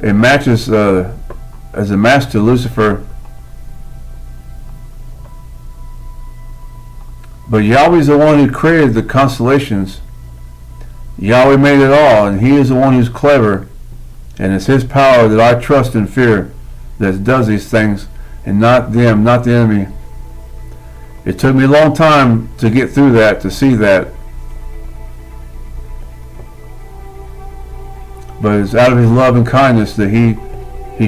It matches as a match to Lucifer. But Yahweh's the one who created the constellations. Yahweh made it all, and He is the one who's clever, and it's His power that I trust and fear that does these things. and not them, not the enemy. It took me a long time to get through that, to see that. But it's out of his love and kindness that he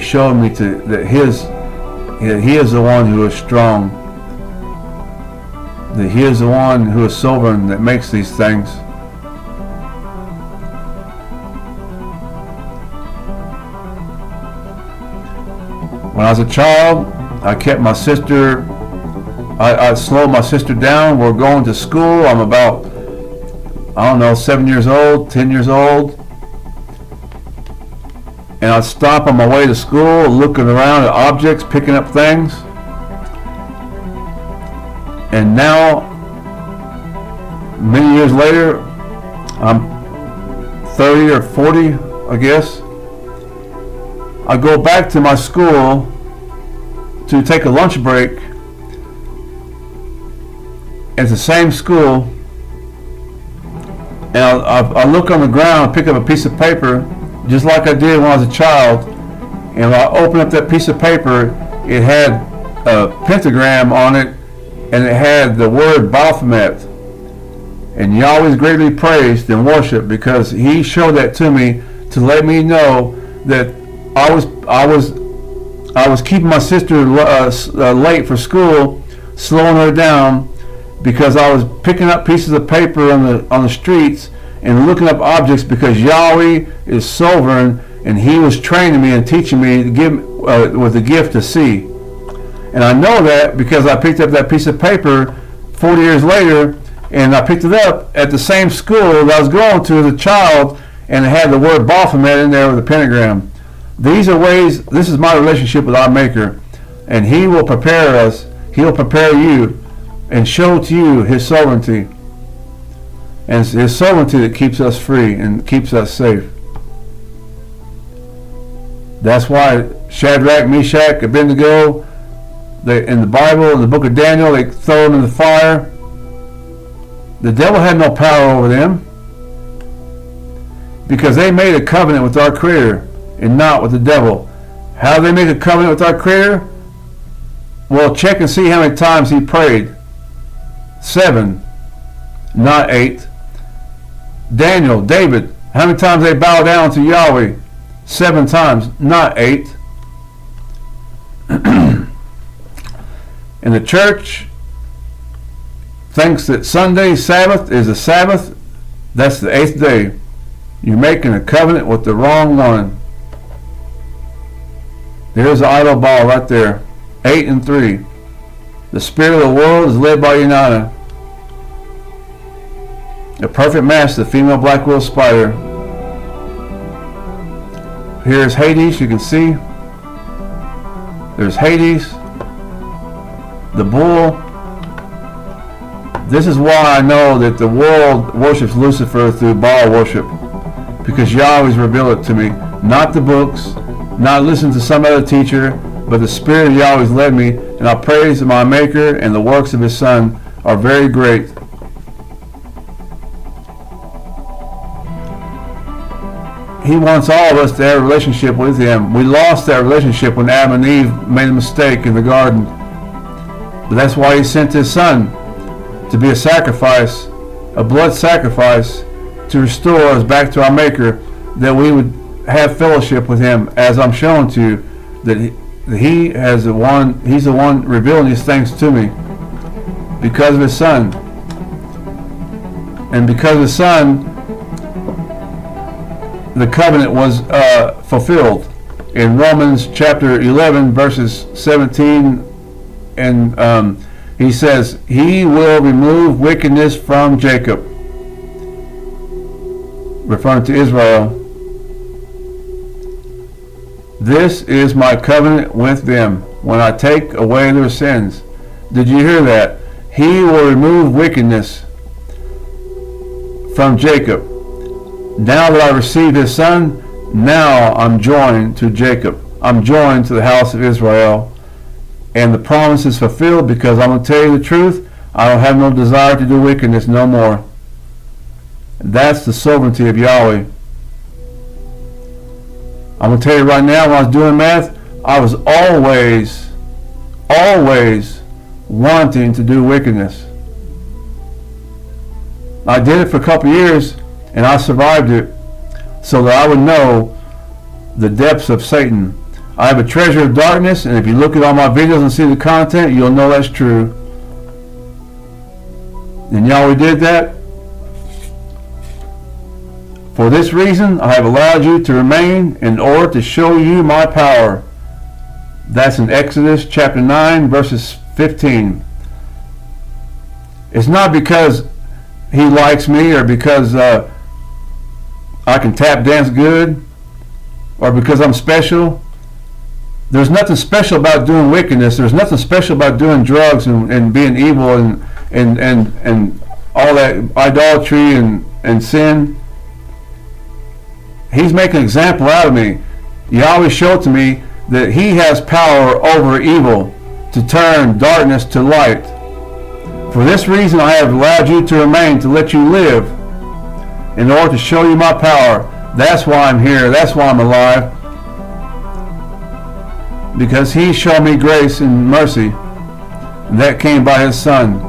showed me that he is the one who is strong, that he is the one who is sovereign, that makes these things. When I was a child, I kept my sister, I slowed my sister down. We're going to school. I'm about, I don't know, 7 years old, 10 years old. And I'd stop on my way to school, looking around at objects, picking up things. And now, many years later, I'm 30 or 40, I guess. I go back to my school to take a lunch break. It's the same school. And I look on the ground, pick up a piece of paper, just like I did when I was a child. And when I opened up that piece of paper, it had a pentagram on it, and it had the word Baphomet. And Yahweh is greatly praised and worshipped, because he showed that to me to let me know that I was keeping my sister late for school, slowing her down, because I was picking up pieces of paper on the streets and looking up objects, because Yahweh is sovereign, and he was training me and teaching me to give with the gift to see. And I know that because I picked up that piece of paper 40 years later, and I picked it up at the same school that I was going to as a child, and it had the word Baphomet in there with a pentagram. These are ways, this is my relationship with our Maker, and he will prepare us, he'll prepare you, and show to you his sovereignty. And it's his sovereignty that keeps us free and keeps us safe. That's why Shadrach, Meshach, Abednego, in the Bible, in the book of Daniel, they throw them in the fire. The devil had no power over them, because they made a covenant with our Creator and not with the devil. How did they make a covenant with our Creator? Well, check and see how many times he prayed. 7, not 8. Daniel, David, how many times they bowed down to Yahweh? 7 times, not 8. And the church thinks that Sunday, Sabbath, is the Sabbath. That's the 8th day. You're making a covenant with the wrong one. There's the idol ball right there. 8 and 3. The spirit of the world is led by Inanna, a perfect match to the female black-winged spider. Here's Hades, you can see. There's Hades, the bull. This is why I know that the world worships Lucifer through Baal worship, because Yahweh's revealed it to me. Not the books, not listen to some other teacher, but the Spirit of Yahweh's led me, and I praise my Maker, and the works of his Son are very great. He wants all of us to have a relationship with him. We lost that relationship when Adam and Eve made a mistake in the garden. But that's why he sent his Son to be a sacrifice, a blood sacrifice, to restore us back to our Maker, that we would have fellowship with him, as I'm showing to you, that he's the one revealing these things to me, because of his Son. And because of his Son, the covenant was fulfilled in Romans chapter 11 verses 17, and he says, he will remove wickedness from Jacob, referring to Israel. This is my covenant with them when I take away their sins. Did you hear that? He will remove wickedness from Jacob. Now that I received his Son, now I'm joined to Jacob. I'm joined to the house of Israel. And the promise is fulfilled, because I'm going to tell you the truth, I don't have no desire to do wickedness no more. That's the sovereignty of Yahweh. I'm going to tell you right now, when I was doing math, I was always always wanting to do wickedness. I did it for a couple years, and I survived it so that I would know the depths of Satan. I have a treasure of darkness, and if you look at all my videos and see the content, you'll know that's true. And Yahweh did that. For this reason, I have allowed you to remain in order to show you my power. That's in Exodus chapter 9, verses 15. It's not because he likes me, or because I can tap dance good, or because I'm special. There's nothing special about doing wickedness. There's nothing special about doing drugs and being evil and all that idolatry and sin. He's making an example out of me. Yahweh showed to me that he has power over evil to turn darkness to light. For this reason I have allowed you to remain, to let you live, in order to show you my power. That's why I'm here. That's why I'm alive. Because he showed me grace and mercy. And that came by his son.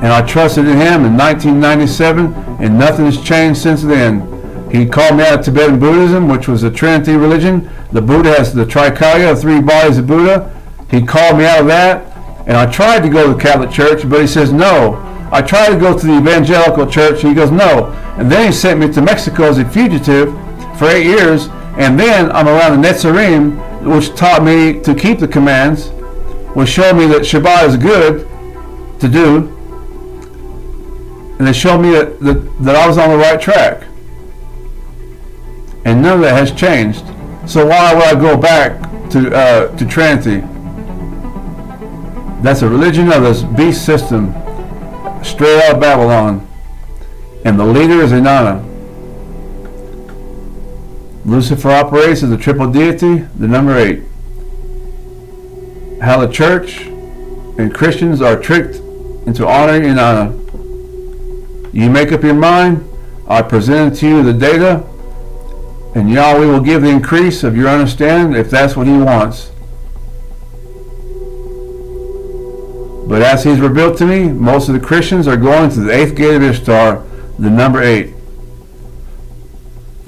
And I trusted in him in 1997, and nothing has changed since then. He called me out of Tibetan Buddhism, which was a Trinity religion. The Buddha has the Trikaya, the three bodies of Buddha. He called me out of that. And I tried to go to the Catholic Church, but he says no. I tried to go to the Evangelical Church, and he goes no. And then he sent me to Mexico as a fugitive for 8 years. And then I'm around the Netzarim, which taught me to keep the commands, which showed me that Shabbat is good to do. And they showed me that I was on the right track. And none of that has changed. So why would I go back to Trinity? That's a religion of this beast system, straight out of Babylon. And the leader is Inanna. Lucifer operates as a triple deity, the number 8. How the church and Christians are tricked into honoring Inanna. You make up your mind, I present to you the data, and Yahweh will give the increase of your understanding if that's what he wants. But as he's revealed to me, most of the Christians are going to the 8th gate of Ishtar, the number 8.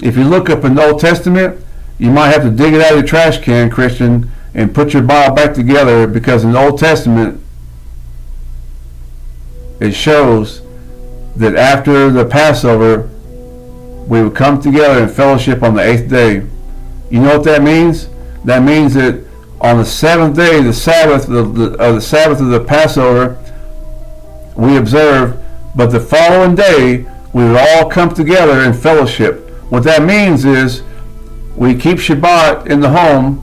If you look up in the Old Testament, you might have to dig it out of your trash can, Christian, and put your Bible back together, because in the Old Testament it shows that after the Passover we would come together in fellowship on the 8th day. You know what that means? That means that on the 7th day, the Sabbath of the Passover, we observe, but the following day we would all come together in fellowship. What that means is we keep Shabbat in the home,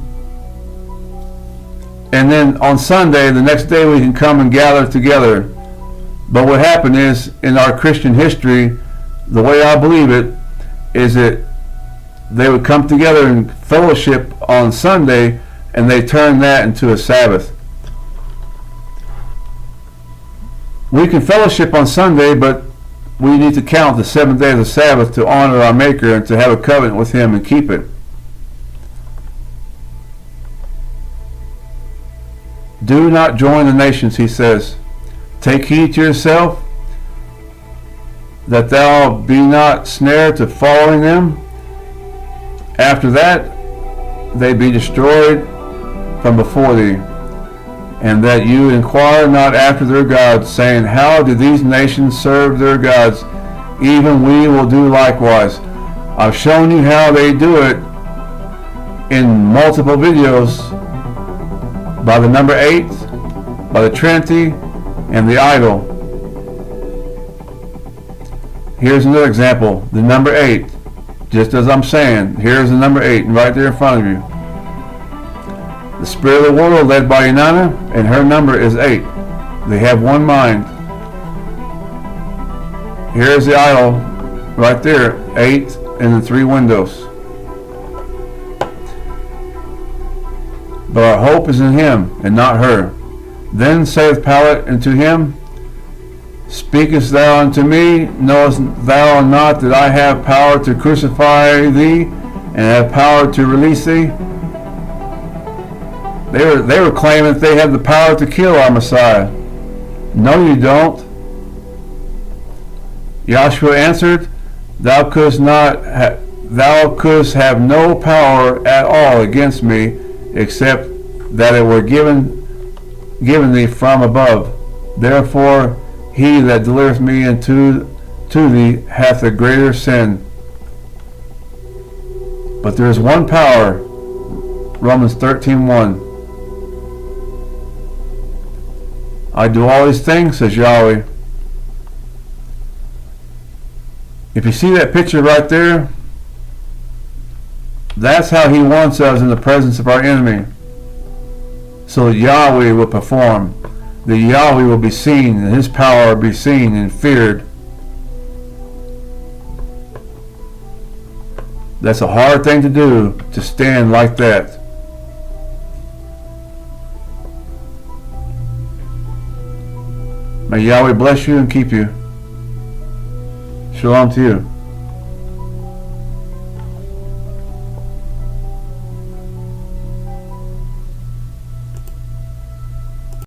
and then on Sunday, the next day, we can come and gather together. But what happened is, in our Christian history, the way I believe it, is that they would come together in fellowship on Sunday, and they turned that into a Sabbath. We can fellowship on Sunday, but we need to count the 7th day of the Sabbath to honor our Maker and to have a covenant with him and keep it. Do not join the nations, he says. Take heed to yourself, that thou be not snared to following them. After that, they be destroyed from before thee, and that you inquire not after their gods, saying, how do these nations serve their gods? Even we will do likewise. I've shown you how they do it in multiple videos, by the number 8, by the Trinity, and the idol. Here's another example, the number 8. Just as I'm saying, here's the number 8 right there in front of you. The spirit of the world led by Inanna, and her number is 8. They have one mind. Here's the idol right there, 8 and the 3 windows. But our hope is in him and not her. Then saith Paula unto him, speakest thou unto me? Knowest thou not that I have power to crucify thee, and have power to release thee? They were claiming that they had the power to kill our Messiah. No, you don't. Yahshua answered, Thou couldst have no power at all against me, except that it were given thee from above. Therefore he that delivereth me to thee hath a greater sin. But there is one power, Romans 13:1. I do all these things, says Yahweh. If you see that picture right there, that's how he wants us in the presence of our enemy. So Yahweh will perform. The Yahweh will be seen, and his power will be seen and feared. That's a hard thing to do, to stand like that. May Yahweh bless you and keep you. Shalom to you.